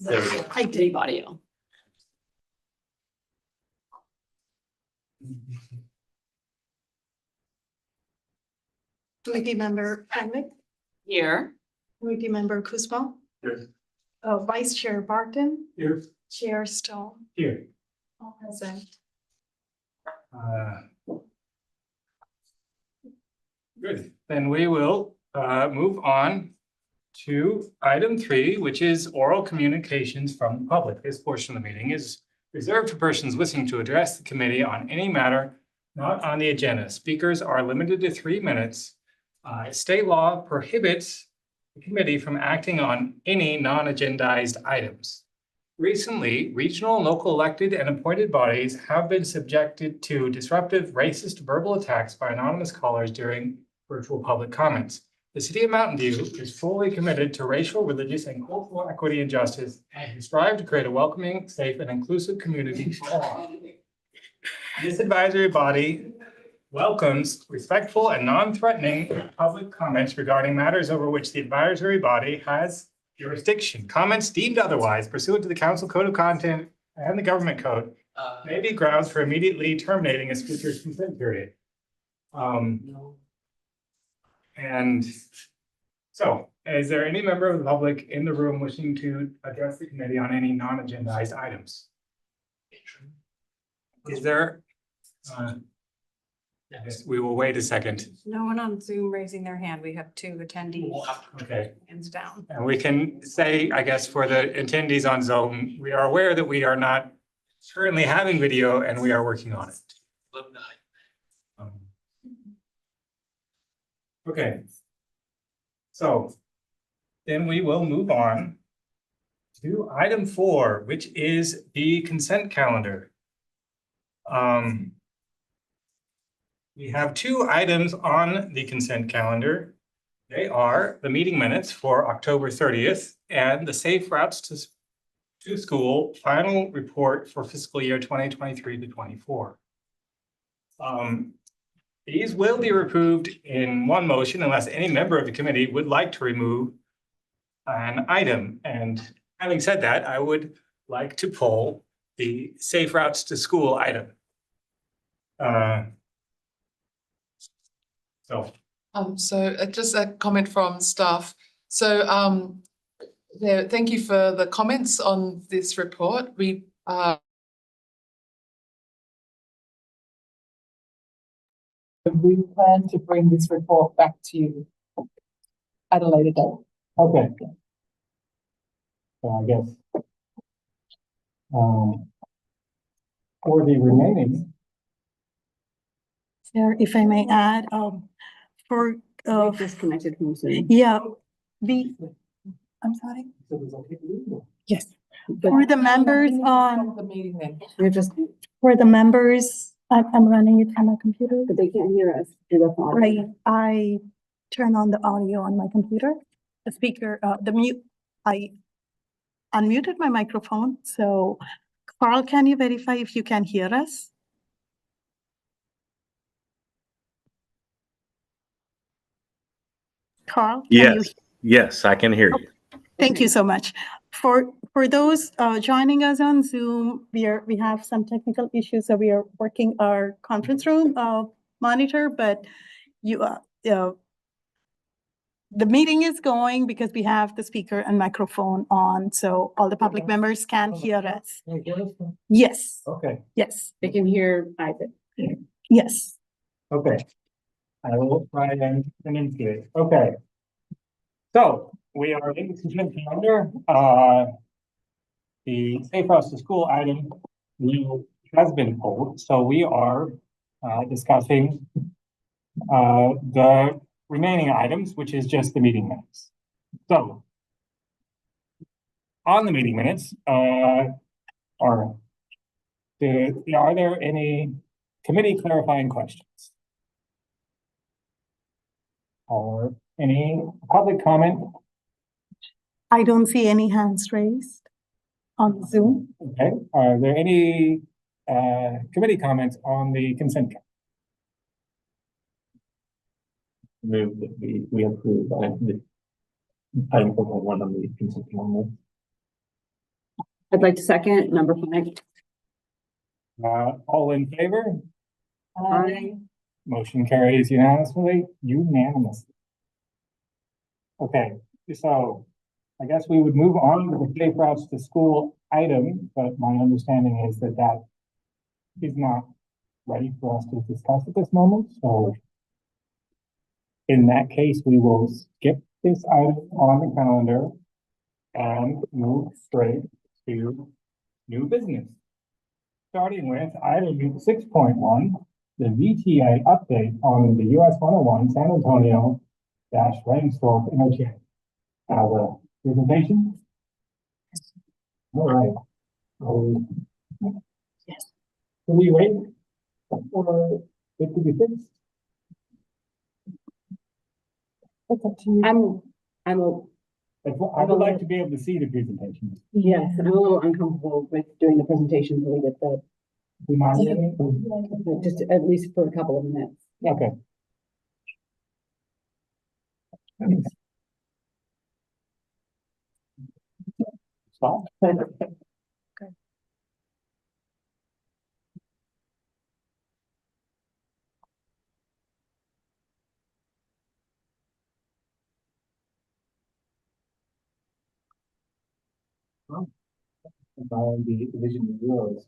There we go. I did audio. Committee member Fenwick, Here. committee member Kuzma, Here. Vice Chair Barton, Here. Chair Stone, Here. all present. Good, then we will move on to item 3, which is oral communications from the public. This portion of the meeting is reserved for persons wishing to address the committee on any matter not on the agenda. Speakers are limited to 3 minutes. State law prohibits the committee from acting on any non-agendized items. Recently, regional and local elected and appointed bodies have been subjected to disruptive racist verbal attacks by anonymous callers during virtual public comments. The city of Mountain View is fully committed to racial, religious, and cultural equity and justice and strive to create a welcoming, safe, and inclusive community for all. This advisory body welcomes respectful and non-threatening public comments regarding matters over which the advisory body has jurisdiction. Comments deemed otherwise pursuant to the council code of content and the government code may be grounds for immediately terminating a speaker's consent period. And so, is there any member of the public in the room wishing to address the committee on any non-agendized items? Is there? Yes, we will wait a second. No one on Zoom raising their hand. We have 2 attendees. Okay, Hands down. and we can say, I guess, for the attendees on Zoom, we are aware that we are not currently having video and we are working on it. Okay. So then we will move on to item 4, which is the consent calendar. We have 2 items on the consent calendar. They are the meeting minutes for October 30th and the Safe Routes to School final report for fiscal year 2023 to 24. These will be approved in one motion unless any member of the committee would like to remove an item. And having said that, I would like to pull the Safe Routes to School item. So just a comment from staff. So thank you for the comments on this report. We plan to bring this report back to you at a later date. Okay. So I guess for the remaining. Chair, if I may add, for, Disconnected from Zoom. yeah, I'm sorry. Yes. For the members on, The meeting then. We're just, for the members, I'm running it from my computer. but they can't hear us. Right, I turn on the audio on my computer, the speaker, the mute, I unmuted my microphone, so Carl, can you verify if you can hear us? Carl? Can you? Yes, I can hear you. Thank you so much. For those joining us on Zoom, we have some technical issues, so we are working our conference room monitor, but the meeting is going because we have the speaker and microphone on, so all the public members can hear us. Yes, Okay, yes, they can hear Isaac. yes. okay. I will try and enunciate. Okay. So we are in the consent calendar. The Safe Routes to School item has been pulled, so we are discussing the remaining items, which is just the meeting minutes. So on the meeting minutes, are there any committee clarifying questions? Or any public comment? I don't see any hands raised on Zoom. Okay, are there any committee comments on the consent calendar? Move that we approve item 4.1 on the consent calendar. I'd like to second number 5. All in favor? Aye. Motion carries unanimously. Okay, so I guess we would move on to the safe routes to school item, but my understanding is that that is not ready for us to discuss at this moment, so in that case, we will skip this item on the calendar and move straight to new business. Starting with item 6.1, the VTA update on the US 101 San Antonio Rangstorf interchange. The presentation? All right. Yes. Can we wait for it to be fixed? It's up to you. I would like to be able to see the presentation. yes, I'm a little uncomfortable with doing the presentation until we get Do you mind getting just at least for a couple of minutes. Okay. Stop. The vision zero is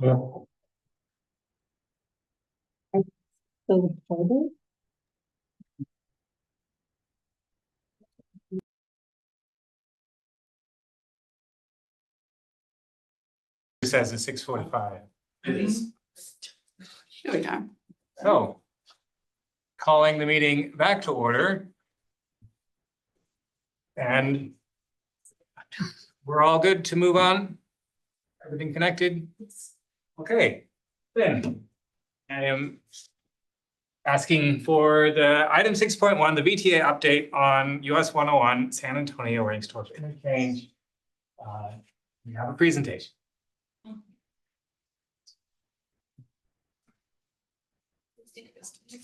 So further? It says it's 6:45. Here we are. So, calling the meeting back to order. And we're all good to move on? Everything connected? Okay, then I am asking for the item 6.1, the VTA update on US 101 San Antonio Rangstorf interchange. We have a presentation.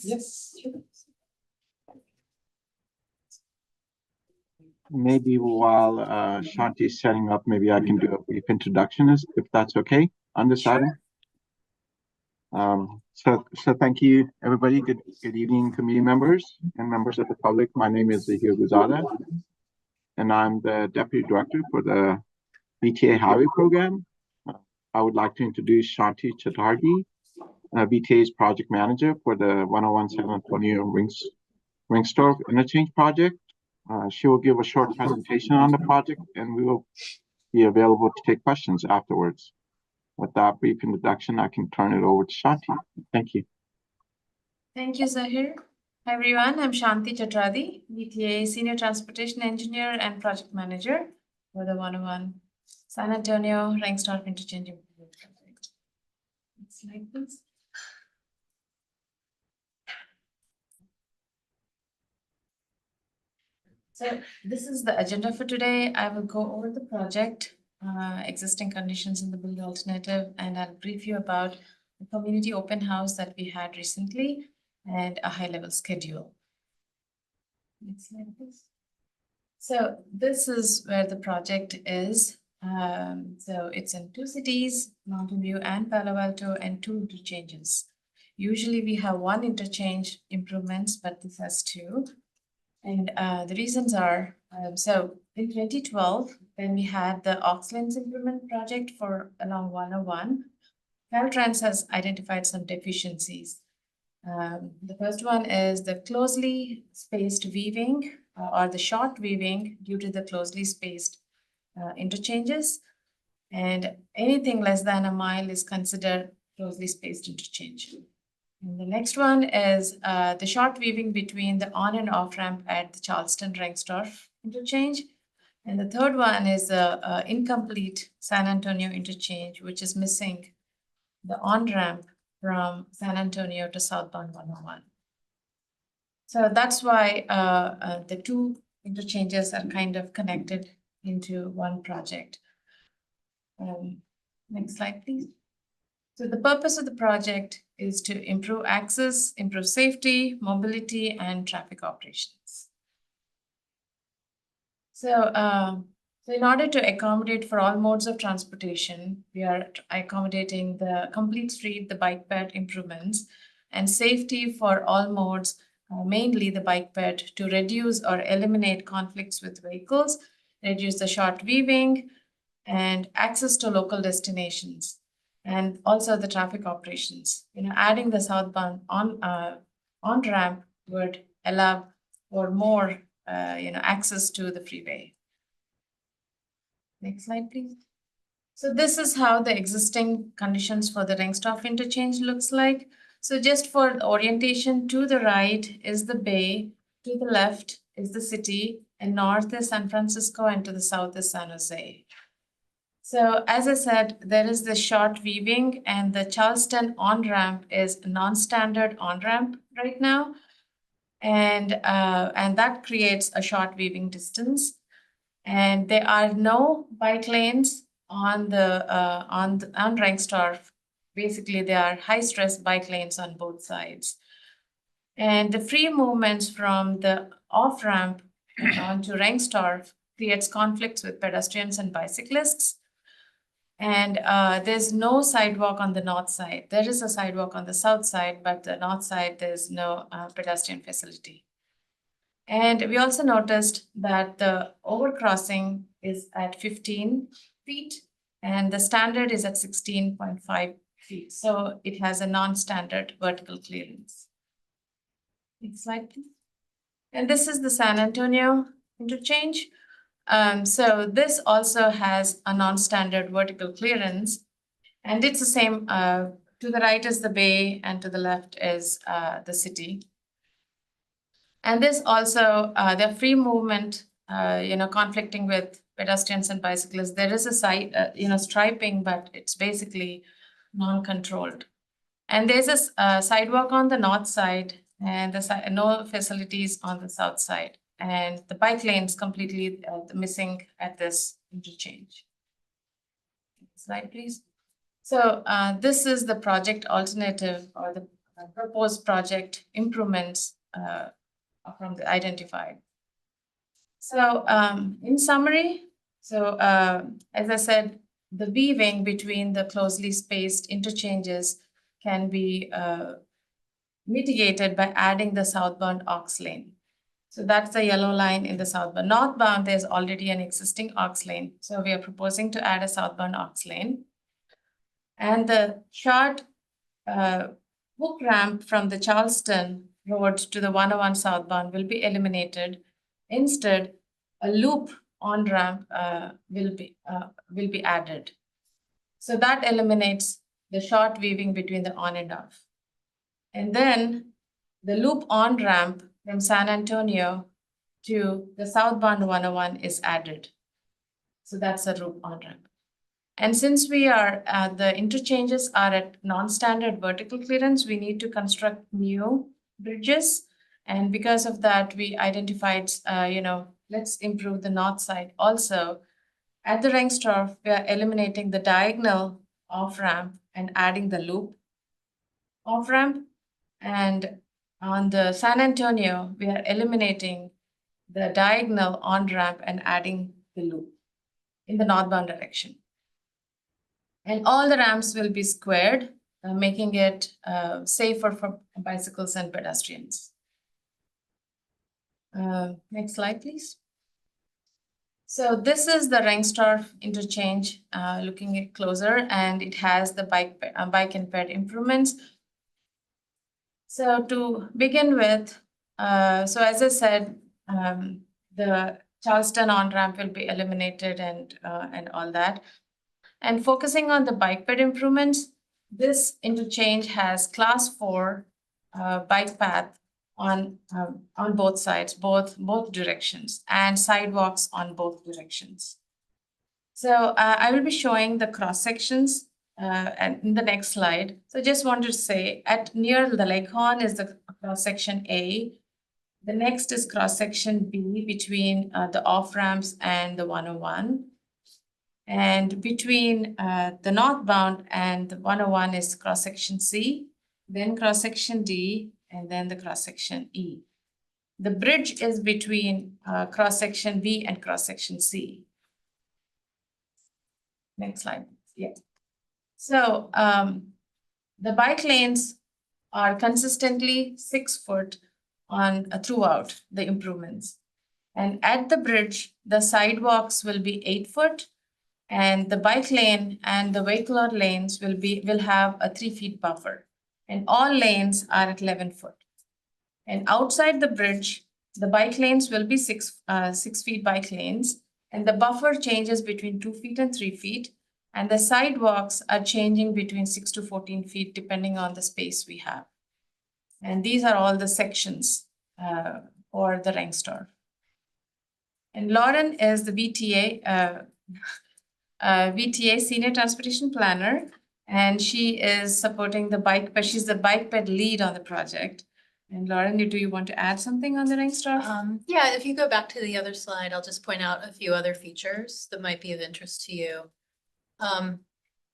Yes. Maybe while Shanti is setting up, maybe I can do a brief introduction, if that's okay on this item. So thank you, everybody. Good evening, committee members and members of the public. My name is Zahir Guzada, and I'm the Deputy Director for the VTA Highway Program. I would like to introduce Shanti Chatterjee, VTA's Project Manager for the 101 San Antonio Rangstorf Interchange Project. She will give a short presentation on the project, and we will be available to take questions afterwards. With that brief introduction, I can turn it over to Shanti. Thank you. Thank you, Zahir. Hi, everyone. I'm Shanti Chatterjee, VTA Senior Transportation Engineer and Project Manager for the 101 San Antonio Rangstorf Interchange Improvement Project. Next slide, please. So this is the agenda for today. I will go over the project, existing conditions in the build alternative, and I'll brief you about the community open house that we had recently and a high-level schedule. Next slide, please. So this is where the project is. So it's in 2 cities, Mountain View and Palo Alto, and 2 interchanges. Usually we have 1 interchange improvements, but this has 2. And the reasons are, so in 2012, when we had the Oxlands improvement project for along 101, Caltrans has identified some deficiencies. The first one is the closely spaced weaving or the short weaving due to the closely spaced interchanges. And anything less than a mile is considered closely spaced interchange. And the next one is the short weaving between the on and off ramp at the Charleston-Rengstorff interchange. And the third one is the incomplete San Antonio interchange, which is missing the on-ramp from San Antonio to southbound 101. So that's why the 2 interchanges are kind of connected into one project. Next slide, please. So the purpose of the project is to improve access, improve safety, mobility, and traffic operations. So, in order to accommodate for all modes of transportation, we are accommodating the complete street, the bike path improvements, and safety for all modes, mainly the bike path, to reduce or eliminate conflicts with vehicles, reduce the short weaving, and access to local destinations, and also the traffic operations. Adding the southbound on ramp would allow for more, access to the freeway. Next slide, please. So this is how the existing conditions for the Rengstorff interchange looks like. So just for the orientation, to the right is the bay, to the left is the city, and north is San Francisco, and to the south is San Jose. So as I said, there is the short weaving, and the Charleston on-ramp is a non-standard on-ramp right now. And that creates a short weaving distance. And there are no bike lanes on Rengstorff. Basically, there are high-stress bike lanes on both sides. And the free movements from the off-ramp onto Rengstorff creates conflicts with pedestrians and bicyclists. And there's no sidewalk on the north side. There is a sidewalk on the south side, but the north side, there's no pedestrian facility. And we also noticed that the overcrossing is at 15 feet, and the standard is at 16.5 feet. So it has a non-standard vertical clearance. Next slide, please. And this is the San Antonio interchange. So this also has a non-standard vertical clearance, and it's the same. To the right is the bay, and to the left is the city. And this also, the free movement, conflicting with pedestrians and bicyclists. There is a side, striping, but it's basically non-controlled. And there's a sidewalk on the north side, and no facilities on the south side. And the bike lanes completely missing at this interchange. Next slide, please. So this is the project alternative, or the proposed project improvements from the identified. So in summary, as I said, the weaving between the closely spaced interchanges can be mitigated by adding the southbound aux lane. So that's the yellow line in the southbound. Northbound, there's already an existing aux lane. So we are proposing to add a southbound aux lane. And the short hook ramp from the Charleston road to the 101 southbound will be eliminated. Instead, a loop on ramp will be added. So that eliminates the short weaving between the on and off. And then the loop on ramp from San Antonio to the southbound 101 is added. So that's a loop on ramp. And since we are, the interchanges are at non-standard vertical clearance, we need to construct new bridges. And because of that, we identified, let's improve the north side also. At the Rengstorff, we are eliminating the diagonal off-ramp and adding the loop off-ramp. And on the San Antonio, we are eliminating the diagonal on-ramp and adding the loop in the northbound direction. And all the ramps will be squared, making it safer for bicycles and pedestrians. Next slide, please. So this is the Rengstorff interchange, looking at closer, and it has the bike and ped improvements. So to begin with, so as I said, the Charleston on-ramp will be eliminated and all that. And focusing on the bike ped improvements, this interchange has class 4 bike path on both sides, both directions, and sidewalks on both directions. So I will be showing the cross sections and in the next slide. So just wanted to say at near the Leghorn is the cross section A. The next is cross section B between the off ramps and the 101. And between the northbound and the 101 is cross section C, then cross section D, and then the cross section E. The bridge is between cross section B and cross section C. Next slide. Yeah. So the bike lanes are consistently 6 foot on throughout the improvements. And at the bridge, the sidewalks will be 8 foot, and the bike lane and the vehicular lanes will have a 3 feet buffer. And all lanes are at 11 foot. And outside the bridge, the bike lanes will be 6 feet bike lanes, and the buffer changes between 2 feet and 3 feet. And the sidewalks are changing between 6 to 14 feet, depending on the space we have. And these are all the sections for the Rengstorff. And Lauren is the VTA Senior Transportation Planner, and she is supporting the bike ped. She's the bike ped lead on the project. And Lauren, do you want to add something on the Rengstorff? Yeah, if you go back to the other slide, I'll just point out a few other features that might be of interest to you.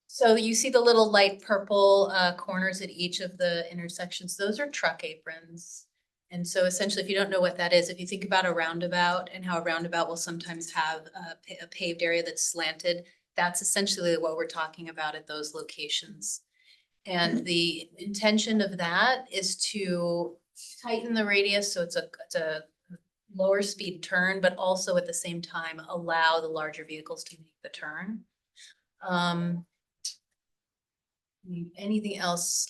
So you see the little light purple corners at each of the intersections. Those are truck aprons. And so essentially, if you don't know what that is, if you think about a roundabout and how a roundabout will sometimes have a paved area that's slanted, that's essentially what we're talking about at those locations. And the intention of that is to tighten the radius so it's a lower speed turn, but also at the same time allow the larger vehicles to make the turn. Anything else?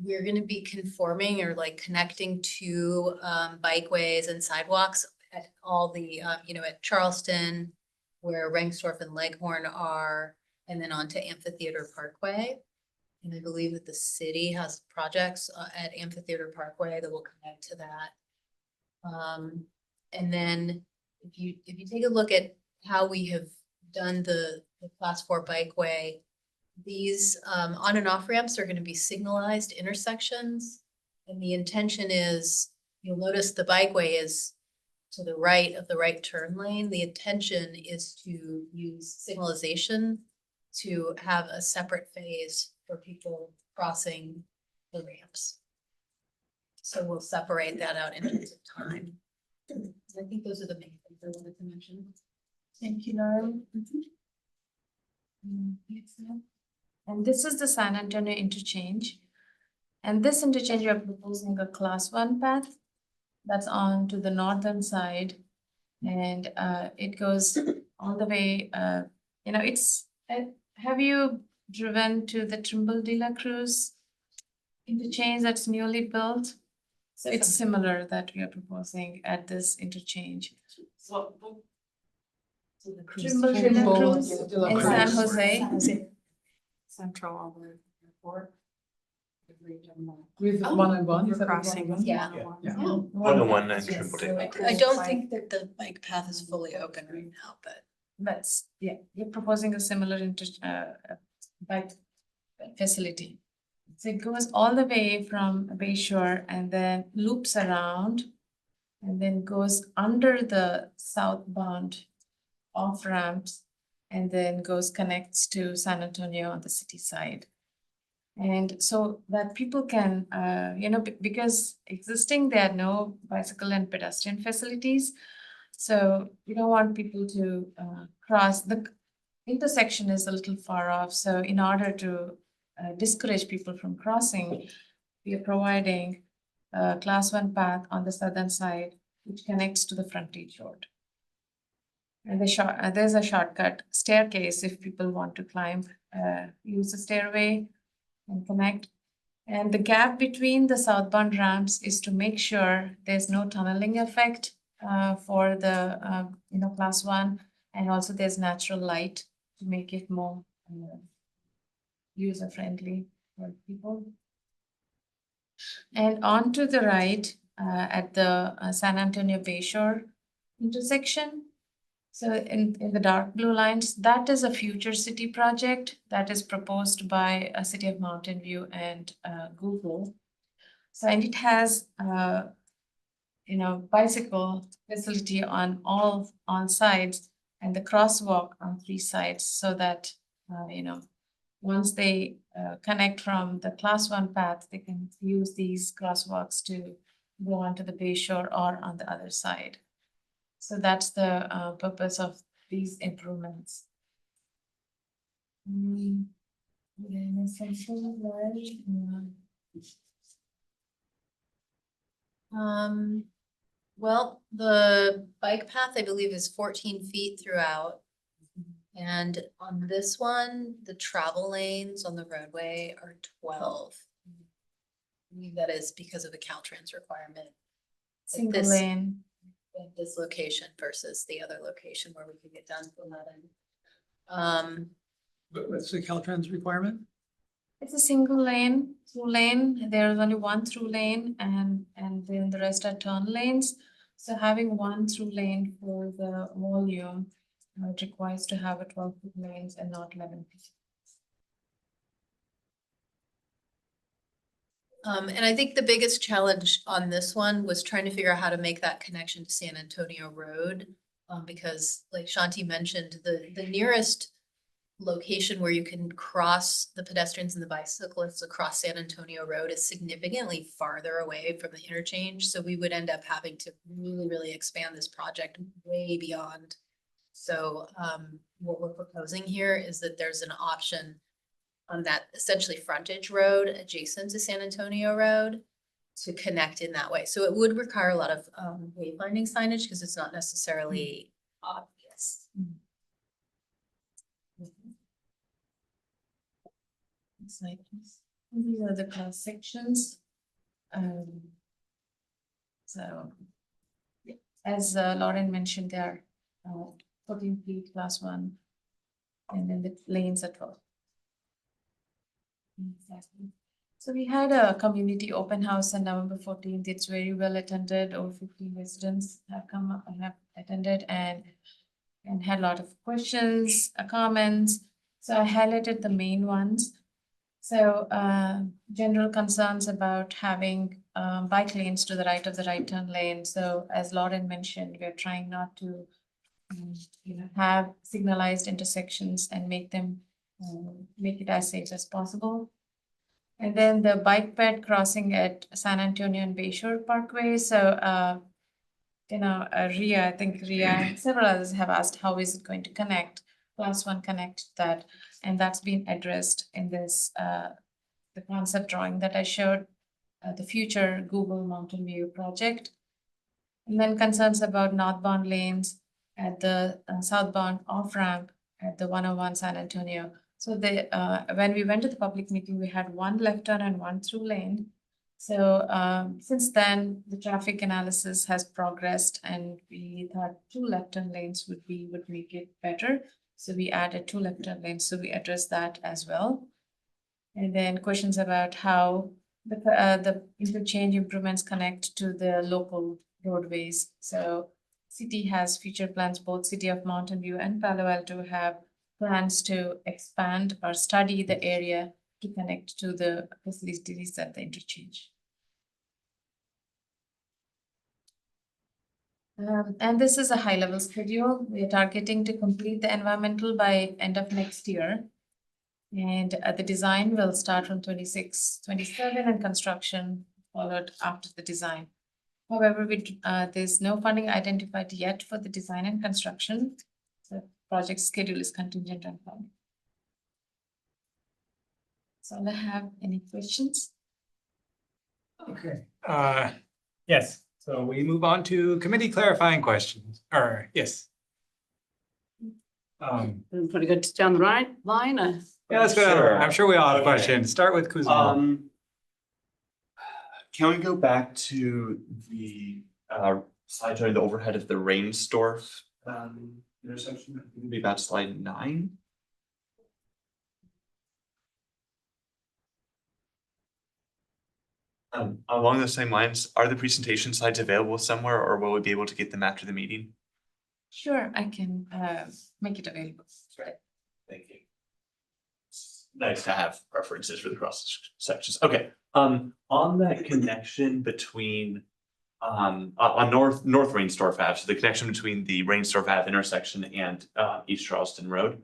We're going to be conforming or like connecting to bikeways and sidewalks at all the, at Charleston, where Rengstorff and Leghorn are, and then onto Amphitheater Parkway. And I believe that the city has projects at Amphitheater Parkway that will connect to that. And then if you take a look at how we have done the class 4 bikeway, these on and off ramps are going to be signalized intersections. And the intention is, you'll notice the bikeway is to the right of the right turn lane. The intention is to use signalization to have a separate phase for people crossing the ramps. So we'll separate that out in terms of time. I think those are the main things I wanted to mention. Thank you, Lauren. And this is the San Antonio interchange. And this interchange, we are proposing a class 1 path that's on to the northern side. And it goes all the way, have you driven to the Trimble de la Cruz interchange that's newly built? So it's similar that we are proposing at this interchange. Trimble de la Cruz in San Jose. Central over airport. With Oh, 101, is that crossing. 101? Yeah. Yeah. 101 and Trimble de la I don't think that the bike path is fully open right now, but. That's, we're proposing a similar bike facility. So it goes all the way from Bayshore and then loops around and then goes under the southbound off ramps and then connects to San Antonio on the city side. And so that people can, because existing, there are no bicycle and pedestrian facilities. So we don't want people to cross. The intersection is a little far off. So in order to discourage people from crossing, we are providing a class 1 path on the southern side, which connects to the frontage road. And there's a shortcut staircase if people want to climb, use the stairway and connect. And the gap between the southbound ramps is to make sure there's no tunneling effect for the class 1, and also there's natural light to make it more user friendly for people. And on to the right at the San Antonio Bayshore intersection. So in the dark blue lines, that is a future city project that is proposed by a City of Mountain View and Google. So, and it has bicycle facility on sides and the crosswalk on 3 sides, so that once they connect from the class 1 path, they can use these crosswalks to go onto the Bayshore or on the other side. So that's the purpose of these improvements. Well, the bike path, I believe, is 14 feet throughout. And on this one, the travel lanes on the roadway are 12. I believe that is because of the Caltrans requirement. Single This- lane. At this location versus the other location where we could get down to 11. What's the Caltrans requirement? It's a single lane, through lane. There is only one through lane, and then the rest are turn lanes. So having one through lane for the volume, it requires to have a 12-foot lanes and not 11 feet. And I think the biggest challenge on this one was trying to figure out how to make that connection to San Antonio Road. Because like Shanti mentioned, the nearest location where you can cross the pedestrians and the bicyclists across San Antonio Road is significantly farther away from the interchange. So we would end up having to really, really expand this project way beyond. So what we're proposing here is that there's an option on that essentially frontage road adjacent to San Antonio Road to connect in that way. So it would require a lot of wayfinding signage because it's not necessarily obvious. It's like this. These are the cross sections. So yeah, as Lauren mentioned, there are 14 feet class 1, and then the lanes are 12. Exactly. So we had a community open house on November 14th. It's very well attended. Over 50 residents have come up and have attended and had a lot of questions, comments. So I highlighted the main ones. So general concerns about having bike lanes to the right of the right turn lane. So as Lauren mentioned, we're trying not to have signalized intersections and make it as safe as possible. And then the bike ped crossing at San Antonio and Bayshore Parkway. So, Ria, I think Ria and several others have asked, how is it going to connect? Class 1 connect that, and that's been addressed in this, the concept drawing that I showed, the future Google Mountain View project. And then concerns about northbound lanes at the southbound off-ramp at the 101 San Antonio. So when we went to the public meeting, we had 1 left turn and 1 through lane. So since then, the traffic analysis has progressed, and we thought 2 left turn lanes would make it better. So we added 2 left turn lanes. So we addressed that as well. And then questions about how the interchange improvements connect to the local roadways. So city has future plans. Both City of Mountain View and Palo Alto have plans to expand or study the area to connect to the facilities at the interchange. And this is a high level schedule. We are targeting to complete the environmental by end of next year. And the design will start from 26, 27, and construction followed after the design. However, there's no funding identified yet for the design and construction. The project schedule is contingent on funding. So I have any questions? Okay, yes, so we move on to committee clarifying questions, or yes. Pretty good down the right line. Yeah, let's go. Sure. I'm sure we all have Okay. questions. Start with Kuzma. Can we go back to the slide showing the overhead of the Reinsdorf intersection? Maybe about slide 9. Along the same lines, are the presentation slides available somewhere, or will we be able to get them after the meeting? Sure, I can make it available. Thank you. It's nice to have references for the cross sections. Okay, on that connection between on North Reinsdorf Ave, so the connection between the Reinsdorf Ave intersection and East Charleston Road.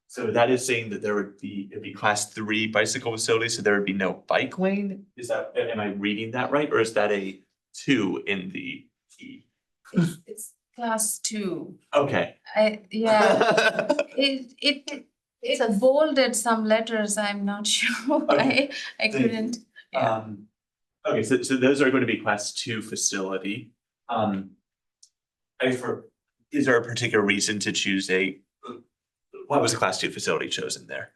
So that is saying that it'd be class 3 bicycle facility, so there would be no bike lane. Am I reading that right, or is that a 2 in the E? It's class 2. Okay. Yeah, it's bolded some letters. I'm not sure why. Okay. I couldn't. Yeah. Okay, so those are going to be class 2 facility. Is there a particular reason to choose why was a class 2 facility chosen there?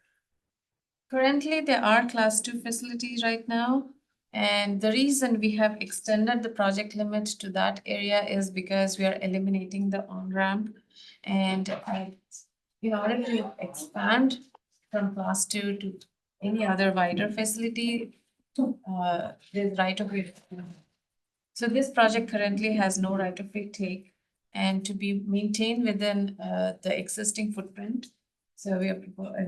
Currently, there are class 2 facilities right now. And the reason we have extended the project limit to that area is because we are eliminating the on-ramp. And in order to expand from class 2 to any other wider facility, there's right of way. So this project currently has no right of way take and to be maintained within the existing footprint. So we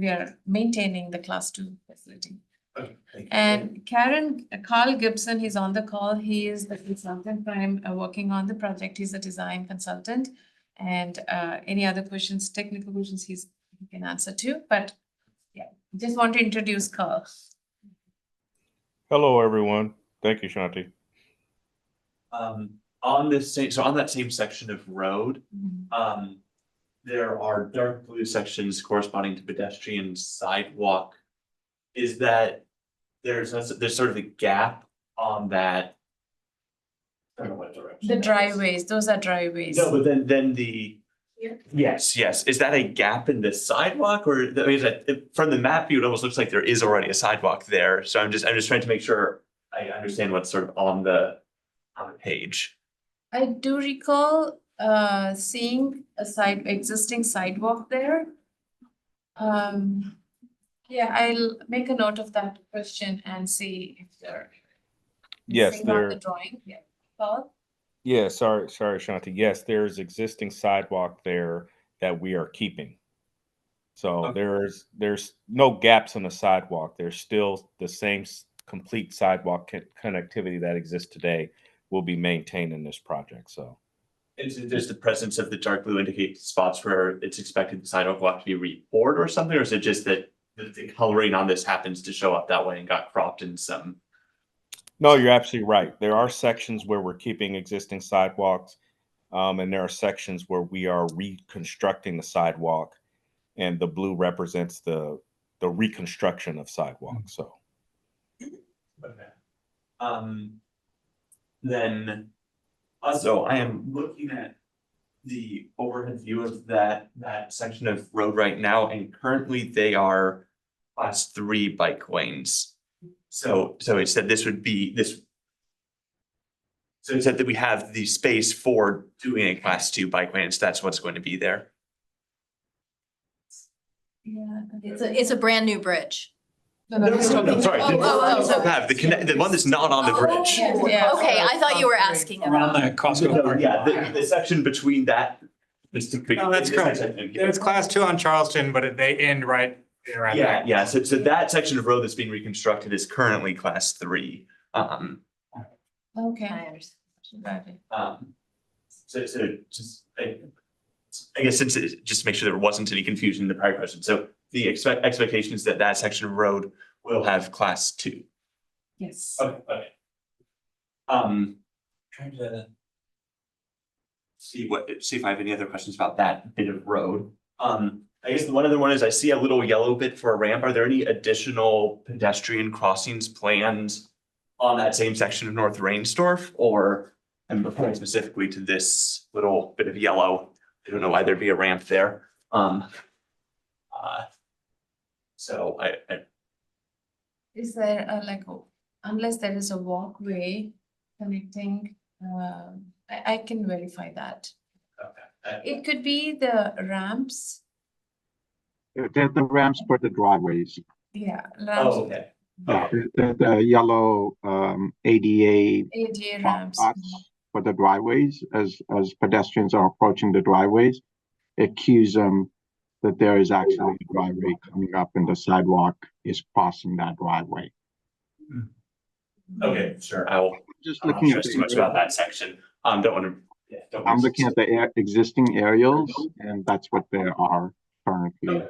are maintaining the class 2 facility. Okay, thank you. And Carl Gibson, he's on the call. He is the consultant prime working on the project. He's a design consultant. And any other questions, technical questions, he can answer too. But yeah, just want to introduce Carl. Hello, everyone. Thank you, Shanti. On that same section of road, there are dark blue sections corresponding to pedestrian sidewalk. Is that there's sort of a gap on that? I don't know what direction. The driveways, those are driveways. No, but then yes. Is that a gap in the sidewalk, or I mean, from the map view, it almost looks like there is already a sidewalk there. So I'm just trying to make sure I understand what's sort of on the page. I do recall seeing existing sidewalk there. Yeah, I'll make a note of that question and see if they're Yes, missing on the there. drawing. Yeah, Paul? Yeah, sorry, Shanti. Yes, there's existing sidewalk there that we are keeping. So Okay. there's no gaps in the sidewalk. There's still the same complete sidewalk connectivity that exists today will be maintained in this project. So. Does the presence of the dark blue indicate spots where it's expected the sidewalk will have to be re-poured or something, or is it just that the coloring on this happens to show up that way and got cropped in some? No, you're absolutely right. There are sections where we're keeping existing sidewalks, and there are sections where we are reconstructing the sidewalk, and the blue represents the reconstruction of sidewalk. So. Okay. Then also I am looking at the overhead view of that section of road right now, and currently they are class 3 bike lanes. So it said this would be this. So it said that we have the space for doing a class 2 bike lanes. That's what's going to be there. Yeah. It's a brand new bridge. No, sorry. Oh. The one that's not on the bridge. Yeah. Okay, I thought you were asking Around about. the Costco parking Yeah, lot. the section between that. No, that's correct. There's class 2 on Charleston, but they end right there. at that. Yeah, so that section of road that's being reconstructed is currently class 3. Okay. I understand. Got it. so just, I guess since just to make sure there wasn't any confusion in the prior question. So the expectation is that that section of road will have class 2. Yes. Okay. Trying to see if I have any other questions about that bit of road. I guess one other one is I see a little yellow bit for a ramp. Are there any additional pedestrian crossings planned on that same section of North Reinsdorf, or I'm referring specifically to this little bit of yellow? I don't know why there'd be a ramp there. So I Is there unless there is a walkway connecting, I can verify that. okay. It could be the ramps, They're the ramps for the driveways. yeah, ramps, Oh, okay. Yeah, the yellow ADA ADA top ramps. dots for the driveways as pedestrians are approaching the driveways. It cues them that there is actually a driveway coming up and the sidewalk is crossing that driveway. Okay, sure. I will Just not looking at stress too much about that section. Don't want to. Yeah, don't I'm wanna- looking at the existing aerials, and that's what there are currently. Okay.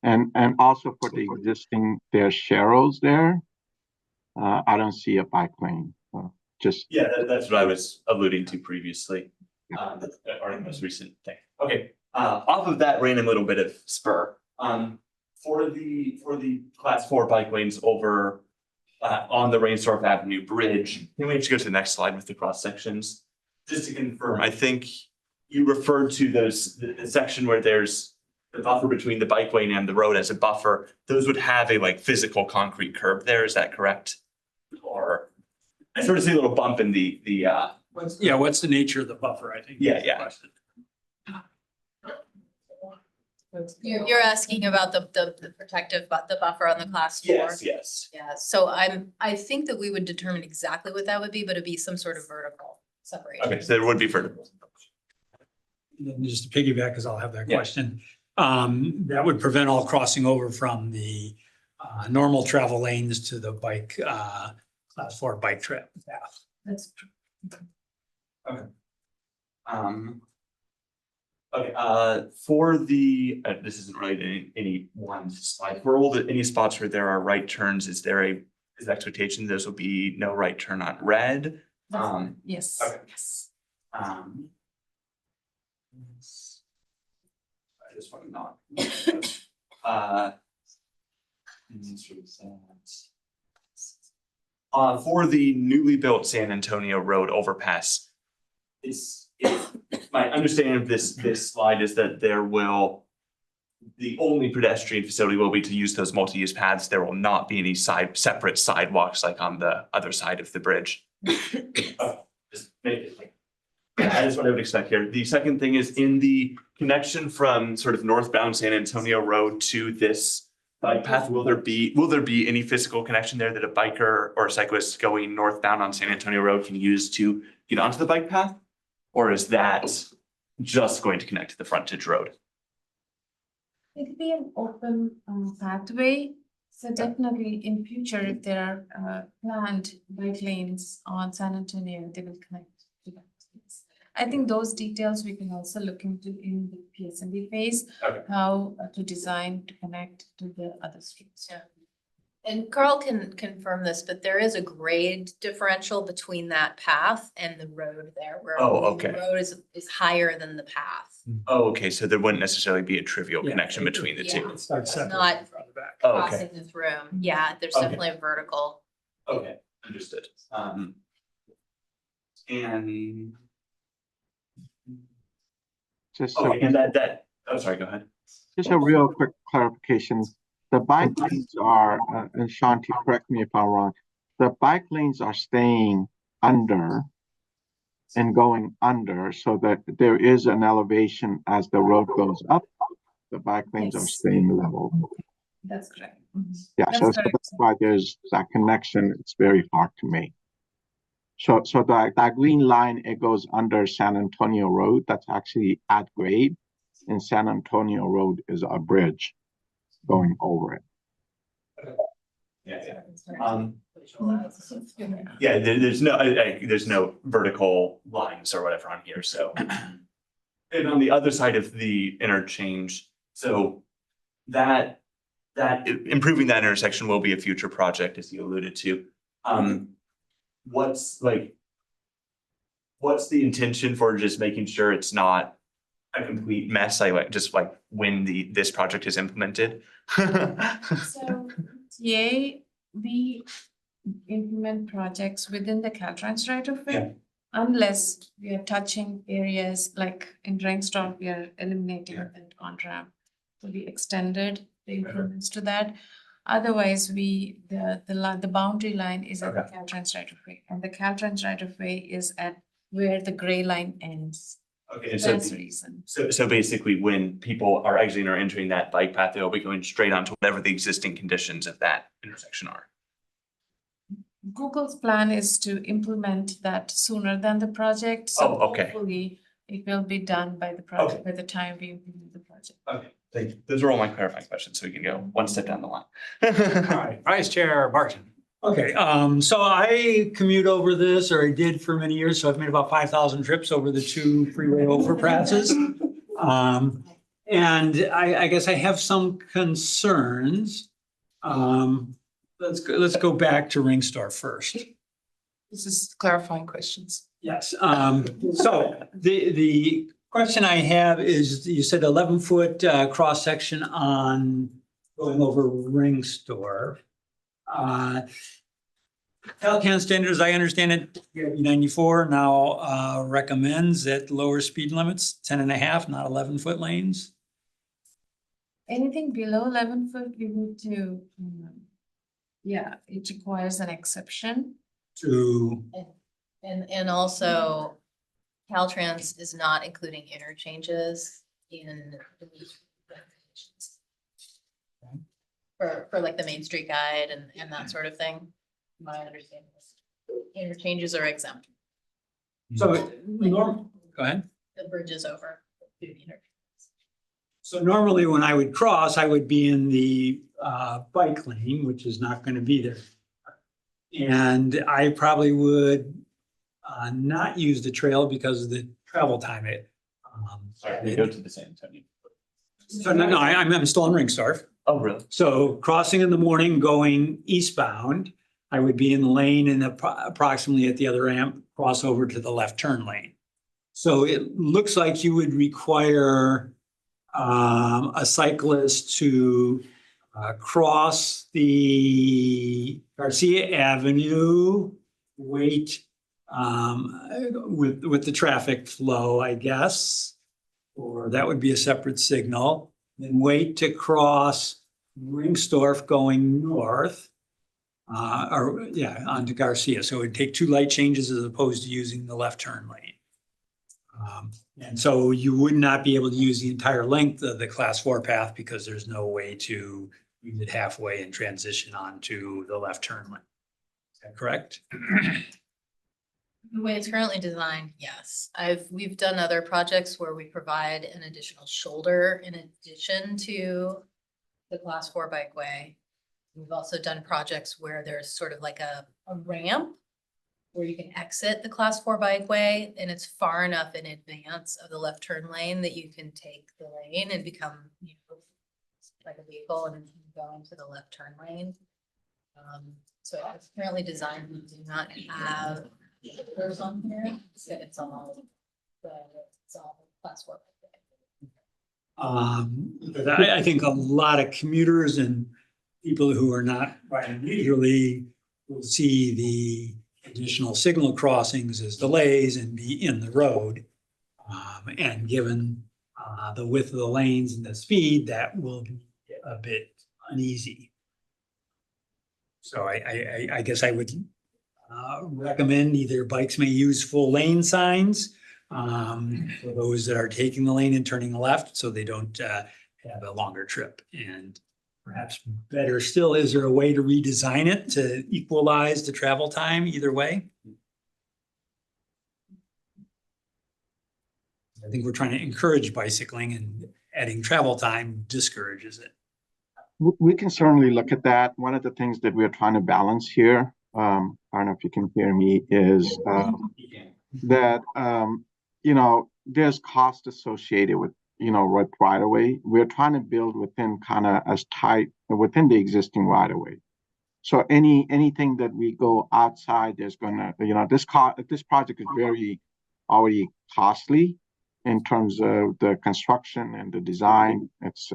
And also for the existing, there's sharrows there. I don't see a bike lane. Just Yeah, that's what I was alluding to previously. Or the most recent thing. Okay, off of that random little bit of spur, for the class 4 bike lanes over on the Reinsdorf Avenue Bridge, can we just go to the next slide with the cross sections? Just to confirm, I think you referred to the section where there's the buffer between the bike lane and the road as a buffer. Those would have a like physical concrete curb there, is that correct? Or I sort of see a little bump in the What's the nature of the buffer, I think? Yeah, is the yeah. question. You're asking about the protective, the buffer on the class 4? Yes. Yeah, so I think that we would determine exactly what that would be, but it'd be some sort of vertical separation. Okay, so there would be vertical. And then just to piggyback, because I'll have that Yeah. question. That would prevent all crossing over from the normal travel lanes to the bike, class 4 bike trip path. That's true. For the, this isn't really any one slide, for any spots where there are right turns, is the expectation those will be no right turn on red? Yes. Okay. Yes. I just want to not. For the newly built San Antonio Road overpass, my understanding of this slide is that the only pedestrian facility will be to use those multi-use paths. There will not be any separate sidewalks like on the other side of the bridge. Just make it like. That is what I would expect here. The second thing is in the connection from sort of northbound San Antonio Road to this bike path, will there be any physical connection there that a biker or a cyclist going northbound on San Antonio Road can use to get onto the bike path? Or is that just going to connect to the frontage road? It could be an open pathway. So definitely in future, if there are planned bike lanes on San Antonio, they will connect to that. I think those details we can also look into in the PSMB phase, Okay. how to design to connect to the other streets. Yeah. And Carl can confirm this, but there is a grade differential between that path and the road there, where Oh, the okay. road is higher than the path. Oh, okay, so there wouldn't necessarily be a trivial Yeah. connection between the Yeah. two. It starts It's separate not from the back. Oh, okay, Crossing this room, yeah, there's Okay. definitely a vertical. okay, understood. And. just Okay, and oh, sorry, go ahead. just a real quick clarification. The bike lanes are, and Shanti, correct me if I'm wrong, the bike lanes are staying under and going under so that there is an elevation as the road goes up. The bike lanes are Yes. staying level. That's correct. Yeah, That's so correct. that's why there's that connection. It's very hard to make. So that green line, it goes under San Antonio Road. That's actually at grade. And San Antonio Road is a bridge going over it. Yeah. Yeah, there's no vertical lines or whatever on here, so. And on the other side of the interchange, so that improving that intersection will be a future project, as you alluded to. What's the intention for just making sure it's not a complete mess, just like when this project is implemented? So, we implement projects within the Caltrans right of Yeah. way. Unless we are touching areas like in Rainstorm, we are eliminating that on-ramp. So we extended the improvements to that. Otherwise, the boundary line is at the Caltrans right of way, and the Caltrans right of way is at where the gray line ends. Okay, and That's the reason. So basically, when people are exiting or entering that bike path, they'll be going straight onto whatever the existing conditions of that intersection are. Google's plan is to implement that sooner than the project, so Oh, okay. hopefully it will be done by the project, by the time we implement the project. Okay, thank you. Those are all my clarifying questions, so we can go one step down the line. All right, Vice Chair Barton. Okay, so I commute over this, or I did for many years, so I've made about 5,000 trips over the 2 freeway overpasses. And I guess I have some concerns. Let's go back to Ringstar first. This is clarifying questions. Yes, so the question I have is, you said 11-foot cross-section on going over Ringstar. Calcan standards, I understand it, 94 now recommends that lower speed limits, 10.5, not 11-foot lanes. Anything below 11-foot, we need to, it requires an exception. To, And also Caltrans is not including interchanges in the recommendations. For like the Main Street Guide and that sort of thing. My understanding is interchanges are exempt. so, go ahead. The bridge is over. The interchanges. So normally when I would cross, I would be in the bike lane, which is not going to be there. And I probably would not use the trail because of the travel time. Sorry, we go to the San Antonio. So no, I'm still on Ringstar. Oh, really? So crossing in the morning going eastbound, I would be in the lane and approximately at the other ramp, cross over to the left turn lane. So it looks like you would require a cyclist to cross the Garcia Avenue, wait with the traffic flow, I guess, or that would be a separate signal. Then wait to cross Ringstorf going north, onto Garcia. So it would take 2 light changes as opposed to using the left turn lane. And so you would not be able to use the entire length of the class 4 path because there's no way to use it halfway and transition onto the left turn lane. Is that correct? The way it's currently designed, yes. We've done other projects where we provide an additional shoulder in addition to the class 4 bikeway. We've also done projects where there's sort of like a ramp where you can exit the class 4 bikeway and it's far enough in advance of the left turn lane that you can take the lane and become, like a vehicle and go into the left turn lane. So it's currently designed, we do not have there's on here, so it's all class 4. But I think a lot of commuters and people who are not riding leisurely will see the additional signal crossings as delays and be in the road. And given the width of the lanes and the speed, that will be a bit uneasy. So I guess I would recommend either bikes may use full lane signs for those that are taking the lane and turning left so they don't have a longer trip. And perhaps better still, is there a way to redesign it to equalize the travel time either way? I think we're trying to encourage bicycling, and adding travel time discourages it. We can certainly look at that. One of the things that we're trying to balance here I don't know if you can hear me, is that, there's cost associated with, right away. We're trying to build within kind of as tight within the existing right of way. So anything that we go outside, there's gonna, this project is very already costly in terms of the construction and the design. It's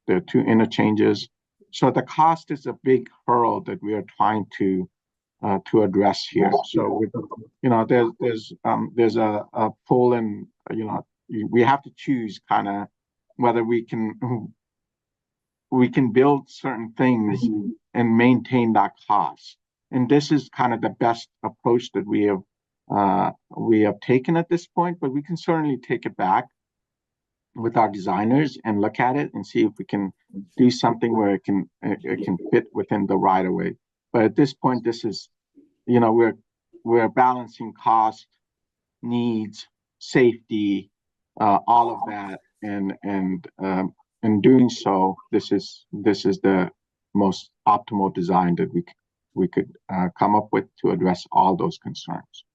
there are two interchanges. So the cost is a big hurdle that we are trying to address here. So there's a pull, and we have to choose kind of whether we can build certain things and maintain that cost. And this is kind of the best approach that we have taken at this point, but we can certainly take it back with our designers and look at it and see if we can do something where it can fit within the right of way. But at this point, this is, we're balancing cost, needs, safety, all of that, and in doing so, this is the most optimal design that we could come up with to address all those concerns.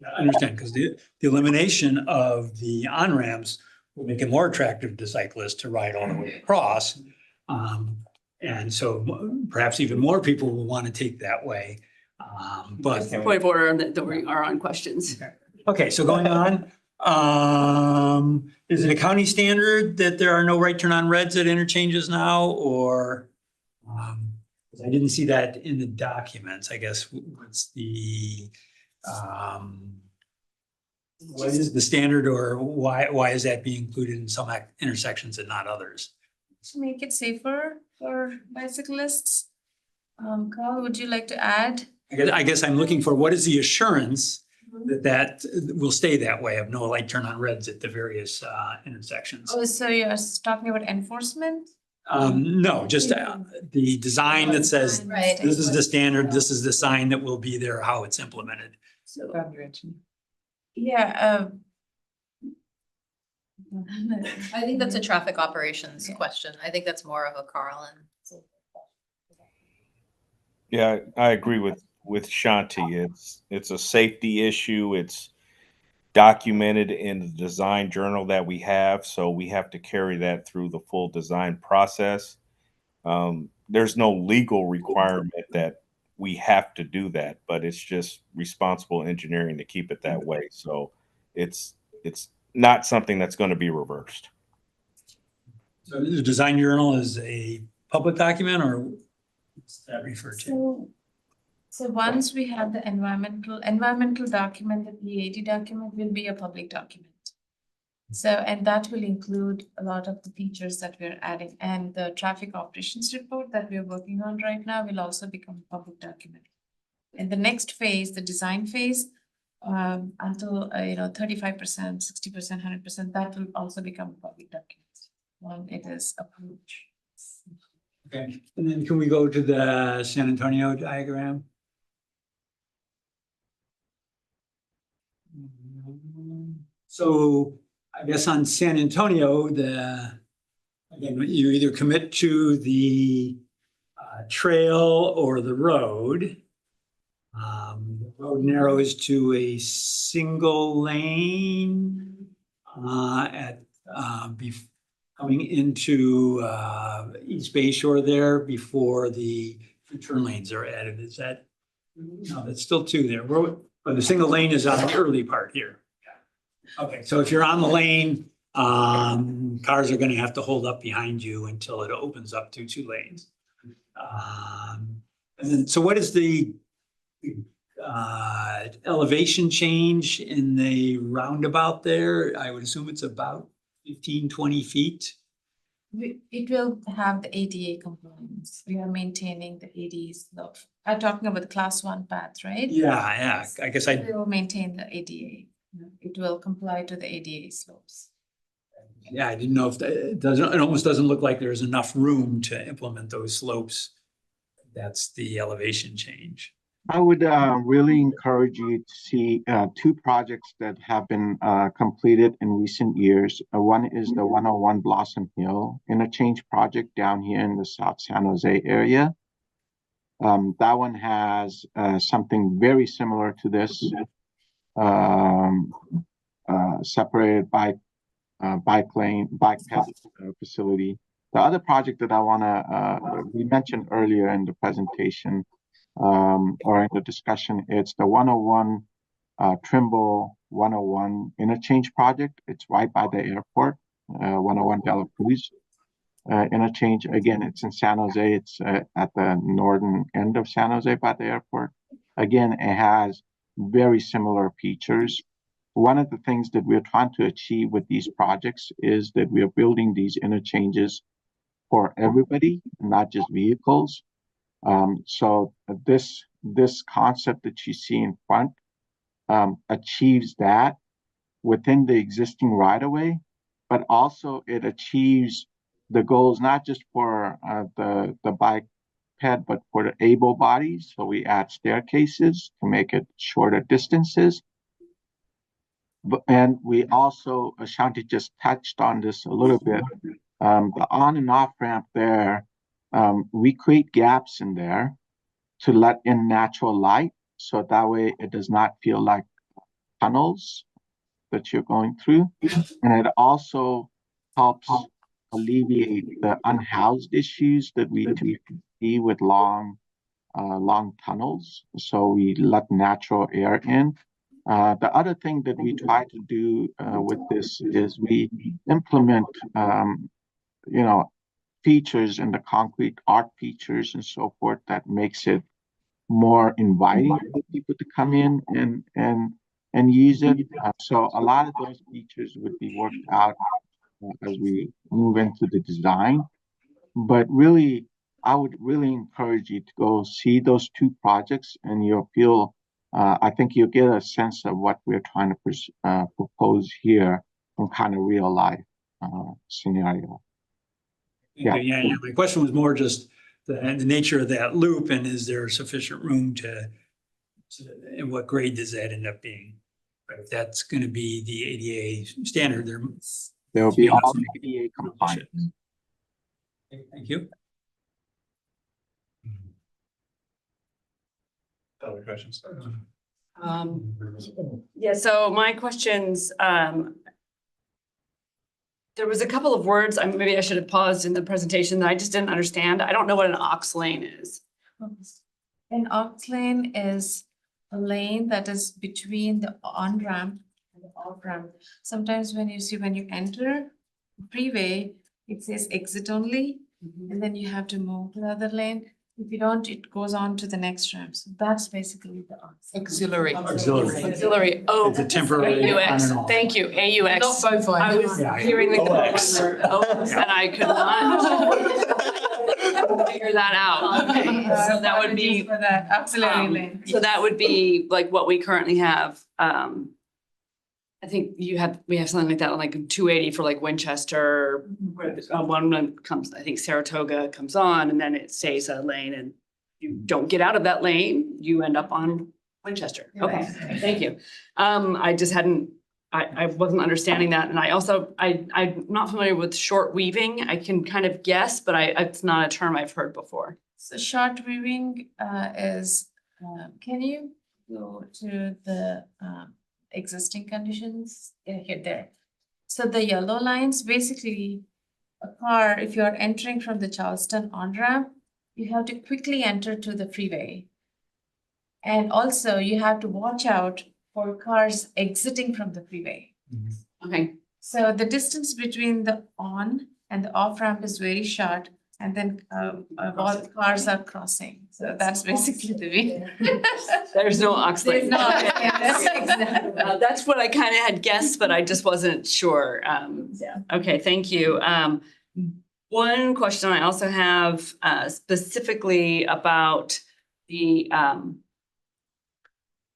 I understand, because the elimination of the on-ramps will make it more attractive to cyclists to ride all the way across. And so perhaps even more people will want to take that way. But Point of order that we are on questions. okay, so going on, is it a county standard that there are no right turn on reds at interchanges now, or? 'Cause I didn't see that in the documents. I guess what's the, what is the standard, or why is that being included in some intersections and not others? To make it safer for bicyclists. Carl, would you like to add? I guess I'm looking for, what is the assurance that will stay that way, of no light turn on reds at the various intersections? Oh, so you're talking about enforcement? No, just the design that says, Right. this is the standard, this is the sign that will be there, how it's implemented. So, yeah, I think that's a traffic operations question. I think that's more of a Carl and. Yeah, I agree with Shanti. It's a safety issue. It's documented in the design journal that we have, so we have to carry that through the full design process. There's no legal requirement that we have to do that, but it's just responsible engineering to keep it that way. So it's not something that's going to be reversed. So the design journal is a public document, or what's that referred to? so once we have the environmental document, the PAD document will be a public document. So, and that will include a lot of the features that we're adding, and the traffic operations report that we're working on right now will also become a public document. And the next phase, the design phase, until 35%, 60%, 100%, that will also become a public document when it is approved. Okay, and then can we go to the San Antonio diagram? So I guess on San Antonio, again, you either commit to the trail or the road. The road narrows to a single lane coming into East Bay Shore there before the turn lanes are added. Is that, no, that's still two there. But the single lane is on the early part here. Okay, so if you're on the lane, cars are going to have to hold up behind you until it opens up to two lanes. And then, so what is the elevation change in the roundabout there? I would assume it's about 15, 20 feet. It will have the ADA compliance. We are maintaining the ADA slope. I'm talking about the class 1 path, right? Yeah. I guess We will maintain the ADA. It will comply to the ADA slopes. Yeah, I didn't know if it almost doesn't look like there's enough room to implement those slopes. That's the elevation change. I would really encourage you to see two projects that have been completed in recent years. One is the 101 Blossom Hill interchange project down here in the South San Jose area. That one has something very similar to this, separated by bike lane, bike path facility. The other project that I wanna, we mentioned earlier in the presentation, or in the discussion, it's the 101 Trimble 101 interchange project. It's right by the airport, 101 De La Cruz interchange. Again, it's in San Jose. It's at the northern end of San Jose by the airport. Again, it has very similar features. One of the things that we're trying to achieve with these projects is that we are building these interchanges for everybody, not just vehicles. So this concept that you see in front achieves that within the existing right-of-way, but also it achieves the goals not just for the bike ped, but for the able bodies. So we add staircases to make it shorter distances. And we also, Ashanti just touched on this a little bit, the on and off ramp there, we create gaps in there to let in natural light. So that way it does not feel like tunnels that you're going through. And it also helps alleviate the unhoused issues that we typically see with long tunnels. So we let natural air in. The other thing that we try to do with this is we implement, features in the concrete, art features and so forth that makes it more inviting for people to come in and use it. So a lot of those features would be worked out as we move into the design. But really, I would really encourage you to go see those two projects, and you'll feel, I think you'll get a sense of what we're trying to propose here from kind of real life scenario. Yeah, my question was more just the nature of that loop, and is there sufficient room and what grade does that end up being? If that's going to be the ADA standard, there will be all ADA compliant. Okay, thank you. Other questions? Yeah, so my questions, there was a couple of words, maybe I should have paused in the presentation that I just didn't understand. I don't know what an aux lane is. An aux lane is a lane that is between the on-ramp and the off-ramp. Sometimes when you enter the freeway, it says exit only, and then you have to move to the other lane. If you don't, it goes on to the next ramp. So that's basically the Auxiliary. Auxiliary, oh. It's a temporary on AUX, and off. thank you, AUX. Not both I ways. was Yeah, yeah. hearing the OX. OX and I could not figure that out. Okay, so that would be, for that auxiliary lane. so that would be like what we currently have. I think we have something like that on like 280 for like Winchester. Where one comes, I think Saratoga comes on and then it stays a lane and you don't get out of that lane, you end up on Winchester. Okay, thank you. I just hadn't, I wasn't understanding that. And I also, I'm not familiar with short weaving. I can kind of guess, but it's not a term I've heard before. So short weaving is, can you go to the existing conditions here there? So the yellow lines, basically a car, if you're entering from the Charleston on-ramp, you have to quickly enter to the freeway. And also you have to watch out for cars exiting from the freeway. Okay, So the distance between the on and the off ramp is very short, and then all cars are crossing. So that's basically the way. there's no aux There's lane. no, exactly. That's what I kind of had guessed, but I just wasn't sure. Okay, thank you. One question I also have specifically about the,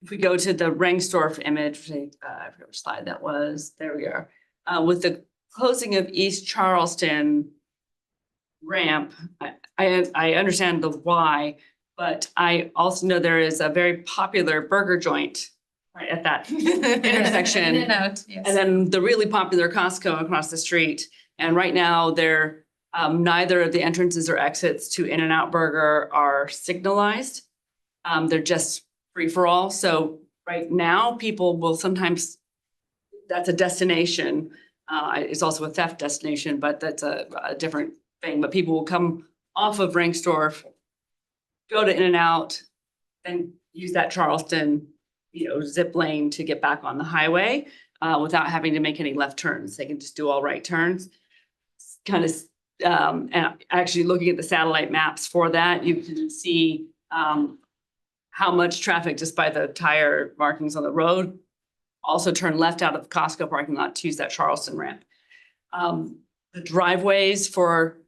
if we go to the Rengstorff image, I forget which slide that was, there we are. With the closing of East Charleston ramp, I understand the why, but I also know there is a very popular burger joint right at that intersection. In and out, yes. And then the really popular Costco across the street. And right now they're Neither of the entrances or exits to In-N-Out Burger are signalized. They're just free for all. So right now, people will sometimes, that's a destination. It's also a theft destination, but that's a different thing. But people will come off of Ranksdorf, go to In-N-Out, then use that Charleston, zip lane to get back on the highway without having to make any left turns. They can just do all right turns. Kind of, and actually looking at the satellite maps for that, you can see how much traffic just by the tire markings on the road also turn left out of the Costco parking lot to use that Charleston ramp. The driveways for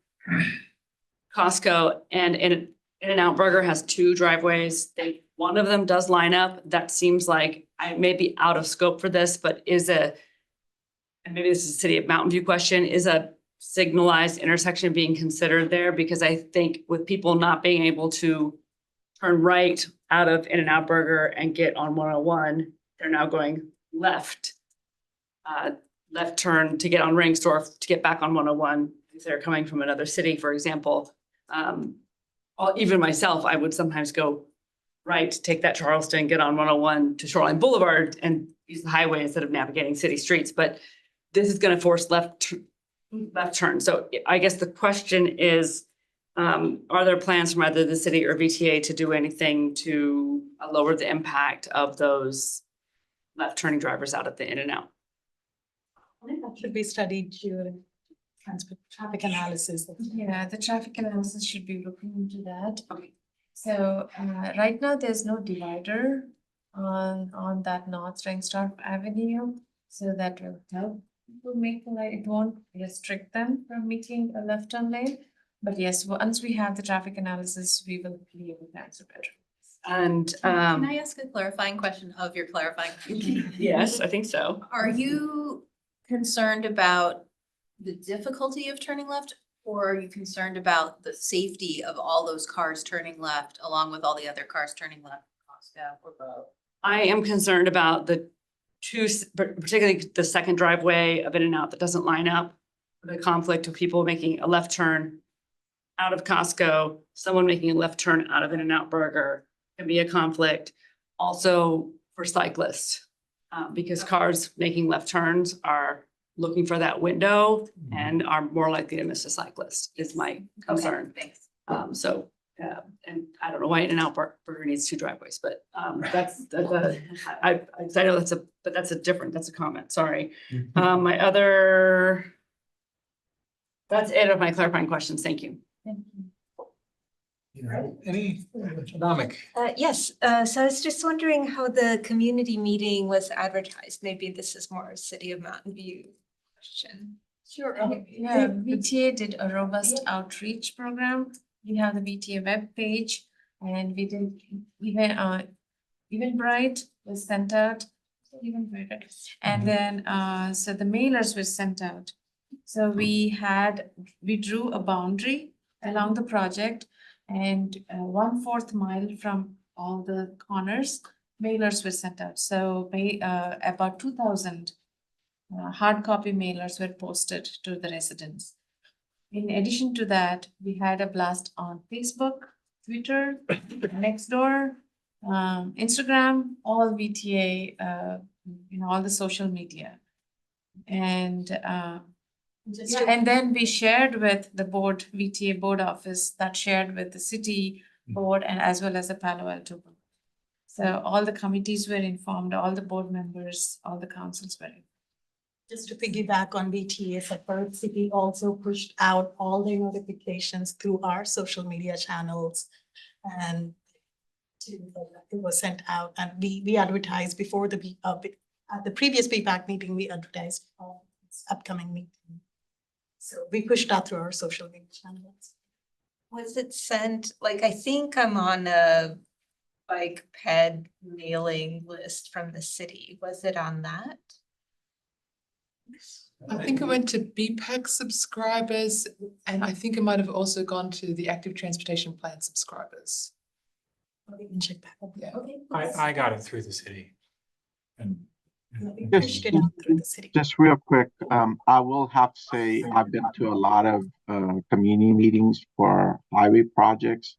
Costco and In-N-Out Burger has 2 driveways. One of them does line up. That seems like I may be out of scope for this, but and maybe this is a City of Mountain View question, is a signalized intersection being considered there? Because I think with people not being able to turn right out of In-N-Out Burger and get on 101, they're now going left turn to get on Rangsdorf to get back on 101 if they're coming from another city, for example. Even myself, I would sometimes go right, take that Charleston, get on 101 to Shoreline Boulevard and use the highway instead of navigating city streets. But this is going to force left turn. So I guess the question is, are there plans from either the city or VTA to do anything to lower the impact of those left turning drivers out of the In-N-Out? I think that should be studied during traffic analysis. Yeah, the traffic analysis should be looking into that. Okay. So right now, there's no divider on that North Rangsdorf Avenue. So that will help people make the light. It won't restrict them from making a left turn lane. But yes, once we have the traffic analysis, we will be able to answer better. And Can I ask a clarifying question of your clarifying? yes, I think so. Are you concerned about the difficulty of turning left? Or are you concerned about the safety of all those cars turning left along with all the other cars turning left? Or both? I am concerned about the particularly the second driveway of In-N-Out that doesn't line up. The conflict of people making a left turn out of Costco, someone making a left turn out of In-N-Out Burger can be a conflict. Also for cyclists, because cars making left turns are looking for that window and are more likely to miss a cyclist is my concern. Okay, thanks. And I don't know why In-N-Out Burger needs 2 driveways, but that's I know that's a comment, sorry. That's it of my clarifying questions, thank you. Thank you. Any economic? Yes, so I was just wondering how the community meeting was advertised. Maybe this is more a City of Mountain View question. Sure. Yeah, VTA did a robust outreach program. We have the VTA web page, and we did Eventbrite was sent out. Eventbrite, and then so the mailers were sent out. So we drew a boundary along the project, and 1/4 mile from all the corners, mailers were sent out. So about 2,000 hard copy mailers were posted to the residents. In addition to that, we had a blast on Facebook, Twitter, Nextdoor, Instagram, all VTA, all the social media. And and then we shared with the board, VTA board office, that shared with the city board and as well as the Palo Alto board. So all the committees were informed, all the board members, all the councils were informed. Just to piggyback on BTA's effort, City also pushed out all their notifications through our social media channels. And it was sent out, and we advertised before at the previous PPAC meeting, we advertised for this upcoming meeting. So we pushed out through our social media channels. Was it sent, like, I think I'm on a bike ped mailing list from the city. Was it on that? I think it went to BPAC subscribers, and I think it might have also gone to the Active Transportation Plan subscribers. We can check back. Yeah. Okay. I got it through the city. And Just, through the city. just real quick, I will have to say I've been to a lot of community meetings for highway projects.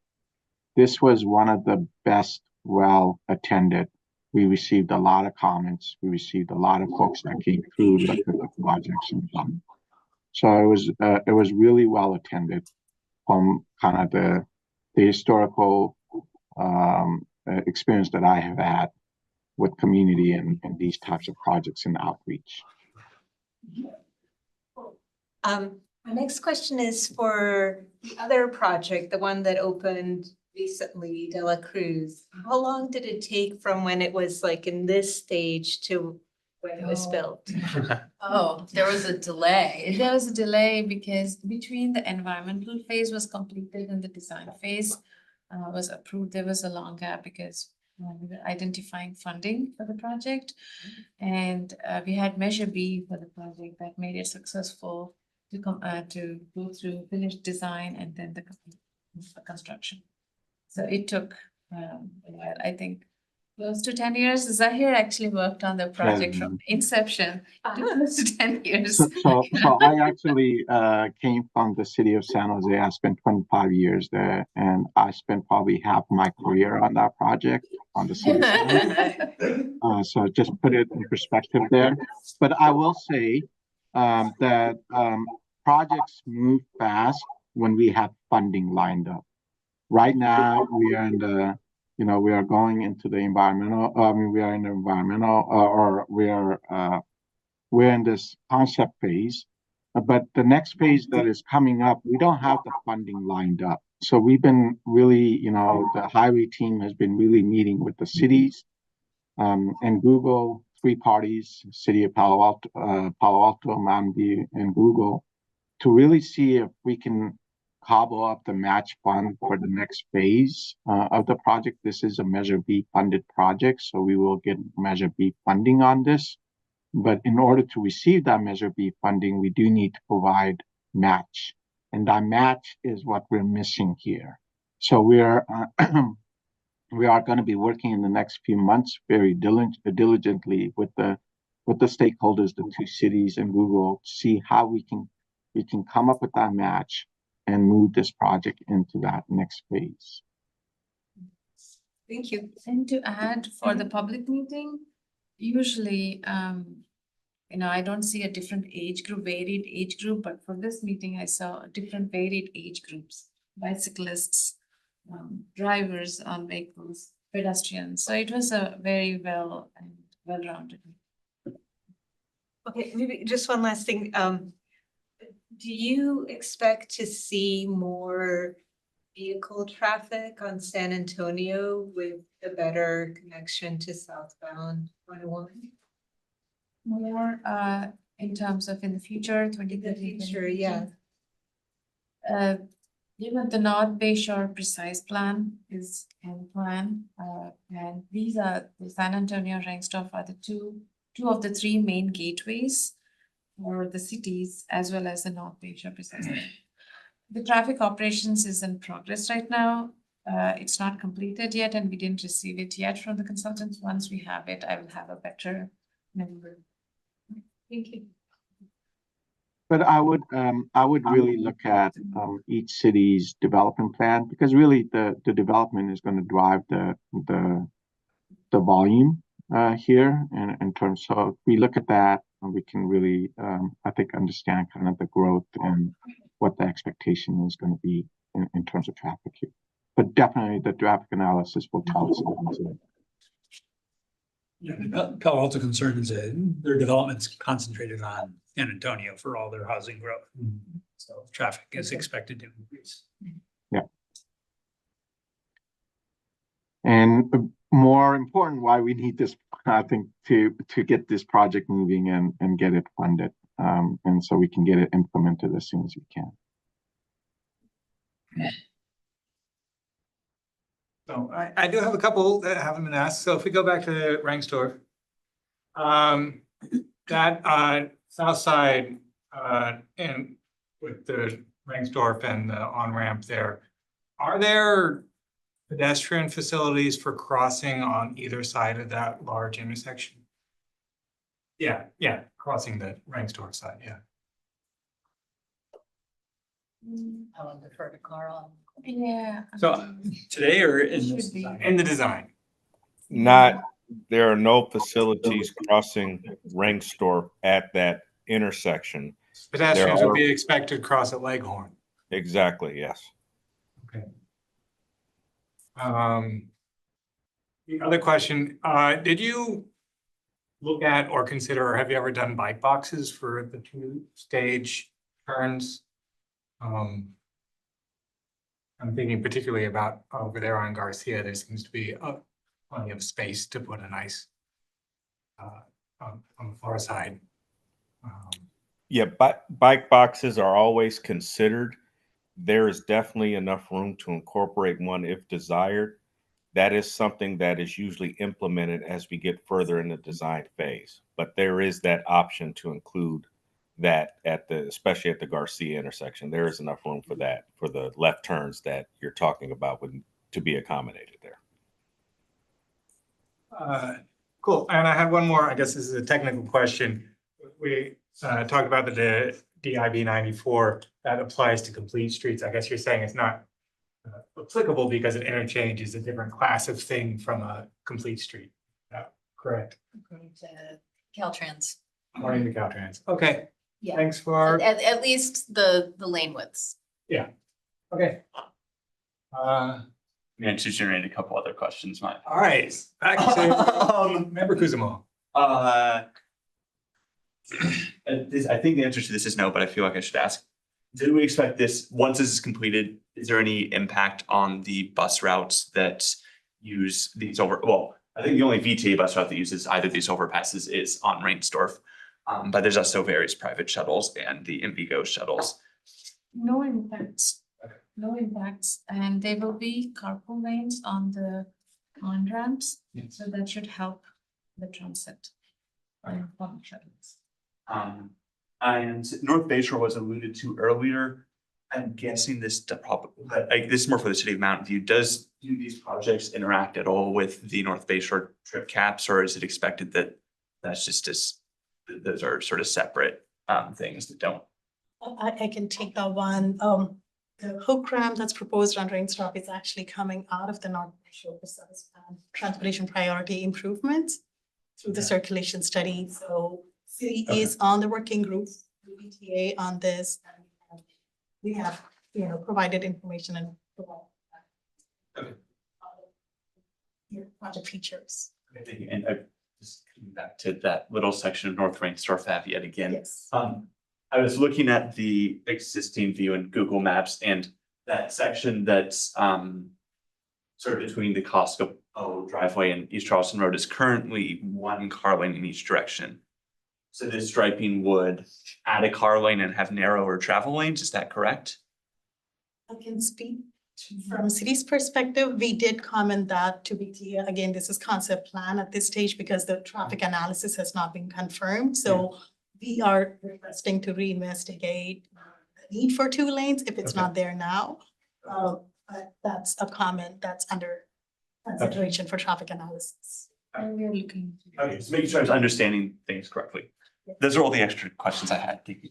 This was one of the best well attended. We received a lot of comments. We received a lot of folks that came through, looked at the projects and some. So it was really well attended from kind of the historical experience that I have had with community and these types of projects and outreach. My next question is for the other project, the one that opened recently, De La Cruz. How long did it take from when it was like in this stage to when it was built? Oh, there was a delay. There was a delay because between the environmental phase was completed and the design phase was approved, there was a long gap because we were identifying funding for the project. And we had Measure B for the project that made it successful to come to go through finished design and then the construction. So it took, I think, close to 10 years. Zahir actually worked on the project from inception to close to 10 years. So I actually came from the city of San Jose. I spent 25 years there, and I spent probably half my career on that project on the city. So just put it in perspective there. But I will say that projects move fast when we have funding lined up. Right now, we are in the, we are going into the environmental, we are in the environmental, or we're in this concept phase. But the next phase that is coming up, we don't have the funding lined up. So we've been really, the highway team has been really meeting with the cities and Google, 3 parties, City of Palo Alto, Mountain View, and Google, to really see if we can cobble up the match fund for the next phase of the project. This is a Measure B funded project, so we will get Measure B funding on this. But in order to receive that Measure B funding, we do need to provide match. And that match is what we're missing here. So we are going to be working in the next few months very diligently with the stakeholders, the 2 cities and Google, to see how we can come up with that match and move this project into that next phase. Thank you. And to add for the public meeting, usually, I don't see a different age group, varied age group, but for this meeting, I saw different varied age groups, bicyclists, drivers on vehicles, pedestrians. So it was a very well-rounded. Okay, maybe just one last thing. Do you expect to see more vehicle traffic on San Antonio with the better connection to southbound 101? More in terms of in the future, 2030. Sure, yeah. The North Bay Shore Precise Plan is in plan, and these are the San Antonio Rengstorff are the two of the 3 main gateways for the cities, as well as the North Bay Shore Precise Plan. The traffic operations is in progress right now. It's not completed yet, and we didn't receive it yet from the consultants. Once we have it, I will have a better number. Thank you. But I would really look at each city's development plan, because really the development is going to drive the volume here in terms of, we look at that and we can really I think understand kind of the growth and what the expectation is going to be in terms of traffic here. But definitely the traffic analysis will tell us. Yeah, Palo Alto concerns their development's concentrated on San Antonio for all their housing growth. So traffic is expected to increase. Yeah. And more important, why we need this, I think, to get this project moving and get it funded. And so we can get it implemented as soon as we can. So I do have a couple that haven't been asked. So if we go back to Rengstorff, that south side and with the Rengstorff and the on-ramp there, are there pedestrian facilities for crossing on either side of that large intersection? Yeah, crossing the Rangsdorf side, yeah. I'll defer to Carl. Yeah. So today or in this Should be. design? In the design. Not, there are no facilities crossing Rangsdorf at that intersection. Pedestrians There would are- be expected to cross at Leghorn. Exactly, yes. Okay. The other question, did you look at or consider, or have you ever done bike boxes for the two-stage turns? I'm thinking particularly about over there on Garcia, there seems to be plenty of space to put a nice on the far side. Yeah, bike boxes are always considered. There is definitely enough room to incorporate one if desired. That is something that is usually implemented as we get further in the design phase. But there is that option to include that especially at the Garcia intersection. There is enough room for that, for the left turns that you're talking about to be accommodated there. Cool. And I have one more, I guess this is a technical question. We talked about the DIB 94 that applies to complete streets. I guess you're saying it's not applicable because it interchanges a different class of thing from a complete street. Correct. According to Caltrans. According to Caltrans. Okay, Yeah. thanks for, At least the lane widths. okay. Yeah, to generate a couple other questions, Mike. All right, back to Member Kuzumo. I think the answer to this is no, but I feel like I should ask. Do we expect this, once this is completed, is there any impact on the bus routes that use these I think the only VTA bus route that uses either of these overpasses is on Rainsdorf. But there's also various private shuttles and the Invigo shuttles. No impacts. No impacts, and there will be carpool lanes on the on-ramps, so that should help the transit. And public shuttles. And North Bayshore was alluded to earlier. I'm guessing this this is more for the city of Mountain View. Do these projects interact at all with the North Bayshore trip caps, or is it expected that that's just those are sort of separate things that don't? I can take that one. The hook ramp that's proposed on Rainstop is actually coming out of the North Shore Service Plan Transportation Priority Improvements through the circulation study. So city is on the working group, BTA on this. And we have, provided information and project features. Thank you. And just coming back to that little section of North Rainsdorf Ave yet again. Yes. I was looking at the existing view in Google Maps, and that section that's sort of between the Costco driveway and East Charleston Road is currently one car lane in each direction. So this striping would add a car lane and have narrower travel lanes, is that correct? I can speak from city's perspective. We did comment that to BTA. Again, this is concept plan at this stage because the traffic analysis has not been confirmed. So we are requesting to reinvestigate the need for 2 lanes if it's not there now. But that's a comment that's under consideration for traffic analysis. And we're looking. Okay, just making sure I was understanding things correctly. Those are all the extra questions I had. Thank you.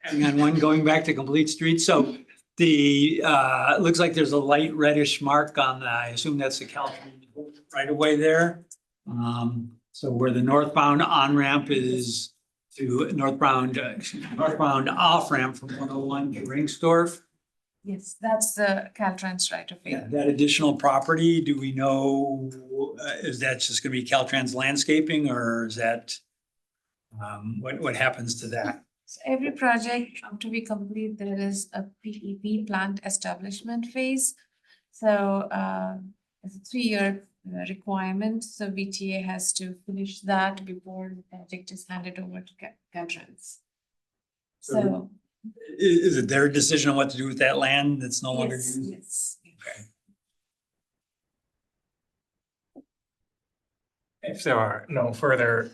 Hang on one, going back to complete streets. So the, it looks like there's a light reddish mark on the, I assume that's the Caltrans right away there. So where the northbound on-ramp is to northbound off-ramp from 101 to Ringsdorf. Yes, that's the Caltrans right of way. Yeah, that additional property, do we know, is that just gonna be Caltrans landscaping or is that, what happens to that? So every project to be complete, there is a PEP plant establishment phase. So it's a 3-year requirement. So VTA has to finish that before the project is handed over to Caltrans. So Is it their decision on what to do with that land that's no longer yes, used? yes. Okay. If there are no further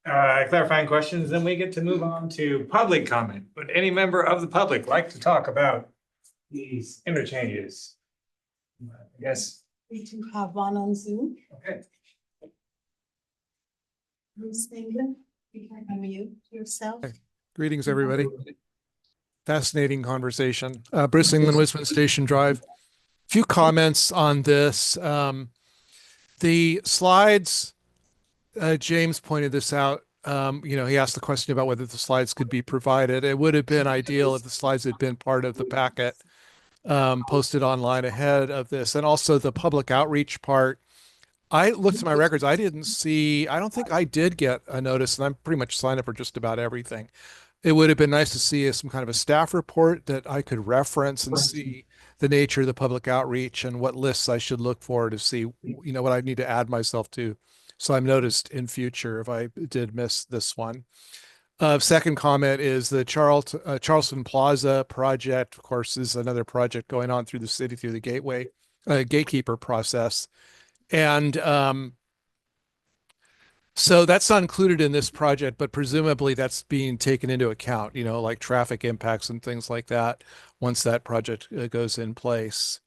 clarifying questions, then we get to move on to public comment. Would any member of the public like to talk about these interchanges? Yes, We do have one on Zoom. okay. Bruce England, you can unmute yourself. Greetings, everybody. Fascinating conversation. Bruce England, Wisman Station Drive. Few comments on this. The slides, James pointed this out. He asked the question about whether the slides could be provided. It would have been ideal if the slides had been part of the packet posted online ahead of this. And also the public outreach part. I looked at my records. I don't think I did get a notice, and I'm pretty much signed up for just about everything. It would have been nice to see some kind of a staff report that I could reference and see the nature of the public outreach and what lists I should look for to see, what I need to add myself to. So I'm noticed in future if I did miss this one. Second comment is the Charleston Plaza project, of course, is another project going on through the city through the gatekeeper process. And so that's not included in this project, but presumably that's being taken into account, like traffic impacts and things like that once that project goes in place.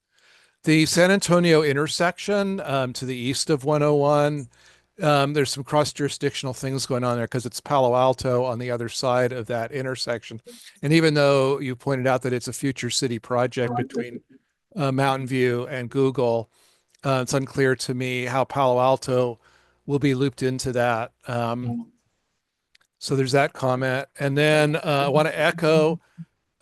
The San Antonio intersection to the east of 101, there's some cross-jurisdictional things going on there because it's Palo Alto on the other side of that intersection. And even though you pointed out that it's a future city project between Mountain View and Google, it's unclear to me how Palo Alto will be looped into that. So there's that comment. And then I want to echo,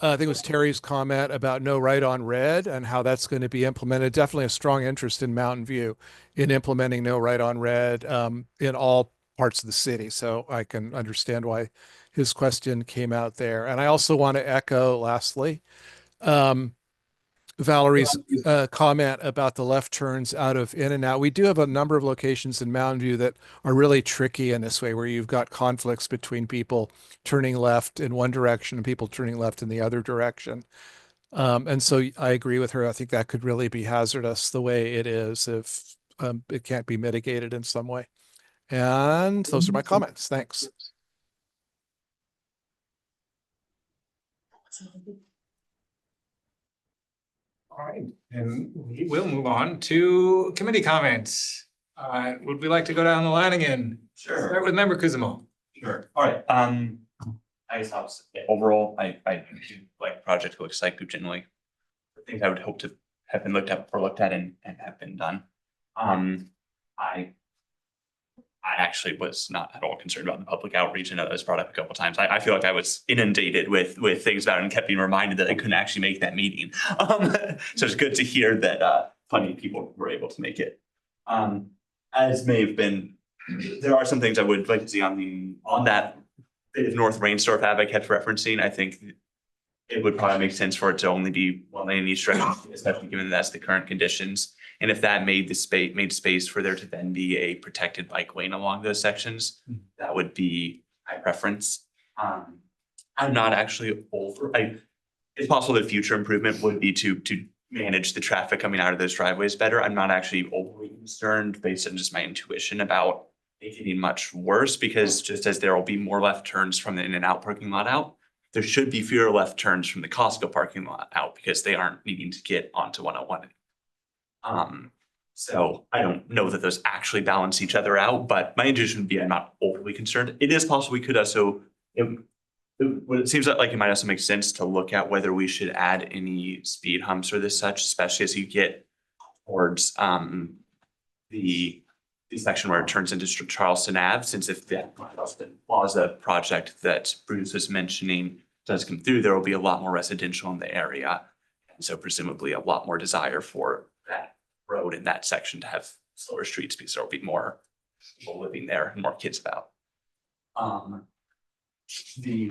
I think it was Terry's comment about no right on red and how that's going to be implemented. Definitely a strong interest in Mountain View in implementing no right on red in all parts of the city. So I can understand why his question came out there. And I also want to echo, lastly, Valerie's comment about the left turns out of in and out. We do have a number of locations in Mountain View that are really tricky in this way, where you've got conflicts between people turning left in one direction and people turning left in the other direction. And so I agree with her. I think that could really be hazardous the way it is if it can't be mitigated in some way. And those are my comments. Thanks. All right, and we will move on to committee comments. Would we like to go down the line again? Sure. Start with member Kuzumo. Sure. All right. I guess overall, I do like project looks like generally the things I would hope to have been looked at and have been done. I actually was not at all concerned about the public outreach. I know that was brought up a couple of times. I feel like I was inundated with things about it and kept being reminded that I couldn't actually make that meeting. So it's good to hear that plenty of people were able to make it. As may have been, there are some things I would like to see on that bit of North Rainstorf Ave I kept referencing. I think it would probably make sense for it to only be one lane in each direction, especially given that's the current conditions. And if that made space for there to then be a protected bike lane along those sections, that would be my preference. I'm not actually it's possible that future improvement would be to manage the traffic coming out of those driveways better. I'm not actually overly concerned based on just my intuition about it getting much worse, because just as there will be more left turns from the in and out parking lot out, there should be fewer left turns from the Costco parking lot out because they aren't needing to get onto 101. So I don't know that those actually balance each other out, but my intuition would be I'm not overly concerned. It is possible we could also, it seems like it might also make sense to look at whether we should add any speed humps or this such, especially as you get towards the section where it turns into Charleston Ave, since if the Charleston Plaza project that Bruce was mentioning does come through, there will be a lot more residential in the area. And so presumably a lot more desire for that road in that section to have slower streets because there will be more people living there and more kids about.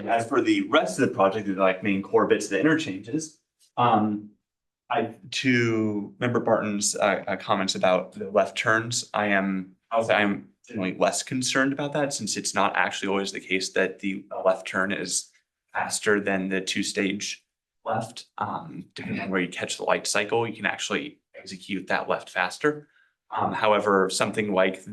As for the rest of the project, the main core bits of the interchanges, to Member Barton's comments about the left turns, I'm generally less concerned about that, since it's not actually always the case that the left turn is faster than the two-stage left. Depending on where you catch the light cycle, you can actually execute that left faster. However, something like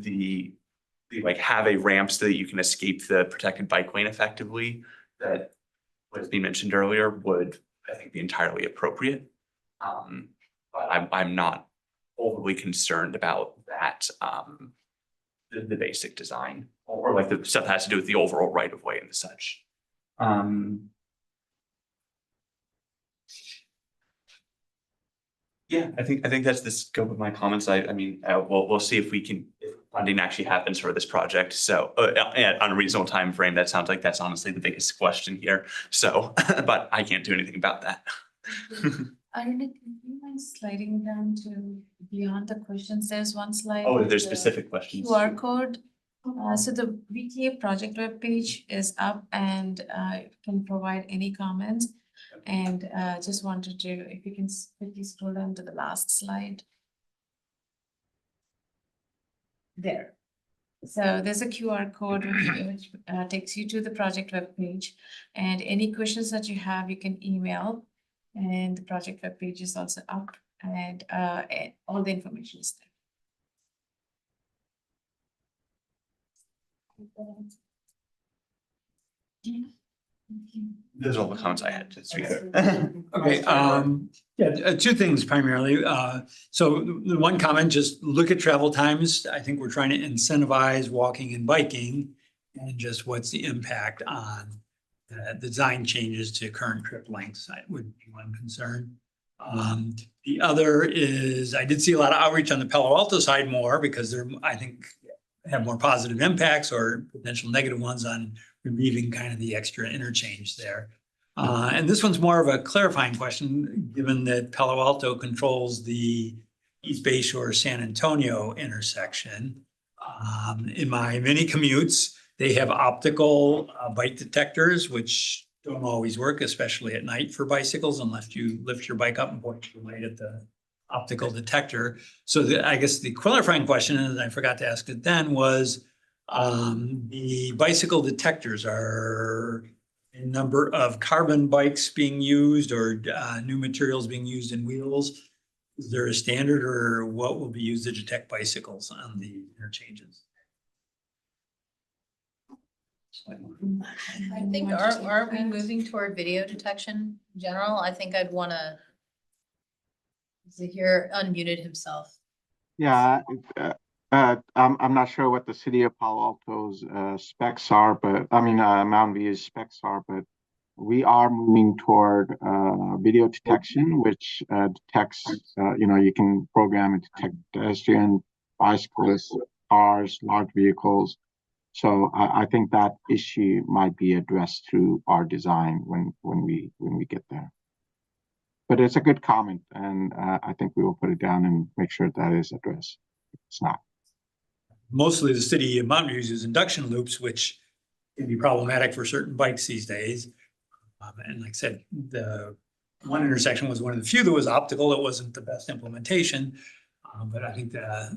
have a ramp so that you can escape the protected bike lane effectively, that was being mentioned earlier, would I think be entirely appropriate. But I'm not overly concerned about that, the basic design. or like the stuff that has to do with the overall right of way and such. Yeah, I think that's the scope of my comments. I mean, we'll see if if funding actually happens for this project. So on a reasonable time frame, that sounds like that's honestly the biggest question here. So, but I can't do anything about that. Aruna, can you mind sliding down to beyond the questions? There's one slide. Oh, with there's the specific questions. QR code. So the VTA project webpage is up and you can provide any comments. And just wanted to, if you can quickly scroll down to the last slide. There. So there's a QR code which takes you to the project webpage. And any questions that you have, you can email. And the project webpage is also up and all the information is there. Those are all the comments I had to speak. Okay, yeah, two things primarily. So the one comment, just look at travel times. I think we're trying to incentivize walking and biking, and just what's the impact on the design changes to current trip lengths. That would be one concern. The other is I did see a lot of outreach on the Palo Alto side more because they're, I think, have more positive impacts or potential negative ones on removing kind of the extra interchange there. And this one's more of a clarifying question, given that Palo Alto controls the East Bay Shore San Antonio intersection. In my many commutes, they have optical bike detectors, which don't always work, especially at night for bicycles, unless you lift your bike up and point your light at the optical detector. So I guess the clarifying question, and I forgot to ask it then, was the bicycle detectors are a number of carbon bikes being used or new materials being used in wheels. Is there a standard or what will be used to detect bicycles on the interchanges? I think, are we moving toward video detection in general? I think I'd wanna. Zahir unmuted himself. Yeah, I'm not sure what the city of Palo Alto's specs are, but I mean Mountain View's specs are, but we are moving toward video detection, which detects, you can program and detect pedestrian, bicyclists, cars, large vehicles. So I think that issue might be addressed through our design when we get there. But it's a good comment, and I think we will put it down and make sure that is addressed. It's not. Mostly the city of Mountain View uses induction loops, which can be problematic for certain bikes these days. And like I said, the one intersection was one of the few that was optical. It wasn't the best implementation, but I think the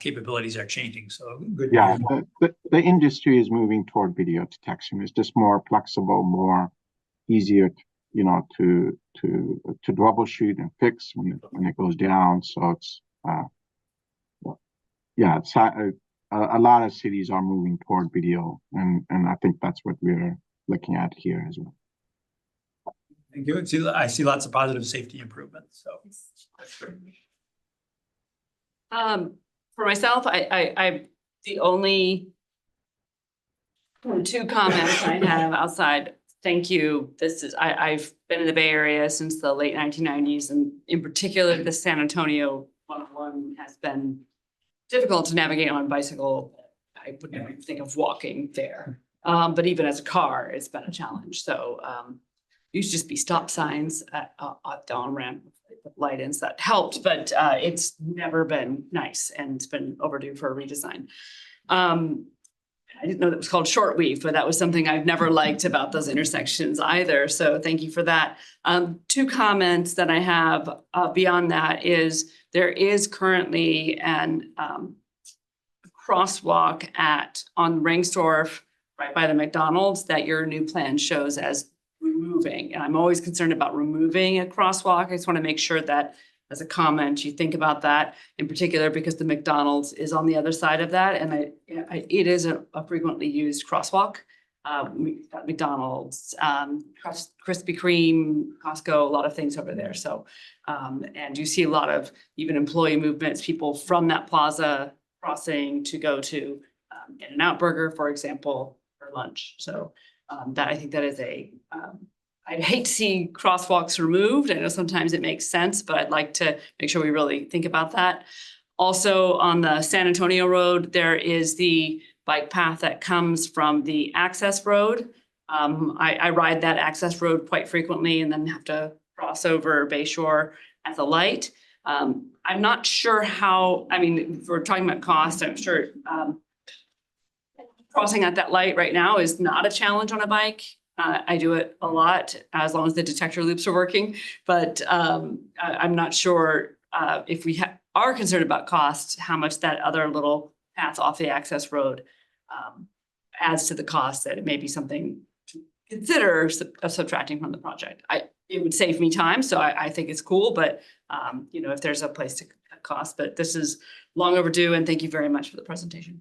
capabilities are changing. So good. Yeah, the industry is moving toward video detection. It's just more flexible, more easier, to troubleshoot and fix when it goes down. So it's it's a lot of cities are moving toward video, and I think that's what we're looking at here as well. Thank you. I see lots of positive safety improvements. So that's great. For myself, I the only two comments I have outside. Thank you. I've been in the Bay Area since the late 1990s, and in particular, the San Antonio 101 has been difficult to navigate on a bicycle. I would never think of walking there, but even as a car, it's been a challenge. So used to just be stop signs at the on-ramp with light-ins that helped, but it's never been nice, and it's been overdue for a redesign. I didn't know that was called short weave, but that was something I've never liked about those intersections either. So thank you for that. Two comments that I have beyond that is there is currently an crosswalk on Rengstorff right by the McDonald's that your new plan shows as removing. And I'm always concerned about removing a crosswalk. I just want to make sure that as a comment, you think about that in particular, because the McDonald's is on the other side of that. And it is a frequently used crosswalk. McDonald's, Krispy Kreme, Costco, a lot of things over there. So, and you see a lot of even employee movements, people from that plaza crossing to go to In-N-Out Burger, for example, for lunch. So that I think that is I'd hate to see crosswalks removed. I know sometimes it makes sense, but I'd like to make sure we really think about that. Also on the San Antonio Road, there is the bike path that comes from the access road. I ride that access road quite frequently and then have to cross over Bayshore at the light. I'm not sure how, I mean, if we're talking about cost, I'm sure crossing at that light right now is not a challenge on a bike. I do it a lot as long as the detector loops are working, but I'm not sure if we are concerned about cost, how much that other little path off the access road adds to the cost, that it may be something to consider subtracting from the project. It would save me time, so I think it's cool, but you know, if there's a place to cut cost, but this is long overdue, and thank you very much for the presentation.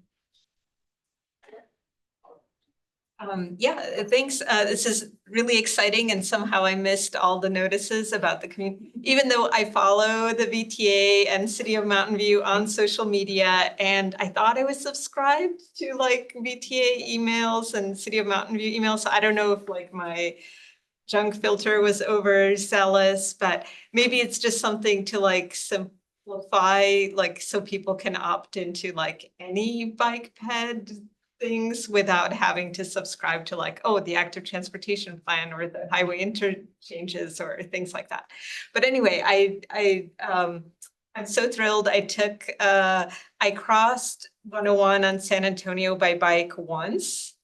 Yeah, thanks. This is really exciting, and somehow I missed all the notices about the community, even though I follow the VTA and City of Mountain View on social media, and I thought I was subscribed to like VTA emails and City of Mountain View emails. So I don't know if like my junk filter was overzealous, but maybe it's just something to like simplify, like so people can opt into like any bike ped things without having to subscribe to like, oh, the active transportation plan or the highway interchanges or things like that. But anyway, I'm so thrilled. I crossed 101 on San Antonio by bike once.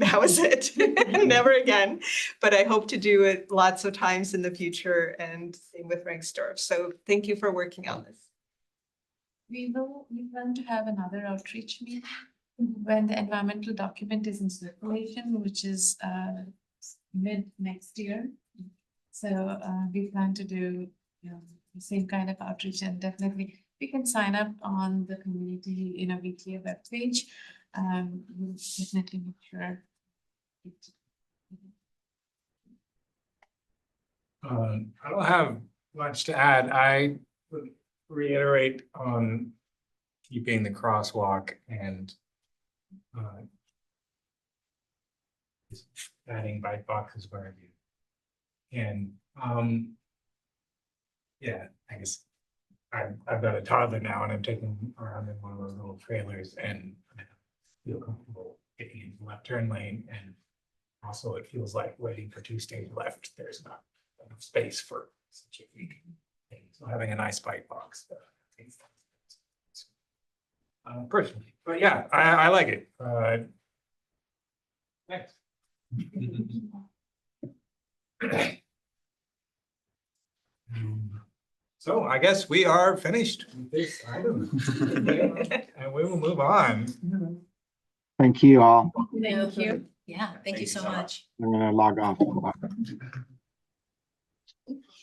That was it. Never again. But I hope to do it lots of times in the future, and same with Rengstorff. So thank you for working on this. We plan to have another outreach meeting when the environmental document is in circulation, which is mid next year. So we plan to do the same kind of outreach, and definitely we can sign up on the community VTA webpage. We'll definitely make sure. I don't have much to add. I would reiterate on keeping the crosswalk and adding bike boxes where you can. Yeah, I guess I've got a toddler now, and I'm taking around in one of those little trailers, and I feel comfortable getting into the left turn lane. And also, it feels like waiting for two stage left. There's not enough space for such a big thing. So having a nice bike box. Personally, but yeah, I like it. Next. So I guess we are finished with this item. And we will move on. Thank you all. Thank you. Yeah, thank you so much. I'm gonna log off.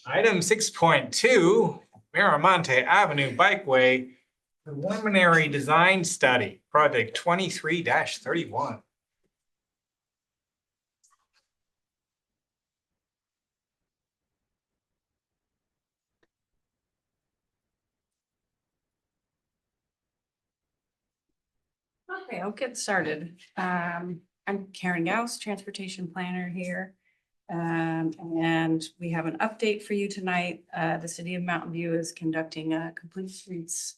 Item 6.2, Miramonte Avenue Bikeway Preliminary Design Study, Project 23-31. Okay, I'll get started. I'm Karen Gauss, transportation planner here. And we have an update for you tonight. The City of Mountain View is conducting a complete streets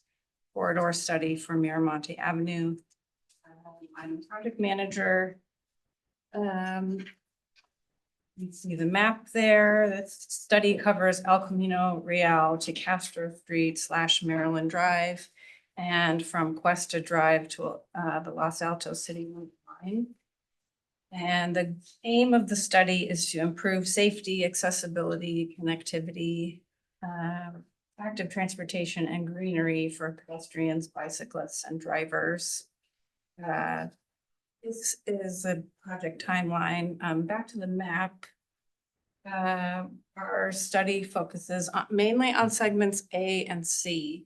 corridor study for Miramonte Avenue. I'm the project manager. You see the map there. The study covers El Camino Real to Castro Street / Maryland Drive, and from Cuesta Drive to the Los Altos City line. And the aim of the study is to improve safety, accessibility, connectivity, active transportation, and greenery for pedestrians, bicyclists, and drivers. This is a project timeline. Back to the map. Our study focuses mainly on segments A and C.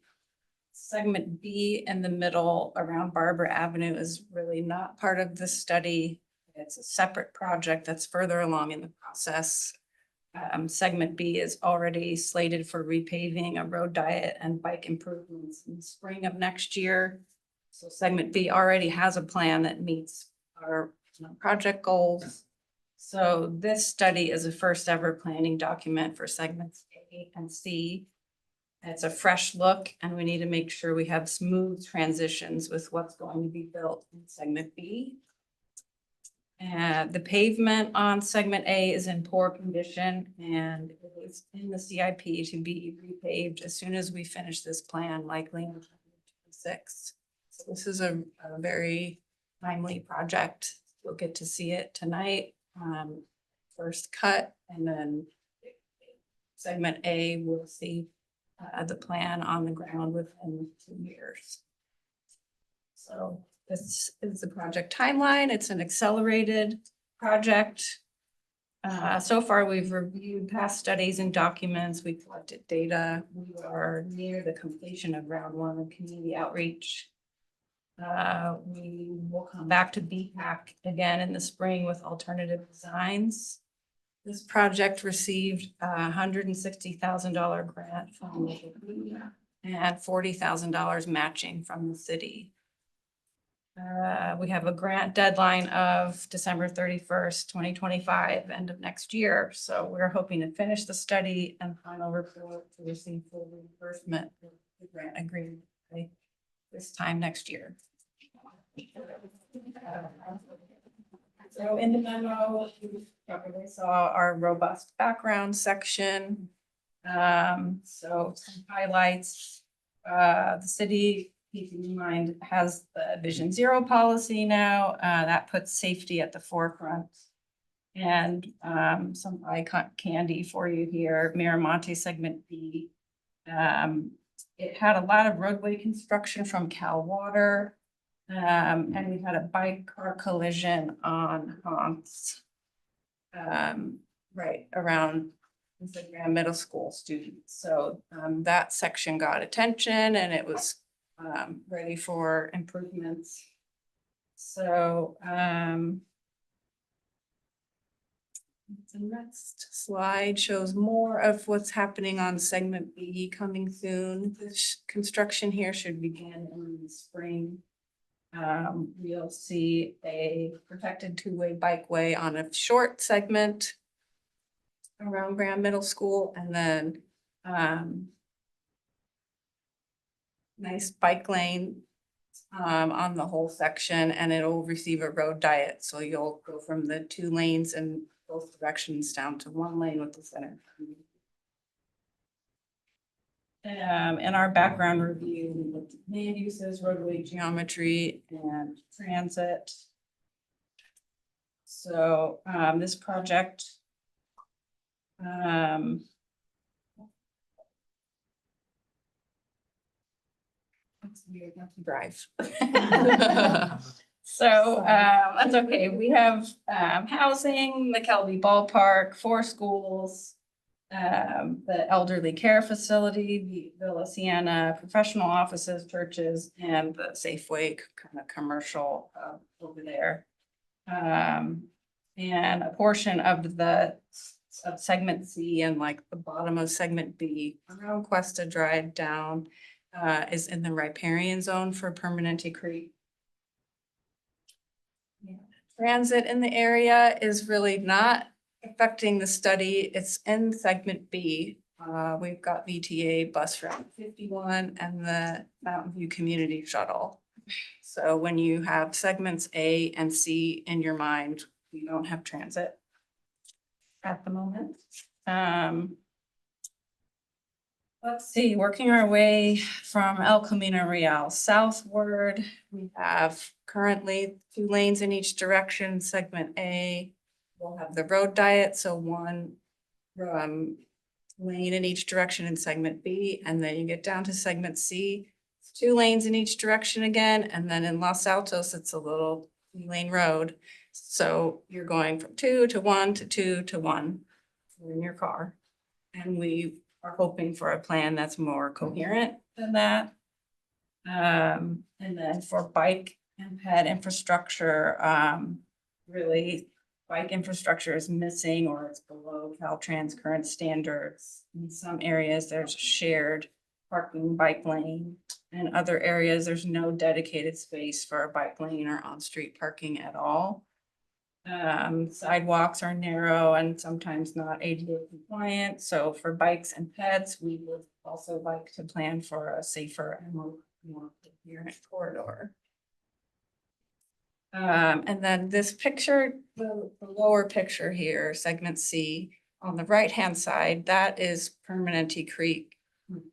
Segment B in the middle around Barbara Avenue is really not part of this study. It's a separate project that's further along in the process. Segment B is already slated for repaving, a road diet, and bike improvements in the spring of next year. So segment B already has a plan that meets our project goals. So this study is a first ever planning document for segments A and C. It's a fresh look and we need to make sure we have smooth transitions with what's going to be built in segment B. And the pavement on segment A is in poor condition and it is in the CIP to be repaved as soon as we finish this plan, likely in 2026. So this is a very timely project. You'll get to see it tonight. First cut, and then segment A will see the plan on the ground within 2 years. So this is the project timeline. It's an accelerated project. So far, we've reviewed past studies and documents. We collected data. We are near the completion of round 1 of community outreach. We will come back to BPAC again in the spring with alternative designs. This project received a $160,000 grant from the city and $40,000 matching from the city. We have a grant deadline of December 31st, 2025, end of next year. So we're hoping to finish the study and final report to receive full reimbursement for the grant agreement by this time next year. So in the memo, you probably saw our robust background section. So some highlights. The city, keeping in mind, has the Vision Zero policy now. That puts safety at the forefront. And some icon candy for you here, Miramonte segment B. It had a lot of roadway construction from Cal Water. And we had a bike car collision on Hans, right around the Grand Middle School students. So that section got attention and it was ready for improvements. So the next slide shows more of what's happening on segment B coming soon. This construction here should begin in the spring. We'll see a protected two-way bikeway on a short segment around Grand Middle School, and then nice bike lane on the whole section, and it'll receive a road diet. So you'll go from the 2 lanes in both directions down to 1 lane with the center. In our background review, we looked at land uses, roadway geometry, and transit. So this project it's weird not to drive. So that's okay. We have housing, the Kelby Ballpark, 4 schools, the elderly care facility, the Villa Sienna, professional offices, churches, and the Safeway kind of commercial over there. And a portion of segment C and like the bottom of segment B around Cuesta Drive down is in the riparian zone for Permanente Creek. Yeah. Transit in the area is really not affecting the study. It's in segment B. We've got VTA bus route 51 and the Mountain View Community Shuttle. So when you have segments A and C in your mind, we don't have transit at the moment. Let's see, working our way from El Camino Real southward, we have currently 2 lanes in each direction. Segment A will have the road diet, so 1 lane in each direction in segment B, and then you get down to segment C, it's 2 lanes in each direction again, and then in Los Altos, it's a little 3-lane road. So you're going from 2 to 1 to 2 to 1 in your car, and we are hoping for a plan that's more coherent than that. And then for bike and ped infrastructure, really bike infrastructure is missing or it's below Caltrans current standards. In some areas, there's a shared parking, bike lane. And other areas, there's no dedicated space for a bike lane or on-street parking at all. Sidewalks are narrow and sometimes not ADA compliant, so for bikes and pets, we would also like to plan for a safer and more coherent corridor. And then this picture, the lower picture here, segment C, on the right-hand side, that is Permanente Creek. It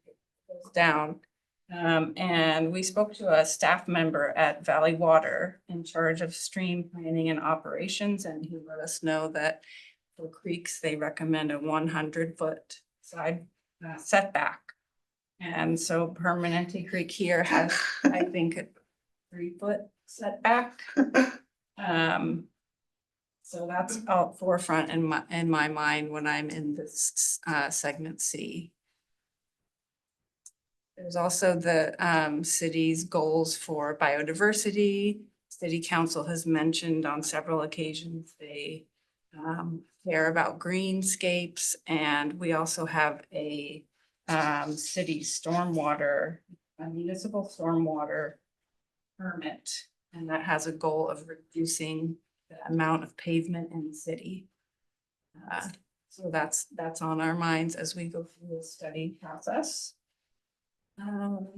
goes down. And we spoke to a staff member at Valley Water in charge of stream planning and operations, and he let us know that for creeks, they recommend a 100-foot side setback. And so Permanente Creek here has, I think, a 3-foot setback. So that's out forefront in my mind when I'm in this segment C. There's also the city's goals for biodiversity. City Council has mentioned on several occasions they care about greenscapes, and we also have a city stormwater, a municipal stormwater permit, and that has a goal of reducing the amount of pavement in the city. So that's on our minds as we go through the study process.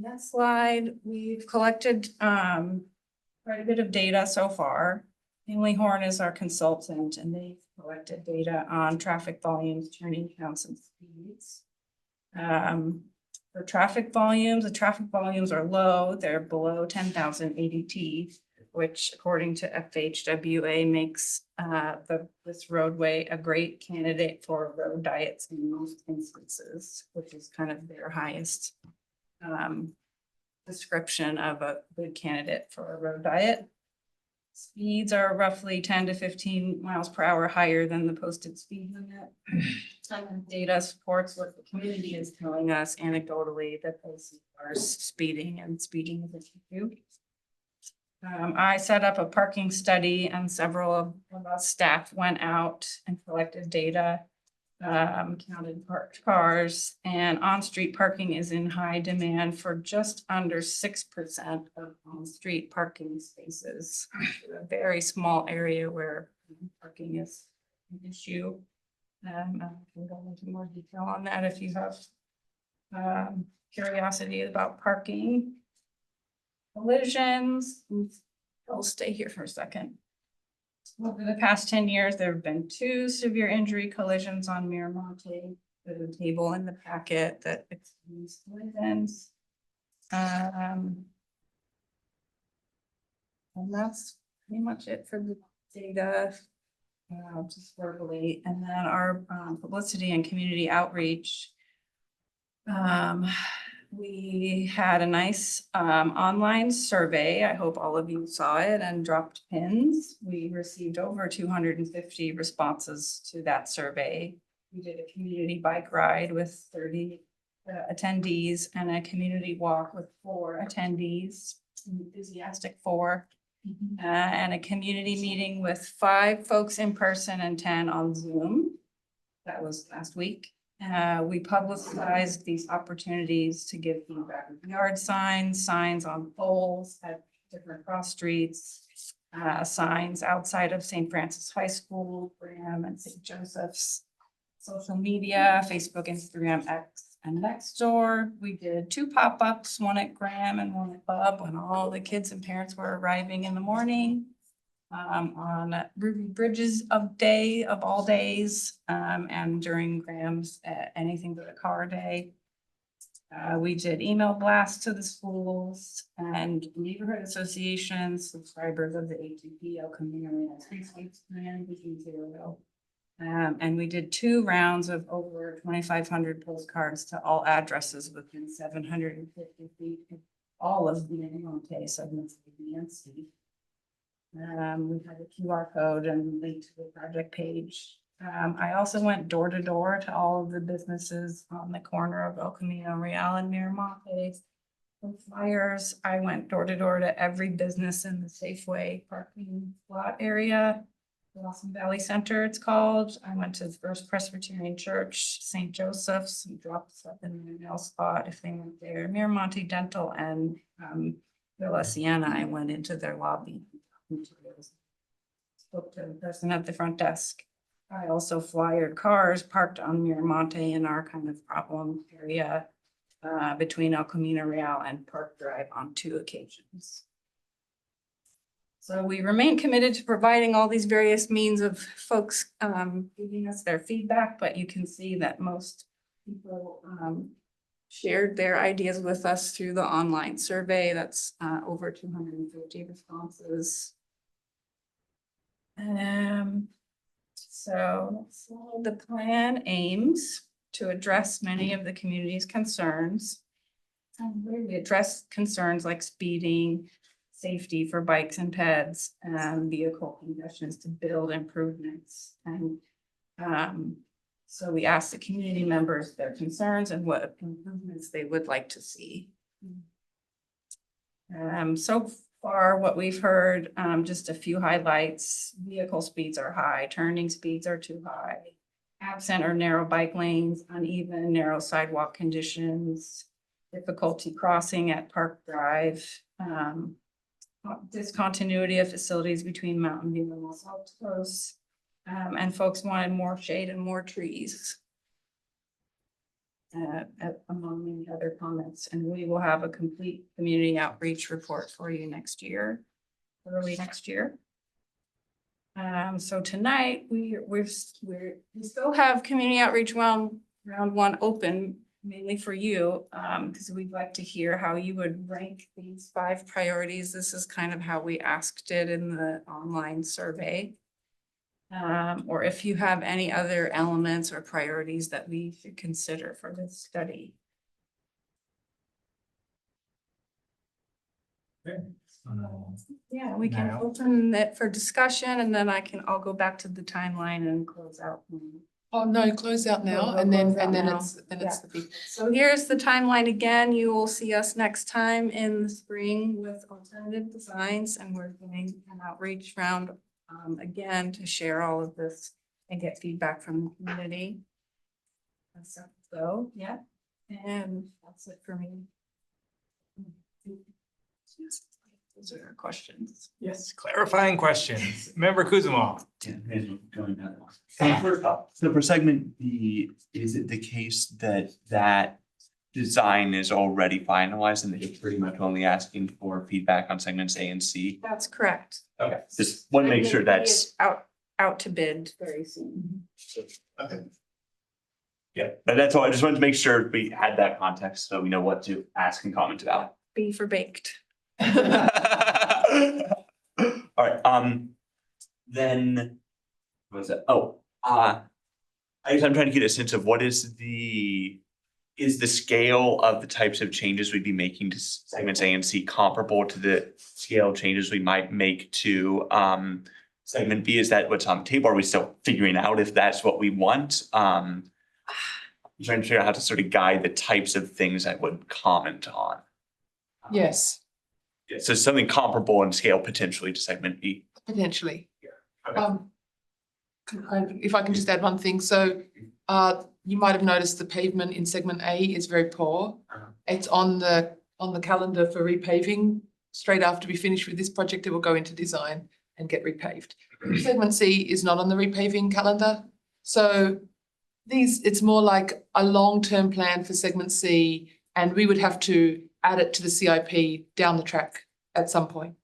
Next slide, we've collected quite a bit of data so far. Hinley Horn is our consultant, and they've collected data on traffic volumes, turning counts, and speeds. For traffic volumes, the traffic volumes are low. They're below 10,000 ADT, which according to FHWA makes this roadway a great candidate for road diets in most instances, which is kind of their highest description of a good candidate for a road diet. Speeds are roughly 10 to 15 miles per hour higher than the posted speed limit. Data supports what the community is telling us anecdotally that they see cars speeding and speeding is an issue. I set up a parking study, and several of us staff went out and collected data, counted parked cars, and on-street parking is in high demand for just under 6% of on-street parking spaces. A very small area where parking is an issue. I can go into more detail on that if you have curiosity about parking. Collisions, I'll stay here for a second. Over the past 10 years, there have been 2 severe injury collisions on Miramonte. There's a table in the packet that explains collisions. And that's pretty much it for the data, just verbally. And then our publicity and community outreach. We had a nice online survey. I hope all of you saw it and dropped pins. We received over 250 responses to that survey. We did a community bike ride with 30 attendees and a community walk with 4 attendees, enthusiastic 4, and a community meeting with 5 folks in person and 10 on Zoom. That was last week. We publicized these opportunities to give feedback with yard signs on poles at different cross streets, signs outside of St. Francis High School, Graham and St. Joseph's, social media, Facebook, Instagram, X, and Nextdoor. We did 2 pop-ups, one at Graham and one at Bub, when all the kids and parents were arriving in the morning. On Ruby Bridges day of all days, and during Graham's anything but a car day. We did email blasts to the schools and neighborhood associations, subscribers of the ATP, El Camino Streetscapes Plan, Vision Zero. And we did 2 rounds of over 2,500 postcards to all addresses within 750 feet of all of the Miramonte segments of the DNC. We had a QR code and link to the project page. I also went door to door to all of the businesses on the corner of El Camino Real and Miramonte. With flyers, I went door to door to every business in the Safeway parking lot area Blossom Valley Center, it's called. I went to the First Presbyterian Church, St. Joseph's, and dropped stuff in the mail spot if they went there. Miramonte Dental and Villa Sienna, I went into their lobby. Spoke to the person at the front desk. I also flyered cars parked on Miramonte in our kind of problem area between El Camino Real and Park Drive on 2 occasions. So we remain committed to providing all these various means of folks giving us their feedback, but you can see that most people shared their ideas with us through the online survey. That's over 250 responses. So the plan aims to address many of the community's concerns. We address concerns like speeding, safety for bikes and peds, and vehicle congestions to build improvements. And so we asked the community members their concerns and what improvements they would like to see. So far, what we've heard, just a few highlights: vehicle speeds are high, turning speeds are too high, absent or narrow bike lanes, uneven, narrow sidewalk conditions, difficulty crossing at Park Drive, discontinuity of facilities between Mountain View and Los Altos, and folks wanted more shade and more trees. Among many other comments, and we will have a complete community outreach report for you next year, early next year. So tonight we still have community outreach round 1 open, mainly for you, because we'd like to hear how you would rank these 5 priorities. This is kind of how we asked it in the online survey. Or if you have any other elements or priorities that we should consider for this study. Okay. Yeah, we can Now. open it for discussion, and then I'll go back to the timeline and close out. Oh, no, close out now, We'll and then, close out now. it's the big. So here's the timeline again. You will see us next time in the spring with alternative designs, and we're doing an outreach round again to share all of this and get feedback from the community. So, yeah, and that's it for me. Those are our questions. Yes, clarifying questions. Member Kuzma. So for segment B, is it the case that that design is already finalized and that you're pretty much only asking for feedback on segments A and C? That's correct. Okay, just want to make sure that's. Out to bid very soon. Okay. Yeah, but that's all. I just wanted to make sure we had that context so we know what to ask and comment about. B for baked. All right, then, what was it? Oh, I guess I'm trying to get a sense of what is the scale of the types of changes we'd be making to segments A and C comparable to the scale changes we might make to segment B? Is that what's on the table? Are we still figuring out if that's what we want? I'm trying to figure out how to sort of guide the types of things I would comment on. Yes, Yeah, so something comparable in scale potentially to segment B. potentially. Okay. If I can just add one thing, so you might have noticed the pavement in segment A is very poor. It's on the calendar for repaving. Straight after we finish with this project, it will go into design and get repaved. Segment C is not on the repaving calendar. So it's more like a long-term plan for segment C, and we would have to add it to the CIP down the track at some point.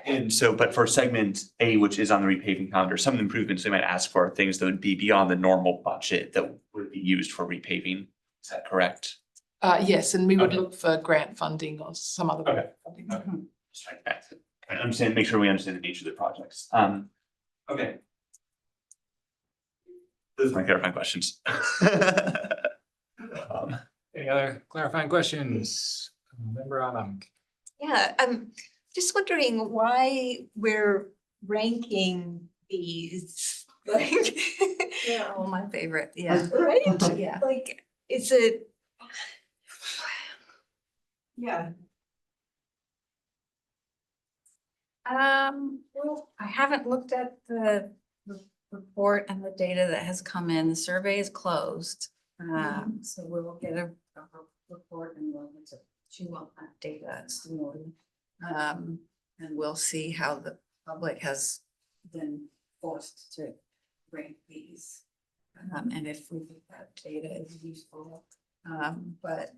And so, but for segment A, which is on the repaving calendar, some of the improvements they might ask for are things that would be beyond the normal budget that would be used for repaving. Is that correct? Yes, and we would Okay. look for grant funding or some other Okay. funding. Just trying to understand, make sure we understand the nature of the projects. Okay. Those are my clarifying questions. Any other clarifying questions? Member Adam. Yeah, I'm just wondering why we're ranking these, like. Oh, my favorite, yeah. Right? Yeah. Like, is it? Yeah. Well, I haven't looked at the report and the data that has come in. The survey is closed. So we'll get a report and we'll get to chew on that data soon. And we'll see how the public has been forced to rank these. And if we think that data is useful, but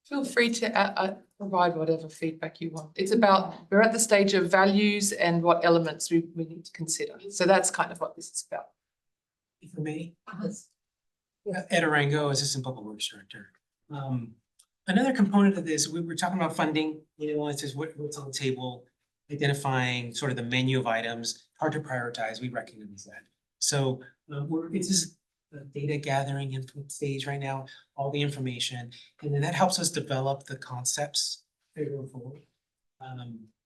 Feel free to provide whatever feedback you want. It's about, we're at the stage of values and what elements we need to consider. So that's kind of what this is about. For me, Ed Arango, Assistant Public Works Director. Another component of this, we were talking about funding, you know, it says what's on the table, identifying sort of the menu of items, hard to prioritize, we recognize that. So it's just a data gathering input stage right now, all the information, and then that helps us develop the concepts that go forward.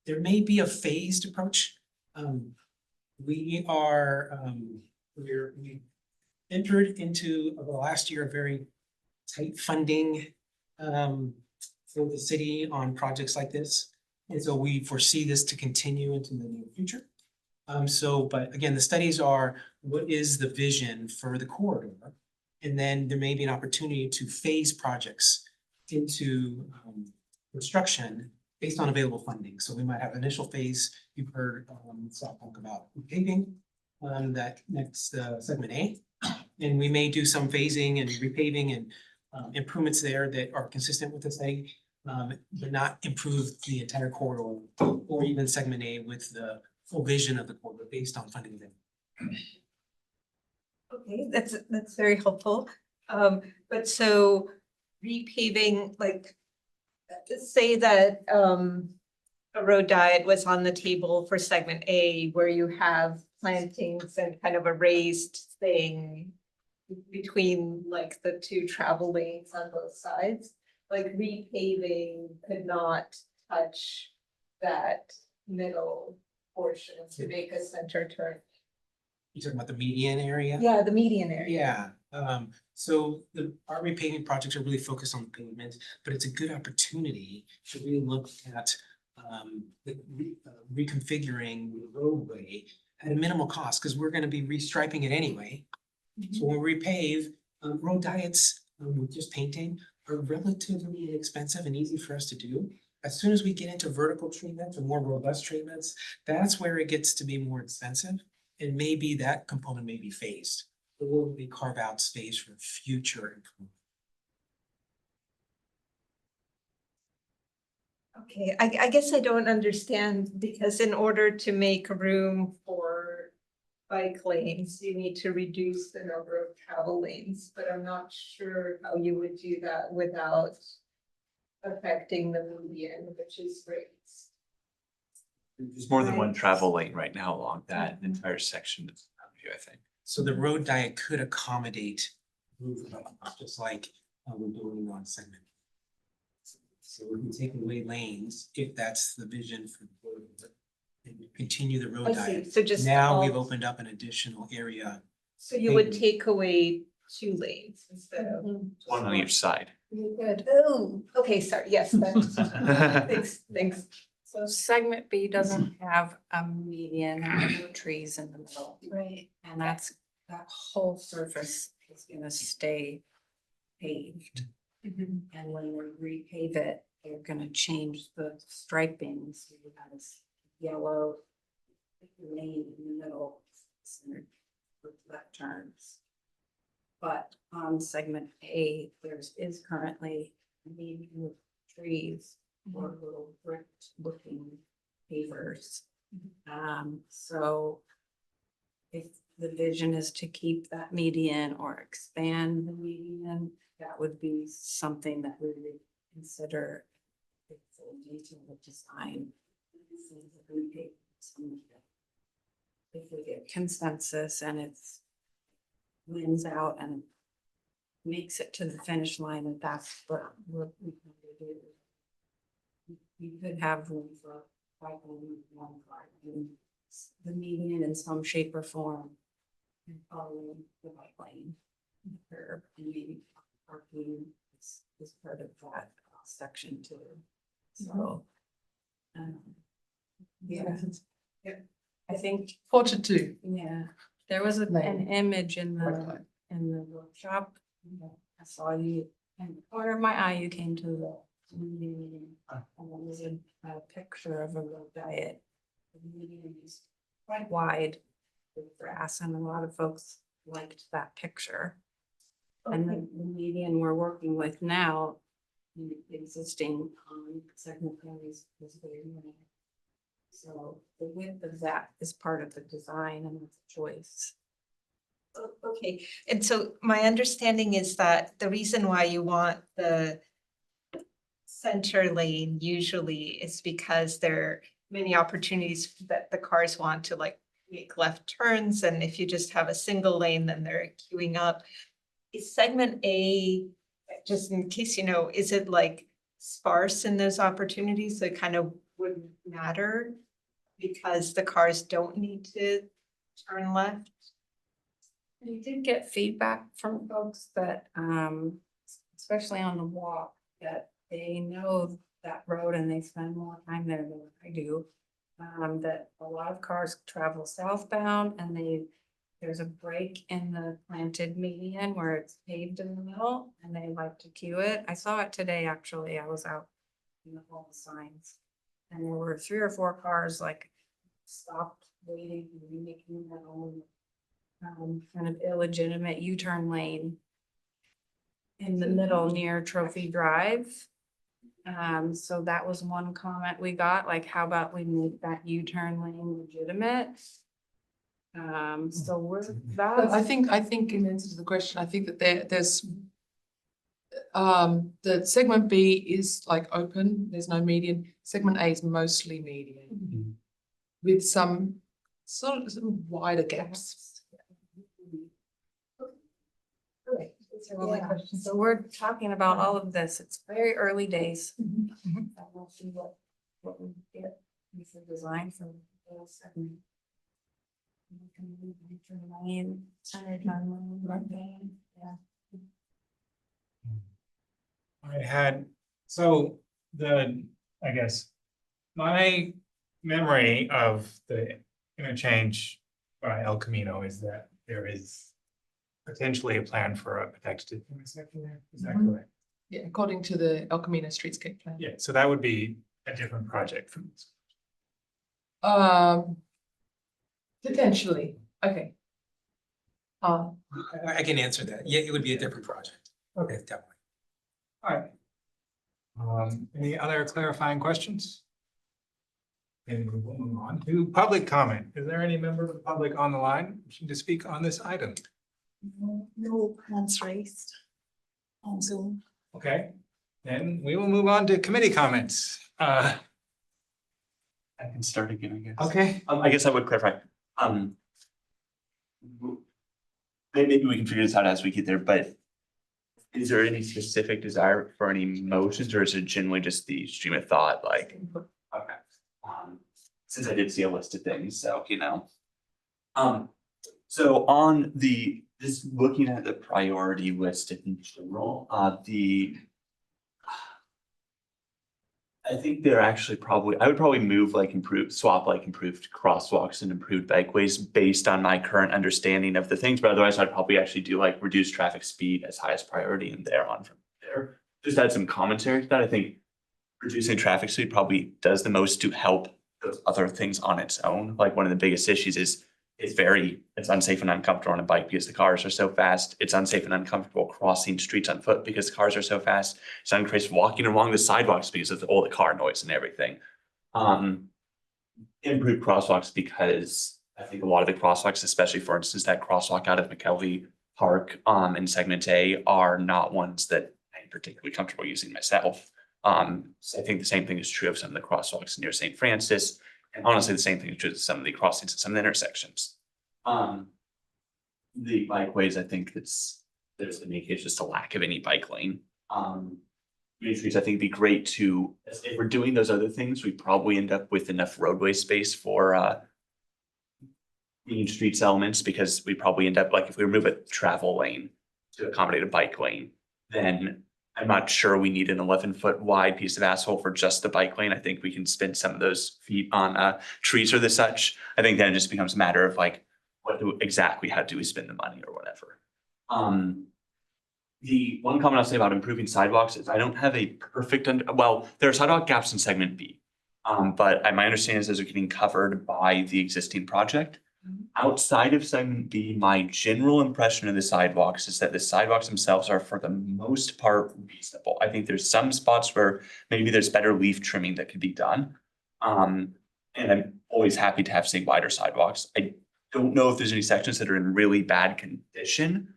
There may be a phased approach. We entered into the last year a very tight funding for the city on projects like this. And so we foresee this to continue into the near future. But again, the studies are, what is the vision for the corridor? And then there may be an opportunity to phase projects into construction based on available funding. So we might have initial phase, you've heard Scott talk about repaving, that next segment A. And we may do some phasing and repaving and improvements there that are consistent with the study, but not improve the entire corridor or even segment A with the full vision of the corridor based on funding them. Okay, that's very helpful. But so repaving, like, say that a road diet was on the table for segment A where you have plantings and kind of a raised thing between like the two travel lanes on both sides, like repaving could not touch that middle portion to make a center turn. You talking about the median area? Yeah, the median area. Yeah, so our repaving projects are really focused on the pavement, but it's a good opportunity to really look at reconfiguring the roadway at a minimal cost, because we're gonna be restriping it anyway. So when we repave, road diets with just painting are relatively inexpensive and easy for us to do. As soon as we get into vertical treatments or more robust treatments, that's where it gets to be more expensive. And maybe that component may be phased, or we carve out space for future improvement. Okay, I guess I don't understand, because in order to make room for bike lanes, you need to reduce the number of travel lanes, but I'm not sure how you would do that without affecting the median, which is raised. There's more than one travel lane right now along that entire section of view, I think. So the road diet could accommodate movement, just like we're doing on segment. So we can take away lanes if that's the vision for the road, and continue the road I see. diet. So just Now all- we've opened up an additional area. So you would take away 2 lanes instead of. One on each side. Good. Oh, okay, sorry. Yes, that's, thanks. so segment B doesn't have a median, and there are no trees in the middle. Right. And that whole surface is gonna stay paved. And when we repave it, they're gonna change the striping, so you have this yellow lane in the middle, centered with left turns. But on segment A, is currently median with trees or little brick looking pavers. So if the vision is to keep that median or expand the median, that would be something that we would consider if the detail of design. If we get consensus and it's wins out and makes it to the finish line, and that's what we can do. You could have room for bike lane, one car, and the median in some shape or form, and following the bike lane, the curb, and maybe parking is part of that section too. So, yeah. I think Portrait too. yeah, There was an Lane. image in Right. the workshop. I saw you in the corner of my eye, you came to the meeting. And there was a picture of a road diet. The median is quite wide with grass, and a lot of folks liked that picture. And the median we're working with now, the existing segment is very minimal. So the width of that is part of the design and it's a choice. Okay, and so my understanding is that the reason why you want the center lane usually is because there are many opportunities that the cars want to like make left turns, and if you just have a single lane, then they're queuing up. Is segment A, just in case you know, is it like sparse in those opportunities that kind of wouldn't matter because the cars don't need to turn left? We did get feedback from folks that, especially on the walk, that they know that road and they spend more time there than I do. That a lot of cars travel southbound and there's a break in the planted median where it's paved in the middle and they like to queue it. I saw it today, actually. I was out in all the signs. And there were 3 or 4 cars like stopped waiting and making their own kind of illegitimate U-turn lane in the middle near Trophy Drive. So that was one comment we got, like, how about we make that U-turn lane legitimate? So we're But I think in answer to the question, I think that there's the segment B is like open, there's no median. Segment A is mostly median with some sort of some wider gaps. Yeah, so we're talking about all of this. It's very early days. And we'll see what we get with the design for the segment. I had, so I guess, my memory of the interchange by El Camino is that there is potentially a plan for a protected intersection there. Is that Mhm. correct? Yeah, according to the El Camino streetscape plan. Yeah, so that would be a different project from this. Potentially, okay. I can answer that. Yeah, it would be a different project. Okay, definitely. All right. Any other clarifying questions? And we will move on to public comment. Is there any member of the public on the line wishing to speak on this item? No hands raised on Zoom. Okay, then we will move on to committee comments. I can start again, I guess. Okay. I guess I would clarify. Maybe we can figure this out as we get there, but is there any specific desire for any motions, or is it generally just the stream of thought, like, okay. Since I did see a list of things, so, you know. So on just looking at the priority list in general, I think they're actually I would probably move swap improved crosswalks and improved bikeways based on my current understanding of the things, but otherwise I'd probably actually do like reduce traffic speed as highest priority and thereon from there. Just add some commentary to that. I think reducing traffic speed probably does the most to help those other things on its own. Like one of the biggest issues is it's unsafe and uncomfortable on a bike because the cars are so fast. It's unsafe and uncomfortable crossing streets on foot because the cars are so fast. It's unsafe walking along the sidewalks because of all the car noise and everything. Improved crosswalks because I think a lot of the crosswalks, especially for instance, that crosswalk out of McKelvey Park in segment A are not ones that I'm particularly comfortable using myself. So I think the same thing is true of some of the crosswalks near St. Francis. And honestly, the same thing is true of some of the crossings at some of the intersections. The bikeways, I think there's in many cases just a lack of any bike lane. Streets, I think it'd be great to, if we're doing those other things, we probably end up with enough roadway space for Main Streets elements, because we probably end up like if we remove a travel lane to accommodate a bike lane, then I'm not sure we need an 11-foot wide piece of asphalt for just the bike lane. I think we can spend some of those feet on trees or the such. I think then it just becomes a matter of like exactly how do we spend the money or whatever. The one comment I'll say about improving sidewalks is I don't have a perfect, well, there are sidewalk gaps in segment B. But my understanding is those are getting covered by the existing project. Outside of segment B, my general impression of the sidewalks is that the sidewalks themselves are for the most part reasonable. I think there's some spots where maybe there's better leaf trimming that could be done. And I'm always happy to have, say, wider sidewalks. I don't know if there's any sections that are in really bad condition.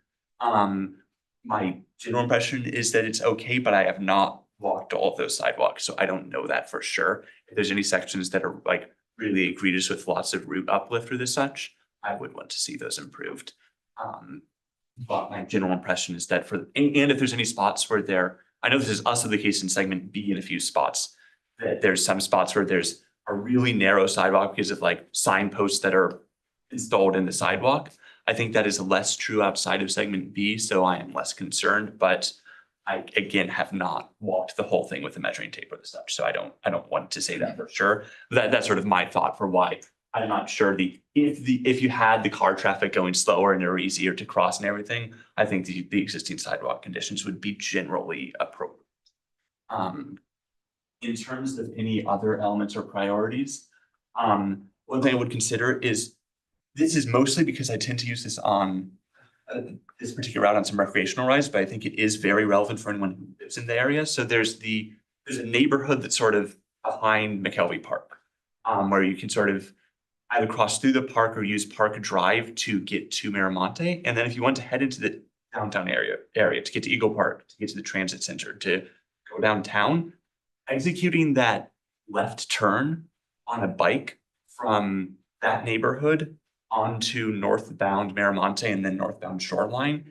My general impression is that it's okay, but I have not walked all of those sidewalks, so I don't know that for sure. If there's any sections that are like really egregious with lots of root uplift or the such, I would want to see those improved. But my general impression is that and if there's any spots where I know this is also the case in segment B in a few spots, that there's some spots where there's a really narrow sidewalk because of like signposts that are installed in the sidewalk. I think that is less true outside of segment B, so I am less concerned, but I again have not walked the whole thing with the measuring tape or the such, so I don't want to say that for sure. That's sort of my thought for why I'm not sure if you had the car traffic going slower and they were easier to cross and everything, I think the existing sidewalk conditions would be generally appropriate. In terms of any other elements or priorities, one thing I would consider is this is mostly because I tend to use this on this particular route on some recreational rides, but I think it is very relevant for anyone who lives in the area. So there's a neighborhood that's sort of behind McKelvey Park, where you can sort of either cross through the park or use Park Drive to get to Miramonte. And then if you want to head into the downtown area to get to Eagle Park, to get to the transit center, to go downtown, executing that left turn on a bike from that neighborhood onto northbound Miramonte and then northbound Shoreline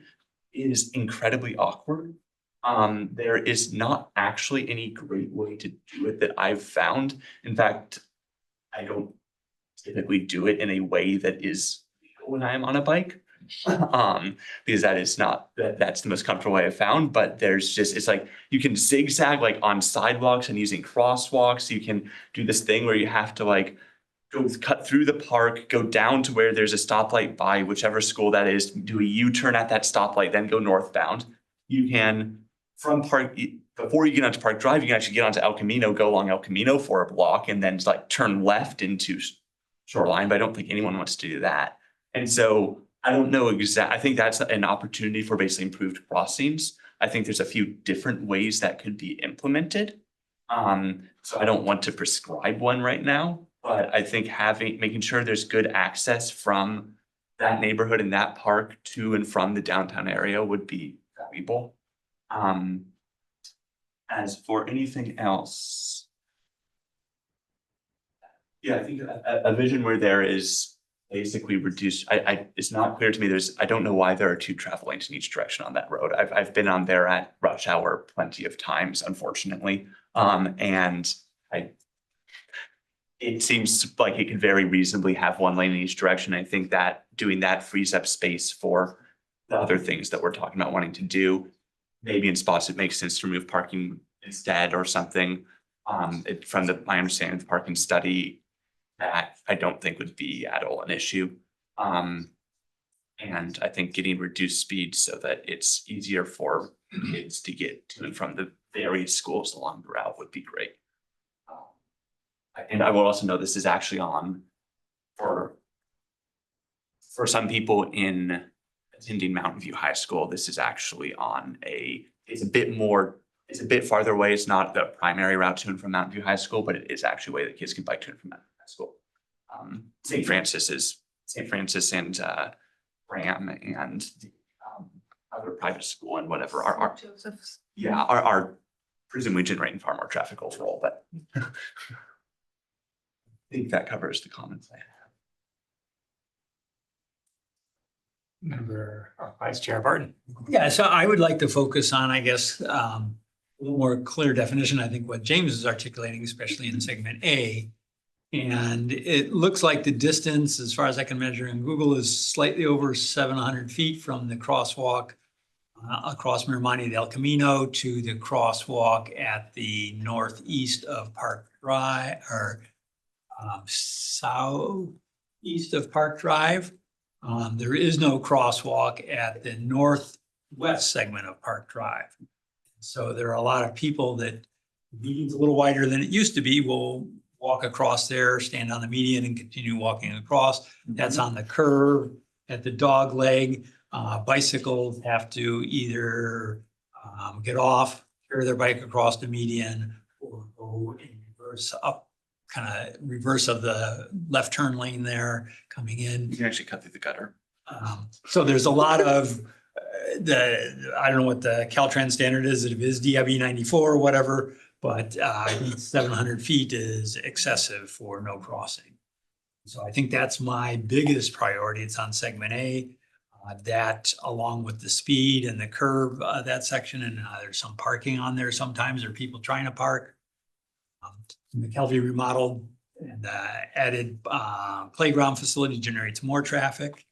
is incredibly awkward. There is not actually any great way to do it that I've found. In fact, I don't typically do it in a way that is legal when I am on a bike. Because that's the most comfortable way I've found, but it's like you can zigzag like on sidewalks and using crosswalks. You can do this thing where you have to like cut through the park, go down to where there's a stoplight by whichever school that is, do a U-turn at that stoplight, then go northbound. You can, before you get onto Park Drive, you can actually get onto El Camino, go along El Camino for a block, and then like turn left into Shoreline, but I don't think anyone wants to do that. And so I don't know I think that's an opportunity for basically improved crossings. I think there's a few different ways that could be implemented. So I don't want to prescribe one right now, but I think making sure there's good access from that neighborhood and that park to and from the downtown area would be valuable. As for anything else, yeah, I think a vision where there is basically reduced. It's not clear to me. I don't know why there are 2 travel lanes in each direction on that road. I've been on there at rush hour plenty of times, unfortunately, and it seems like it could very reasonably have 1 lane in each direction. I think that doing that frees up space for the other things that we're talking about wanting to do. Maybe in spots it makes sense to remove parking instead or something. From my understanding of the parking study, that I don't think would be at all an issue. And I think getting reduced speed so that it's easier for kids to get to and from the various schools along the route would be great. And I will also know this is actually on for some people in attending Mountain View High School. This is actually on it's a bit farther away. It's not the primary route to and from Mountain View High School, but it is actually a way that kids can bike to and from Mountain View High School. St. Francis and Graham and the other private school and whatever are Joseph's. yeah, are presumably generating far more traffic overall, but I think that covers the comments I have. Member Vice Chair Barton. Yeah, so I would like to focus on, I guess, a little more clear definition. I think what James is articulating, especially in segment A. And it looks like the distance, as far as I can measure in Google, is slightly over 700 feet from the crosswalk across Miramonte del Camino to the crosswalk at the northeast of Park Drive or southeast of Park Drive. There is no crosswalk at the northwest segment of Park Drive. So there are a lot of people that, the median's a little wider than it used to be, will walk across there, stand on the median and continue walking across. That's on the curve at the dog leg. Bicycles have to either get off, carry their bike across the median, or go in reverse up, kind of reverse of the left turn lane there coming in. You can actually cut through the gutter. So there's a lot of I don't know what the Caltrans standard is, if it is DIB 94 or whatever, but I think 700 feet is excessive for no crossing. So I think that's my biggest priority. It's on segment A. That along with the speed and the curve, that section, and there's some parking on there sometimes, or people trying to park. McKelvey remodeled and added playground facility generates more traffic.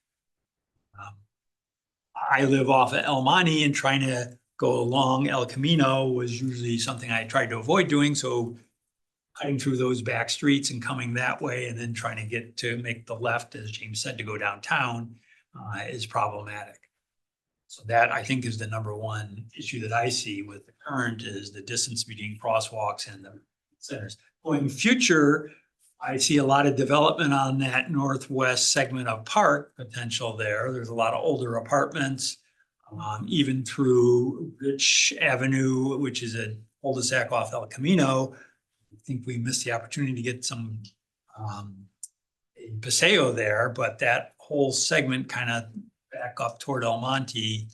I live off of El Monte, and trying to go along El Camino was usually something I tried to avoid doing. So cutting through those back streets and coming that way, and then trying to get to make the left, as James said, to go downtown is problematic. So that, I think, is the number one issue that I see with the current, is the distance between crosswalks and the centers. Going future, I see a lot of development on that northwest segment of Park potential there. There's a lot of older apartments, even through Rich Avenue, which is a cul-de-sac off El Camino. I think we missed the opportunity to get some paseo there, but that whole segment kind of back up toward El Monte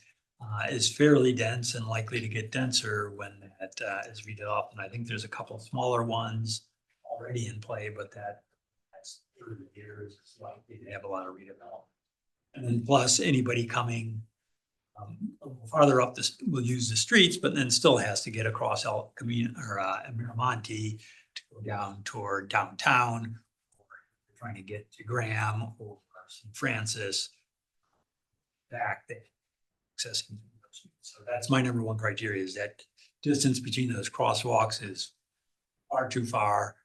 is fairly dense and likely to get denser when that is redeveloped. And I think there's a couple of smaller ones already in play, but that's 30 years is likely to have a lot of redevelopment. And then plus anybody coming a little farther up this will use the streets, but then still has to get across El Camino or Miramonte to go down toward downtown, or trying to get to Graham or St. Francis back there, accessing those. So that's my number one criteria, is that distance between those crosswalks is far too far.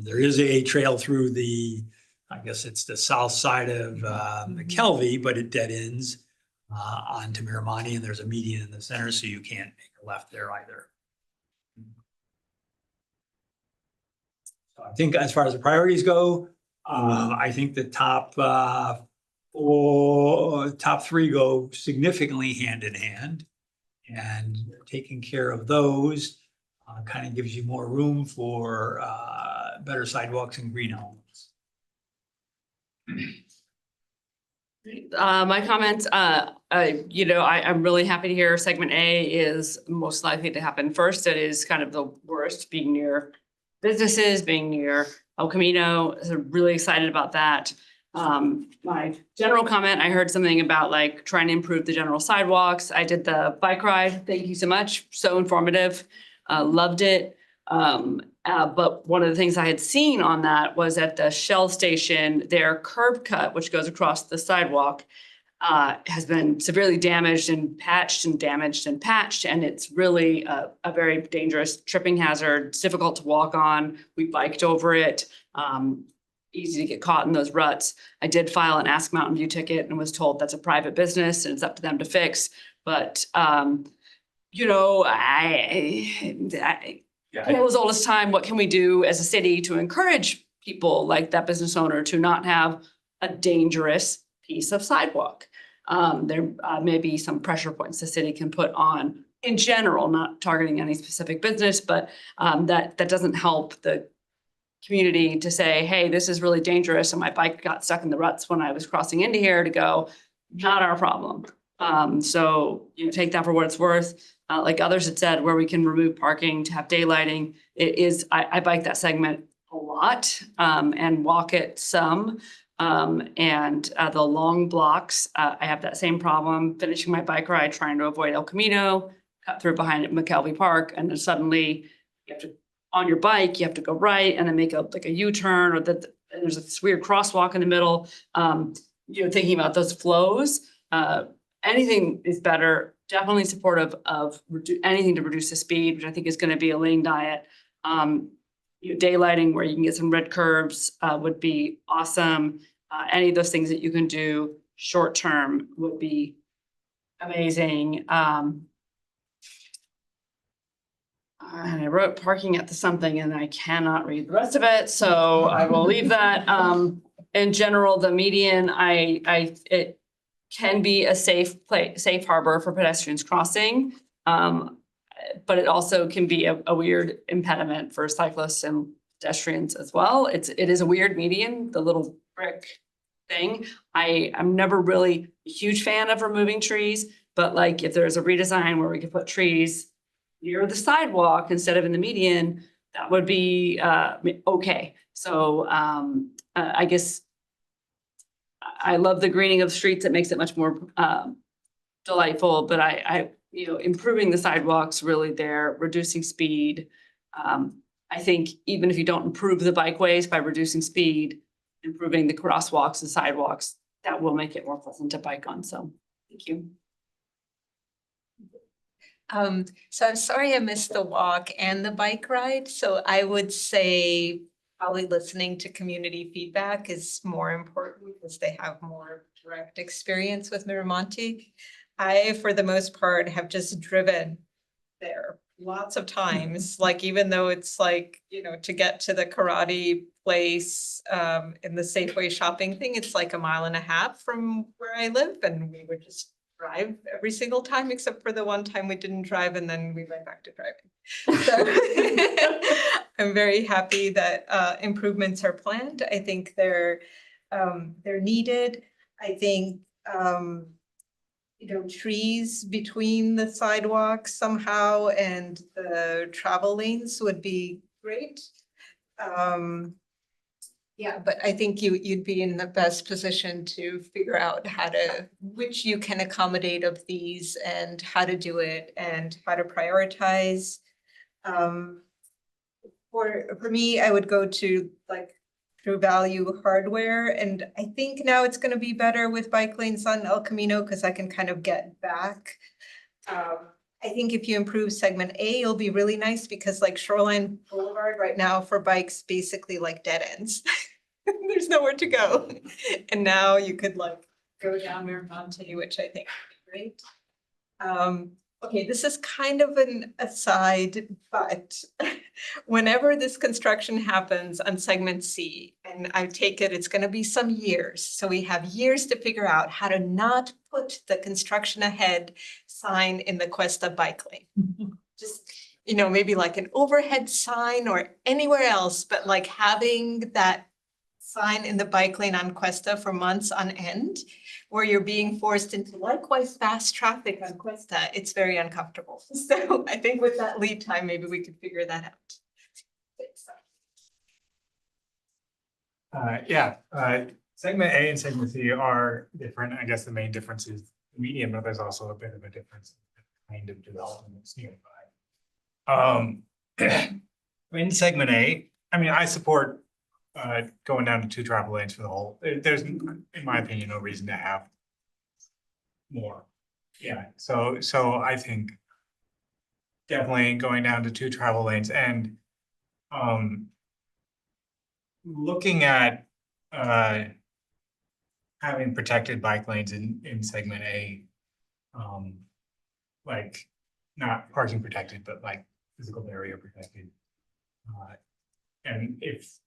There is a trail through the, I guess it's the south side of McKelvey, but it dead ends onto Miramonte, and there's a median in the center, so you can't make a left there either. So I think as far as the priorities go, I think the top three go significantly hand in hand, and taking care of those kind of gives you more room for better sidewalks and green homes. My comments, I'm really happy to hear segment A is most likely to happen first. It is kind of the worst, being near businesses, being near El Camino. So really excited about that. My general comment, I heard something about like trying to improve the general sidewalks. I did the bike ride. Thank you so much. So informative. Loved it. But one of the things I had seen on that was at the Shell station, their curb cut, which goes across the sidewalk, has been severely damaged and patched and damaged and patched. And it's really a very dangerous tripping hazard. It's difficult to walk on. We biked over it. Easy to get caught in those ruts. I did file an Ask Mountain View ticket and was told that's a private business and it's up to them to fix. But tale as old as time, what can we do as a city to encourage people like that business owner to not have a dangerous piece of sidewalk? There may be some pressure points the city can put on in general, not targeting any specific business, but that doesn't help the community to say, hey, this is really dangerous and my bike got stuck in the ruts when I was crossing into here, to go, not our problem. So take that for what it's worth. Like others had said, where we can remove parking to have daylighting, it is, I bike that segment a lot and walk it some. And the long blocks, I have that same problem finishing my bike ride, trying to avoid El Camino, cut through behind McKelvey Park, and then suddenly you have to, on your bike, you have to go right and then make a U-turn, or there's this weird crosswalk in the middle. Thinking about those flows, anything is better. Definitely supportive of anything to reduce the speed, which I think is going to be a lane diet. Daylighting where you can get some red curves would be awesome. Any of those things that you can do short term would be amazing. And I wrote parking at the something and I cannot read the rest of it, so I will leave that. In general, the median, it can be a safe harbor for pedestrians crossing. But it also can be a weird impediment for cyclists and pedestrians as well. It is a weird median, the little brick thing. I'm never really a huge fan of removing trees, but like if there's a redesign where we could put trees near the sidewalk instead of in the median, that would be okay. So I guess I love the greening of streets. It makes it much more delightful, but improving the sidewalks really there, reducing speed. I think even if you don't improve the bikeways by reducing speed, improving the crosswalks and sidewalks, that will make it more pleasant to bike on. So thank you. So I'm sorry I missed the walk and the bike ride. So I would say probably listening to community feedback is more important because they have more direct experience with Miramonte. I, for the most part, have just driven there lots of times, like even though it's like, to get to the karate place in the Safeway shopping thing, it's like 1.5 miles from where I live, and we would just drive every single time except for the one time we didn't drive and then we went back to driving. So I'm very happy that improvements are planned. I think they're needed. I think trees between the sidewalks somehow and the travel lanes would be great. Yeah, but I think you'd be in the best position to figure out which you can accommodate of these and how to do it and how to prioritize. For me, I would go to True Value Hardware, and I think now it's going to be better with bike lanes on El Camino because I can kind of get back. I think if you improve segment A, it'll be really nice because like Shoreline Boulevard right now for bikes, basically like dead ends. There's nowhere to go. And now you could go down Miramonte, which I think would be great. Okay, this is kind of an aside, but whenever this construction happens on segment C, and I take it's going to be some years. So we have years to figure out how to not put the construction ahead sign in the Cuesta bike lane. Just, maybe like an overhead sign or anywhere else, but like having that sign in the bike lane on Cuesta for months on end, where you're being forced into likewise fast traffic on Cuesta, it's very uncomfortable. So I think with that lead time, maybe we could figure that out. Segment A and segment C are different. I guess the main difference is the median, but there's also a bit of a difference in the kind of development that's nearby. In segment A, I support going down to 2 travel lanes for the whole. There's, in my opinion, no reason to have more. Yeah, so I think definitely going down to 2 travel lanes and looking at having protected bike lanes in segment A, like not parking protected, but like physical barrier protected. And if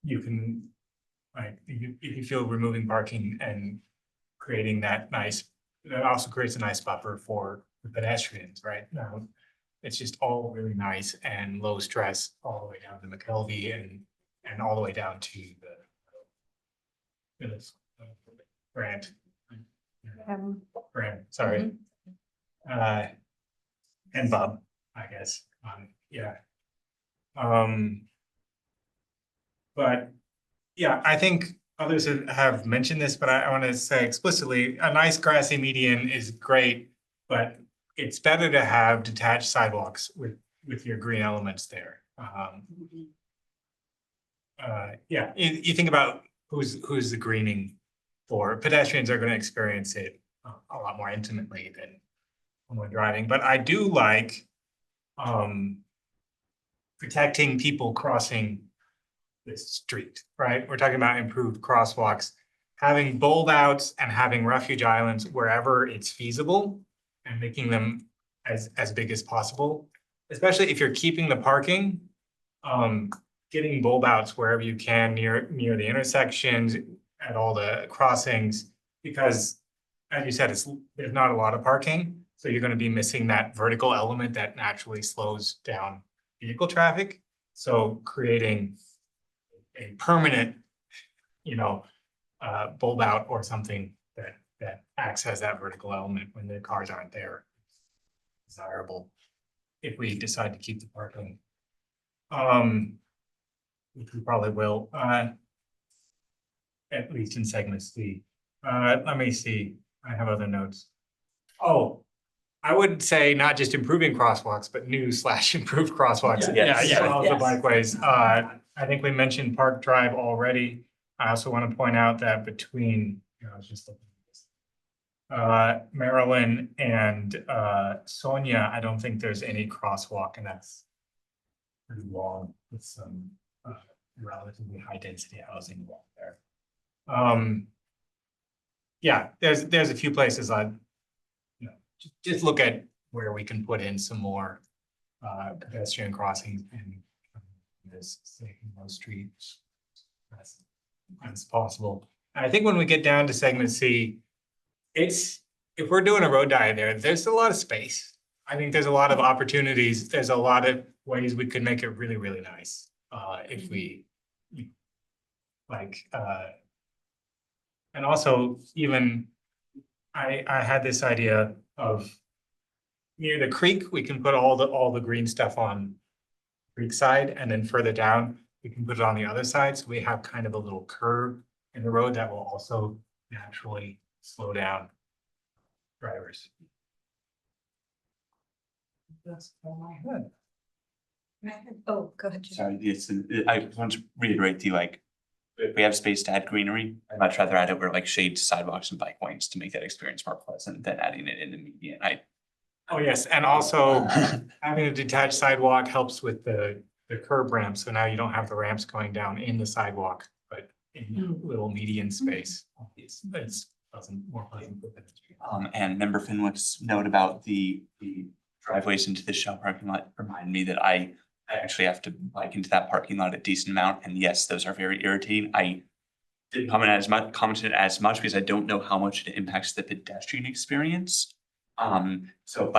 you can, if you feel removing parking and creating that also creates a nice buffer for the pedestrians, right? Now, it's just all really nice and low stress all the way down to McKelvey and all the way down to the Grant, sorry. And Bob, I guess, yeah. But yeah, I think others have mentioned this, but I want to say explicitly, a nice grassy median is great, but it's better to have detached sidewalks with your green elements there. Yeah, you think about who's the greening for. Pedestrians are going to experience it a lot more intimately than when we're driving, but I do like protecting people crossing this street, right? We're talking about improved crosswalks, having bulb outs and having refuge islands wherever it's feasible and making them as big as possible, especially if you're keeping the parking. Getting bulb outs wherever you can near the intersections, at all the crossings, because as you said, there's not a lot of parking. So you're gonna be missing that vertical element that naturally slows down vehicle traffic. So creating a permanent, bulb out or something that acts as that vertical element when the cars aren't there. Desirable if we decide to keep the parking. Which we probably will, at least in segment C. Let me see, I have other notes. Oh, I would say not just improving crosswalks, but new/improved crosswalks. Yes. As well as the Yes. bikeways. I think we mentioned Park Drive already. I also want to point out that between, I was just looking at this. Marilyn and Sonia, I don't think there's any crosswalk, and that's pretty long with some relatively high density housing along there. Yeah, there's a few places just look at where we can put in some more pedestrian crossings and this those streets as possible. And I think when we get down to segment C, if we're doing a road diet there's a lot of space. I think there's a lot of opportunities. There's a lot of ways we could make it really, really nice. If we and also even I had this idea of near the creek, we can put all the green stuff on creek side, and then further down, we can put it on the other side. So we have kind of a little curve in the road that will also naturally slow down drivers. That's all I had. Oh, go ahead. Jim. Sorry, I want to reiterate if we have space to add greenery, I'd much rather add it where shade sidewalks and bike lanes to make that experience more pleasant than adding it in the median. Oh, yes, and also having a detached sidewalk helps with the curb ramp. So now you don't have the ramps going down in the sidewalk, but in a little median space. It's more pleasant for pedestrians. And member Fenwick's note about the driveways into the Shell parking lot reminded me that I actually have to bike into that parking lot a decent amount. And yes, those are very irritating. I didn't comment as much because I don't know how much it impacts the pedestrian experience. So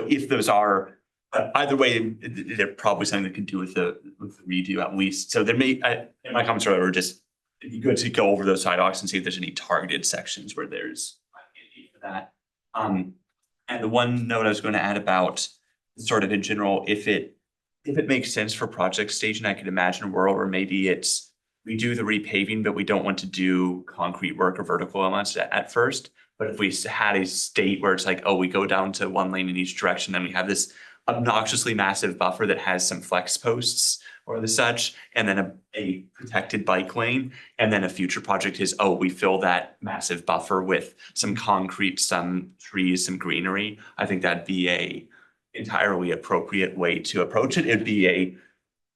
if those are, either way, they're probably something that could do with the redo at least. So there may, in my comments earlier, just it'd be good to go over those sidewalks and see if there's any targeted sections where there's a need for that. And the one note I was going to add about sort of in general, if it makes sense for project staging, I could imagine a world where maybe we do the repaving, but we don't want to do concrete work or vertical elements at first. But if we had a state where it's we go down to one lane in each direction, then we have this obnoxiously massive buffer that has some flex posts or the such, and then a protected bike lane. And then a future project is, we fill that massive buffer with some concrete, some trees, some greenery. I think that'd be a entirely appropriate way to approach it. It'd be a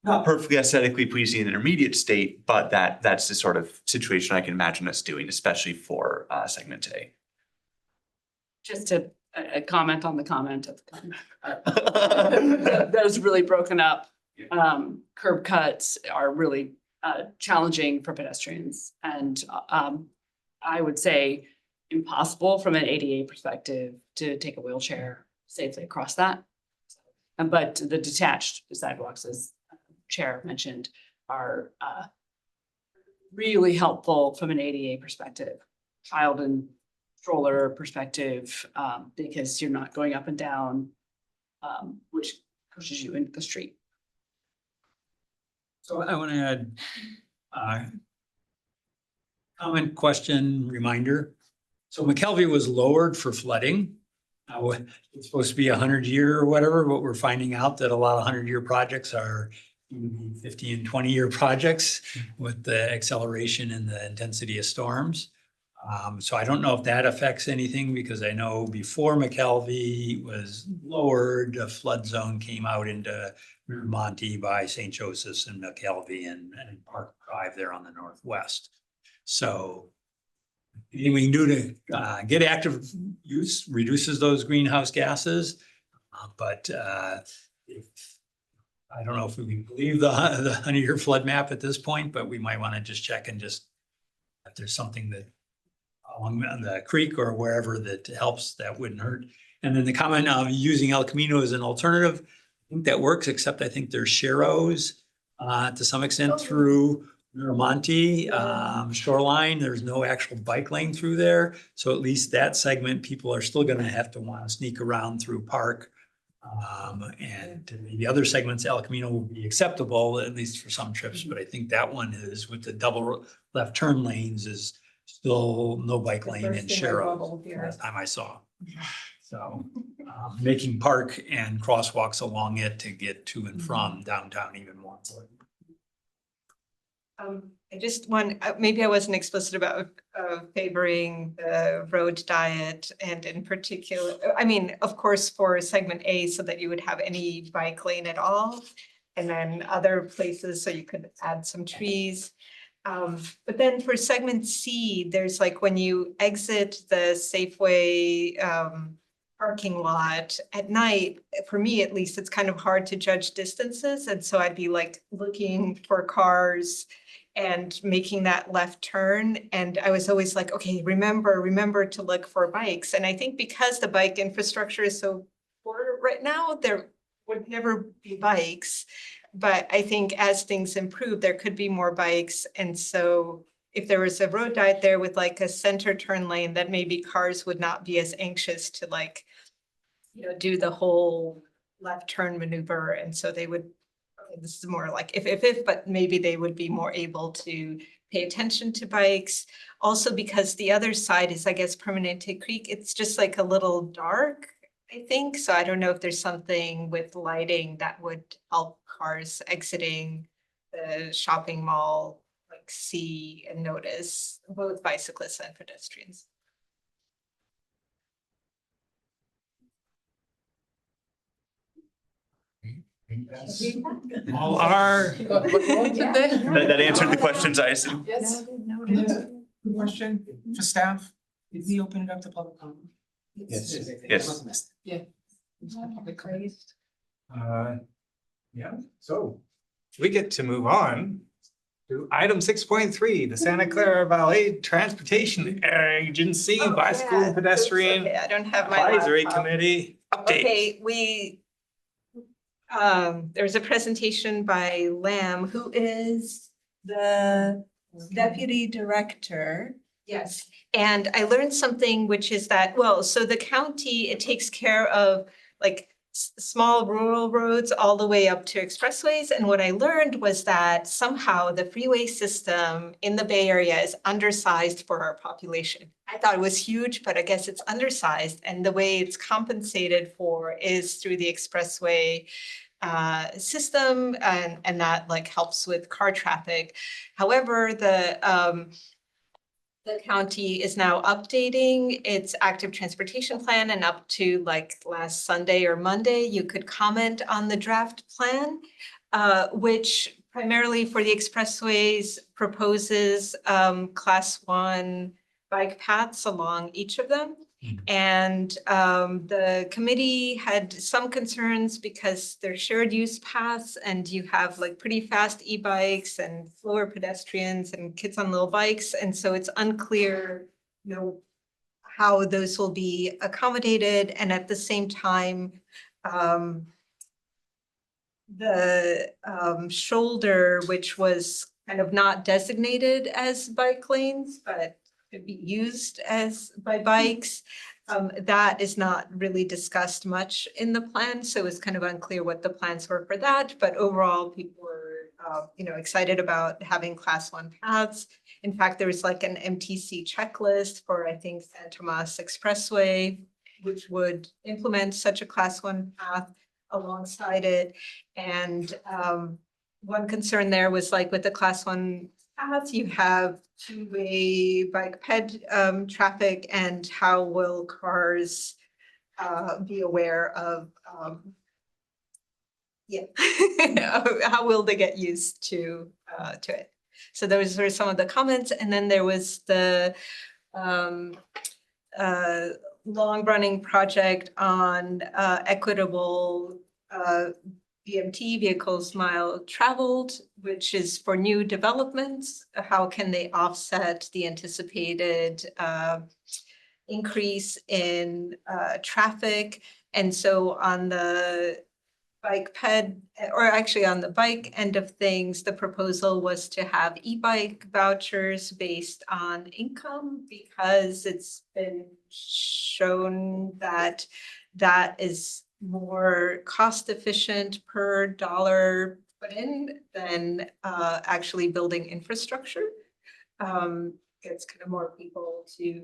not perfectly aesthetically pleasing intermediate state, but that's the sort of situation I can imagine us doing, especially for segment A. Just to comment on the comment of the comment. Those really broken up curb cuts are really challenging for pedestrians, and I would say impossible from an ADA perspective to take a wheelchair safely across that. But the detached sidewalks, as Chair mentioned, are really helpful from an ADA perspective, child and stroller perspective, because you're not going up and down, which pushes you into the street. So I want to add comment, question, reminder. So McKelvey was lowered for flooding. It's supposed to be 100-year or whatever, but we're finding out that a lot of 100-year projects are 50 and 20-year projects with the acceleration and the intensity of storms. So I don't know if that affects anything, because I know before McKelvey was lowered, a flood zone came out into Monty by St. Joseph's and McKelvey and Park Drive there on the northwest. So anything we can do to get active use reduces those greenhouse gases. But if, I don't know if we can believe the 100-year flood map at this point, but we might want to just check and just if there's something that along the creek or wherever that helps, that wouldn't hurt. And then the comment of using El Camino as an alternative, I think that works, except I think there's sharrows to some extent through Miramonte shoreline. There's no actual bike lane through there. So at least that segment, people are still gonna have to want to sneak around through park. And the other segments, El Camino will be acceptable, at least for some trips, but I think that one is with the double left turn lanes is still no bike lane and sharrow last time I saw. So making park and crosswalks along it to get to and from downtown even more important. I just want, maybe I wasn't explicit about favoring the road diet and in particular, I mean, of course, for segment A, so that you would have any bike lane at all. And then other places, so you could add some trees. But then for segment C, there's like when you exit the Safeway parking lot at night, for me at least, it's kind of hard to judge distances. And so I'd be like looking for cars and making that left turn. And I was always like, okay, remember to look for bikes. And I think because the bike infrastructure is so poor right now, there would never be bikes. But I think as things improve, there could be more bikes. And so if there was a road diet there with like a center turn lane, that maybe cars would not be as anxious to like, you know, do the whole left turn maneuver. And so they would, this is more like if, but maybe they would be more able to pay attention to bikes. Also because the other side is, I guess, Permanente Creek. It's just like a little dark, I think. So I don't know if there's something with lighting that would help cars exiting the shopping mall, like see and notice both bicyclists and pedestrians. All are. That answered the questions, I assume. Yes. Good question for staff. Did we open it up to public comment? Yes. I Yes. must have missed it. Yeah. Public comment. Yeah, so we get to move on to item 6.3, the Santa Clara Valley Transportation Agency Bicycle and Pedestrian Okay, I don't have my Advisory laptop. Committee update. Okay, there's a presentation by Lamb, who is the deputy director. Yes, and I learned something, which is that, well, so the county, it takes care of like small rural roads all the way up to expressways. And what I learned was that somehow the freeway system in the Bay Area is undersized for our population. I thought it was huge, but I guess it's undersized. And the way it's compensated for is through the expressway system, and that like helps with car traffic. However, the county is now updating its active transportation plan, and up to like last Sunday or Monday, you could comment on the draft plan, which primarily for the expressways proposes class 1 bike paths along each of them. And the committee had some concerns because they're shared use paths and you have like pretty fast e-bikes and slower pedestrians and kids on little bikes. And so it's unclear, you know, how those will be accommodated. And at the same time, the shoulder, which was kind of not designated as bike lanes, but could be used as by bikes. That is not really discussed much in the plan, so it's kind of unclear what the plans were for that. But overall, people were, you know, excited about having class 1 paths. In fact, there was like an MTC checklist for, I think, San Tomas Expressway, which would implement such a class 1 path alongside it. And one concern there was like with the class 1 path, you have two-way bike ped traffic, and how will cars be aware of how will they get used to it. So those were some of the comments. And then there was the long-running project on equitable VMT, vehicles mile traveled, which is for new developments. How can they offset the anticipated increase in traffic? And so on the bike or actually on the bike end of things, the proposal was to have e-bike vouchers based on income, because it's been shown that that is more cost efficient per dollar put in than actually building infrastructure. Gets kind of more people to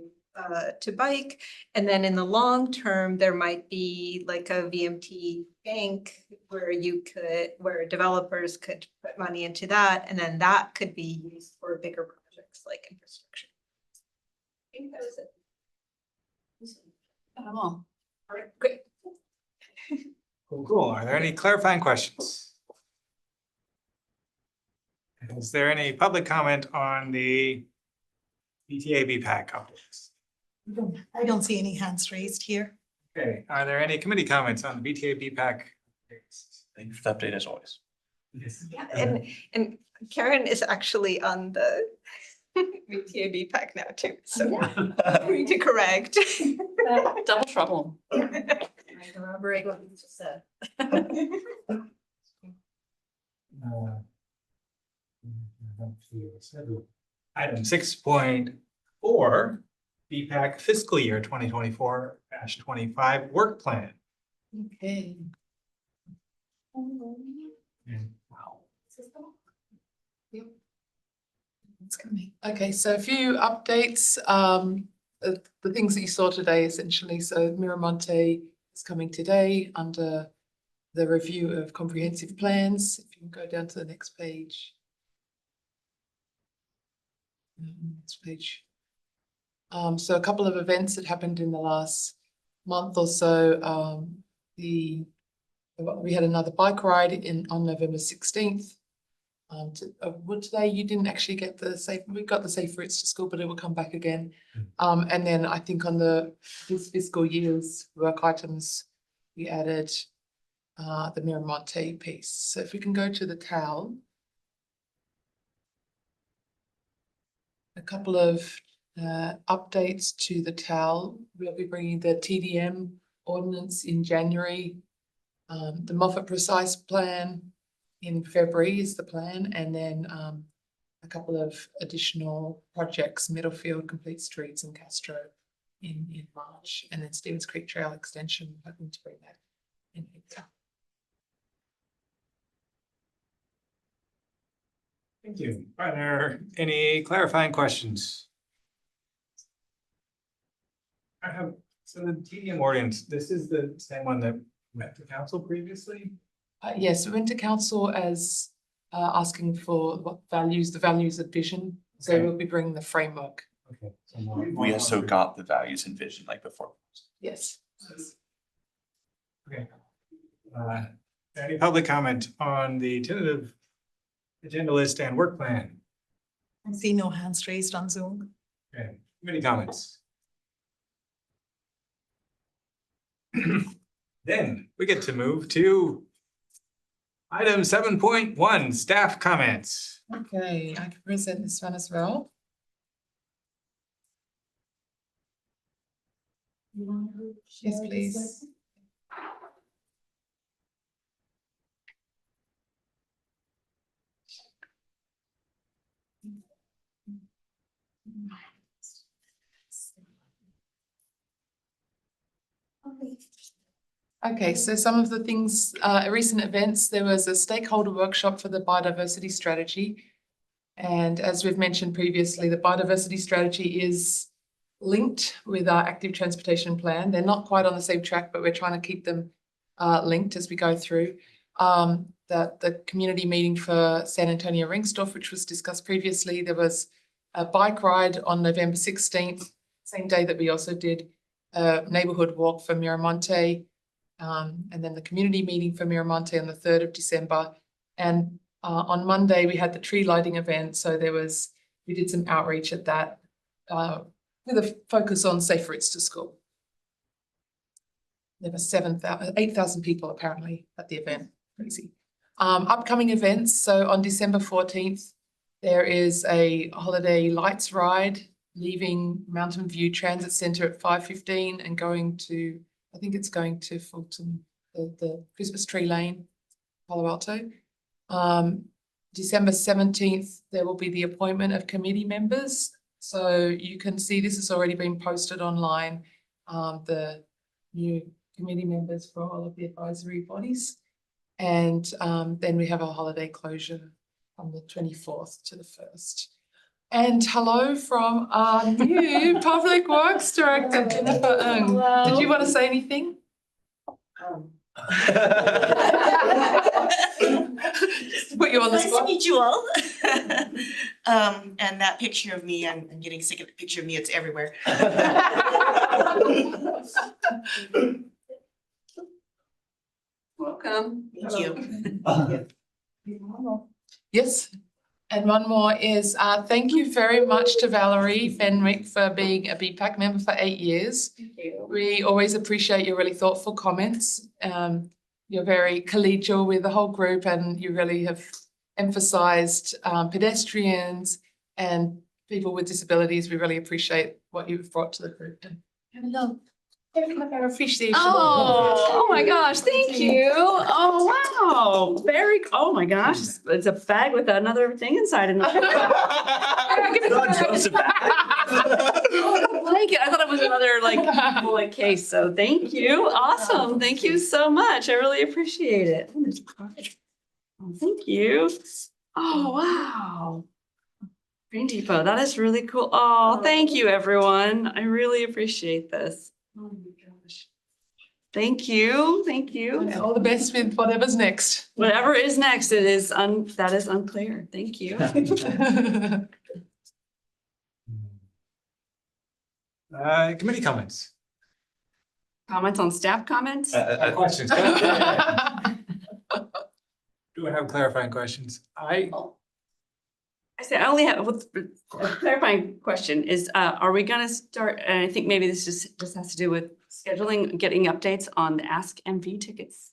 bike. And then in the long term, there might be like a VMT bank where developers could put money into that, and then that could be used for bigger projects like infrastructure. I think that was it. All right, great. Cool. Are there any clarifying questions? Is there any public comment on the BTA BPAC updates? I don't see any hands raised here. Okay, are there any committee comments on the BTA BPAC updates? Thank you for the update as always. Yeah, and Karen is actually on the BTA BPAC now too, so I'm going to correct. Double trouble. I corroborate what you just said. Item 6.4, BPAC fiscal year 2024-25 work plan. Okay. Wow. It's coming. Okay, so a few updates. The things that you saw today essentially. So Miramonte is coming today under the review of comprehensive plans. If you can go down to the next page. Next page. So a couple of events that happened in the last month or so. We had another bike ride on November 16th. Today you didn't actually get the safe. We got the safe routes to school, but it will come back again. And then I think on this fiscal year's work items, we added the Miramonte piece. So if we can go to the TAL. A couple of updates to the TAL. We'll be bringing the TDM ordinance in January. The Moffat Precise Plan in February is the plan, and then a couple of additional projects, Middlefield, Complete Streets and Castro in March, and then Stevens Creek Trail Extension, hoping to bring that in April. Thank you. Are there any clarifying questions? I have, so the TDM ordinance, this is the same one that went to council previously? Yes, we went to council as asking for the values of vision. So Okay. we'll be bringing the framework. Okay. So We also got the values and vision like before. Yes. Okay. Any public comment on the tentative agenda list and work plan? I see no hands raised on Zoom. Okay, committee comments? Then we get to move to item 7.1, staff comments. Okay, I can present this one as well. Yes, please. Okay, so some of the things, recent events, there was a stakeholder workshop for the biodiversity strategy. And as we've mentioned previously, the biodiversity strategy is linked with our active transportation plan. They're not quite on the same track, but we're trying to keep them linked as we go through. The community meeting for San Antonio Ringstorf, which was discussed previously, there was a bike ride on November 16th, same day that we also did a neighborhood walk for Miramonte. And then the community meeting for Miramonte on the 3rd of December. And On Monday, we had the tree lighting event, so we did some outreach at that with a focus on safe routes to school. There were 8,000 people apparently at the event. Crazy. Upcoming events. So on December 14th, there is a holiday lights ride leaving Mountain View Transit Centre at 5:15 and going to, I think it's going to Fulton, the Christmas Tree Lane, Palo Alto. December 17th, there will be the appointment of committee members. So you can see this has already been posted online, the new committee members for all of the advisory bodies. And then we have a holiday closure on the 24th to the 1st. And hello from our new Public Works Director, Jennifer Ng. Did you want to say anything? Put you on the spot. Nice to meet you all. And that picture of me, I'm getting sick of the picture of me, it's everywhere. Welcome. Thank you. Yes. And one more is thank you very much to Valerie Fenwick for being a BPAC member for 8 years. Thank you. We always appreciate your really thoughtful comments. You're very collegial with the whole group and you really have emphasised pedestrians and people with disabilities. We really appreciate what you've brought to the group. And have a little appreciation. Oh my gosh, thank you. Oh, wow. Very, oh my gosh, it's a bag with another thing inside. And I like it. I thought it was another like case. So thank you. Awesome. Thank you so much. I really appreciate it. Oh, thank you. Oh, wow. Green Depot. That is really cool. Oh, thank you, everyone. I really appreciate this. Oh my gosh. Thank you. Thank you. And all the best with whatever's next. Whatever is next, that is unclear. Thank you. Committee comments. Comments on staff comments? Questions. Do I have clarifying questions? I say I only have a clarifying question is, are we gonna start, and I think maybe this just has to do with scheduling, getting updates on the Ask MV tickets?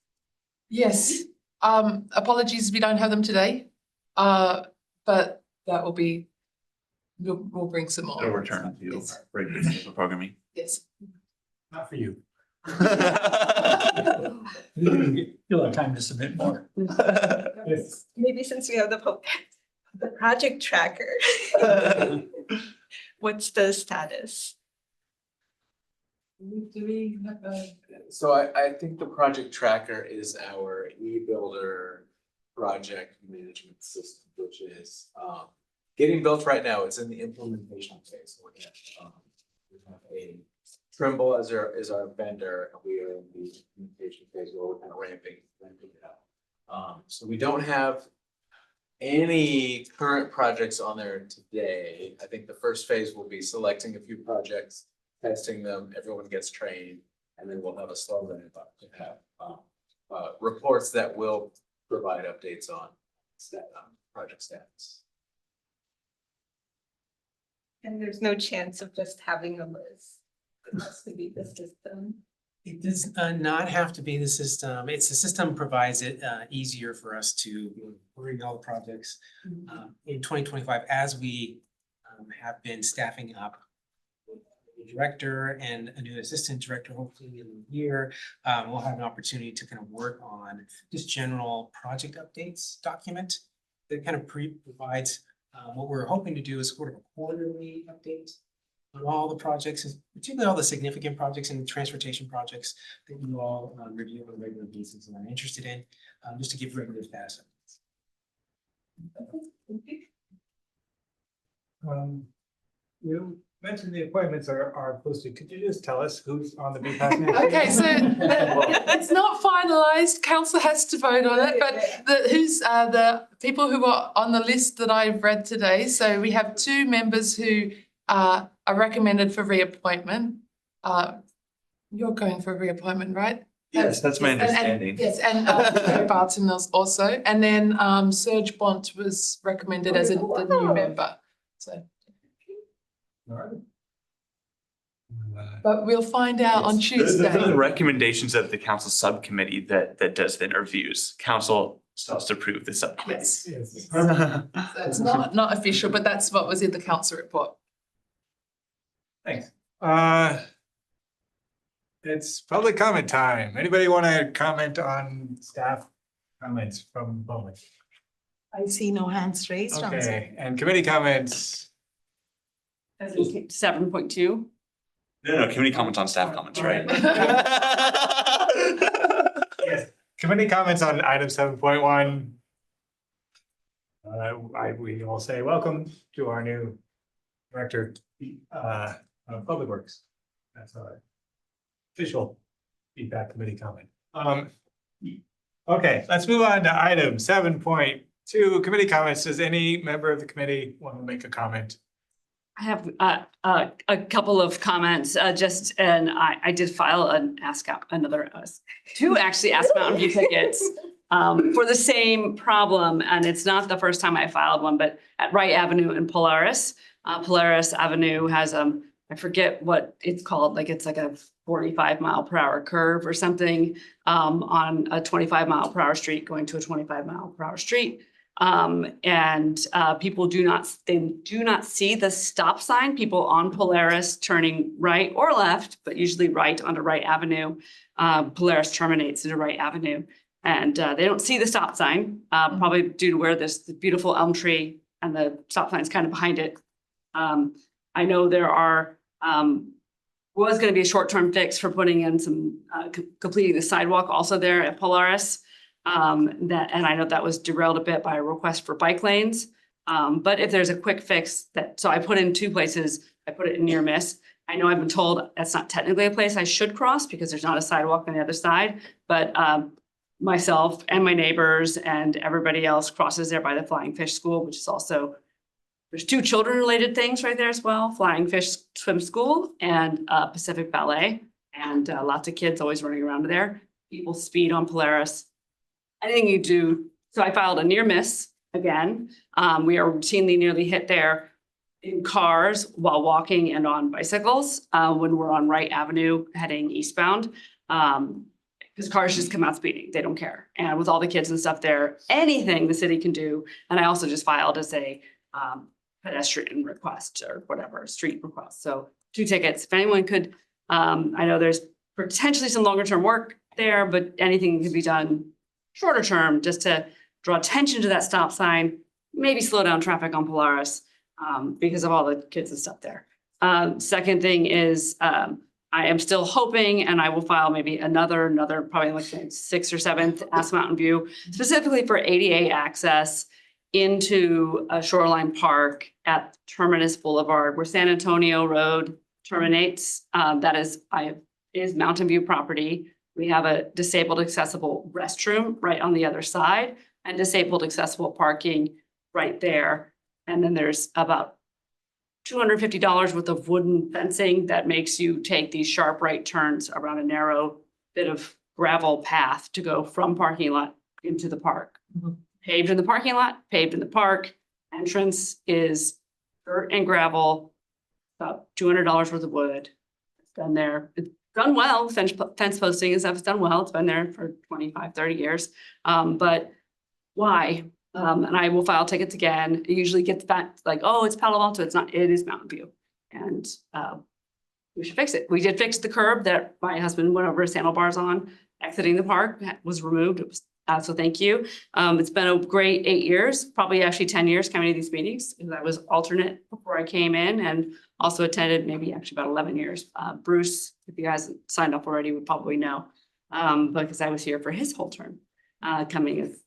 Yes. Apologies, we don't have them today. But that will be, we'll bring some more. It'll return to you, regular programming. Yes. not for you. You'll have time to submit more. Yes. Maybe since we have the project tracker. What's the status? Do we have a? So I think the project tracker is our e-builder project management system, which is getting built right now. It's in the implementation phase. We have a Trimble as our vendor, and we are in the implementation phase where we're kind of ramping it up. So we don't have any current projects on there today. I think the first phase will be selecting a few projects, testing them, everyone gets trained, and then we'll have a slow ramp up to have reports that will provide updates on project status. And there's no chance of just having a list. It has to be the system. It does not have to be the system. It's the system provides it easier for us to bring all the projects in 2025 as we have been staffing up a director and a new assistant director. Hopefully in the year, we'll have an opportunity to kind of work on just general project updates document that kind of provides what we're hoping to do is sort of a quarterly update on all the projects, particularly all the significant projects and transportation projects that you all review on a regular basis and are interested in, just to give regular status. You mentioned the appointments are posted. Could you just tell us who's on the BPAC next year? Okay, so it's not finalized. Council has to vote on it, but who's the people who are on the list that I've read today? So we have 2 members who are recommended for reappointment. You're going for reappointment, right? Yes, that's my And- understanding. Yes, and Barton also, and then Serge Bont was recommended as the new member, so. But we'll find out on Those are the Tuesday. recommendations of the council subcommittee that does the interviews. Council still has to approve the subcommittees. So it's not official, but that's what was in the council report. Thanks. It's public comment time. Anybody want to comment on staff comments from public? I see no hands raised. on Zoom. Okay, and committee comments. 7.2. No, committee comments on staff comments, right? Yes, committee comments on item 7.1. We all say welcome to our new director of Public Works. That's our official feedback committee comment. Okay, let's move on to item 7.2, committee comments. Does any member of the committee want to make a comment? I have a couple of comments, and I did file an two actually Ask Mountain View tickets for the same problem, and it's not the first time I filed one, but at Wright Avenue in Polaris. Polaris Avenue has I forget what it's called, it's like a 45-mile-per-hour curve or something on a 25-mile-per-hour street going to a 25-mile-per-hour street. People do not see the stop sign. People on Polaris turning right or left, but usually right onto Wright Avenue. Polaris terminates into Wright Avenue, and they don't see the stop sign, probably due to where this beautiful elm tree and the stop sign is kind of behind it. I know there was going to be a short-term fix for putting in some completing the sidewalk also there at Polaris. And I know that was derailed a bit by a request for bike lanes. But if there's a quick fix so I put in two places, I put it in near miss. I know I've been told that's not technically a place I should cross because there's not a sidewalk on the other side, but myself and my neighbors and everybody else crosses there by the Flying Fish School, which is also, there's two children-related things right there as well, Flying Fish Swim School and Pacific Ballet, and lots of kids always running around there. People speed on Polaris. Anything you do. So I filed a near miss again. We are routinely nearly hit there in cars while walking and on bicycles when we're on Wright Avenue heading eastbound. Because cars just come out speeding. They don't care. And with all the kids and stuff there, anything the city can do. And I also just filed as a pedestrian request or whatever, street request. So 2 tickets. If anyone could, I know there's potentially some longer term work there, but anything can be done shorter term just to draw attention to that stop sign, maybe slow down traffic on Polaris because of all the kids and stuff there. Second thing is I am still hoping, and I will file maybe another probably like 6th or 7th Ask Mountain View, specifically for ADA access into a shoreline park at Terminus Boulevard where San Antonio Road terminates. That is Mountain View property. We have a disabled accessible restroom right on the other side and disabled accessible parking right there. And then there's about $250 worth of wooden fencing that makes you take these sharp right turns around a narrow bit of gravel path to go from parking lot into the park. Paved in the parking lot, paved in the park. Entrance is dirt and gravel, about $200 worth of wood. It's done there. It's done well. Fence posting and stuff is done well. It's been there for 25, 30 years. But why? And I will file tickets again. It usually gets back like, oh, it's Palo Alto. It's not, it is Mountain View. And we should fix it. We did fix the curb that my husband went over his handlebars on. Exiting the park was removed. It was so thank you. It's been a great 8 years, probably actually 10 years coming to these meetings. I was alternate before I came in and also attended maybe actually about 11 years. Bruce, if you guys signed up already, would probably know because I was here for his whole term coming as,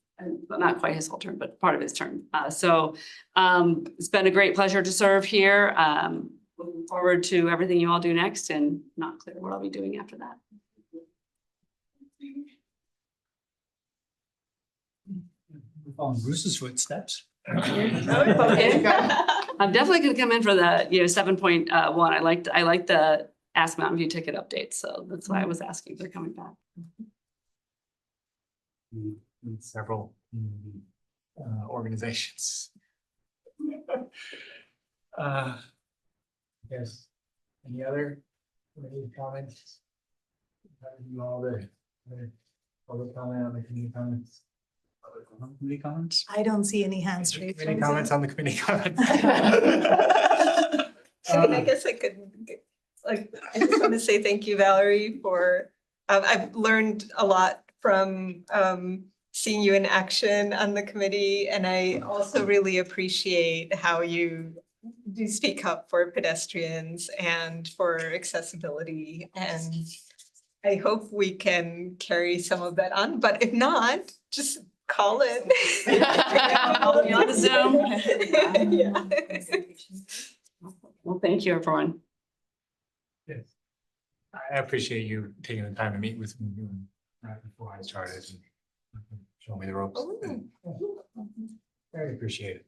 well, not quite his whole term, but part of his term. So it's been a great pleasure to serve here. Looking forward to everything you all do next and not clear what I'll be doing after that. Following Bruce's footsteps. I'm definitely going to come in for the 7.1. I like the Ask Mountain View ticket updates, so that's why I was asking if they're coming back. with several community, organizations. Yes, any other comments? You all the public comment on the community comments? Committee comments? I don't see any hands raised. Any comments on the committee comments? I mean, I guess I could, like, I just want to say thank you, Valerie, for, I've learned a lot from seeing you in action on the committee. And I also really appreciate how you do speak up for pedestrians and for accessibility. And I hope we can carry some of that on, but if not, just call it. I'll be on Zoom. Yeah. Well, thank you, everyone. Yes. I appreciate you taking the time to meet with me right before I started and show me the ropes. Very appreciated.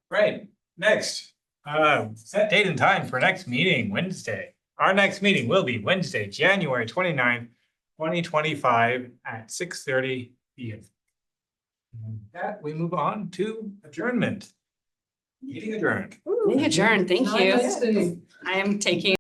Right, next, set date and time for next meeting, Wednesday. Our next meeting will be Wednesday, January 29th, 2025 at 6:30 p.m. And with that, we move on to adjournment. Meeting adjourned. Meeting adjourned, thank you. I am taking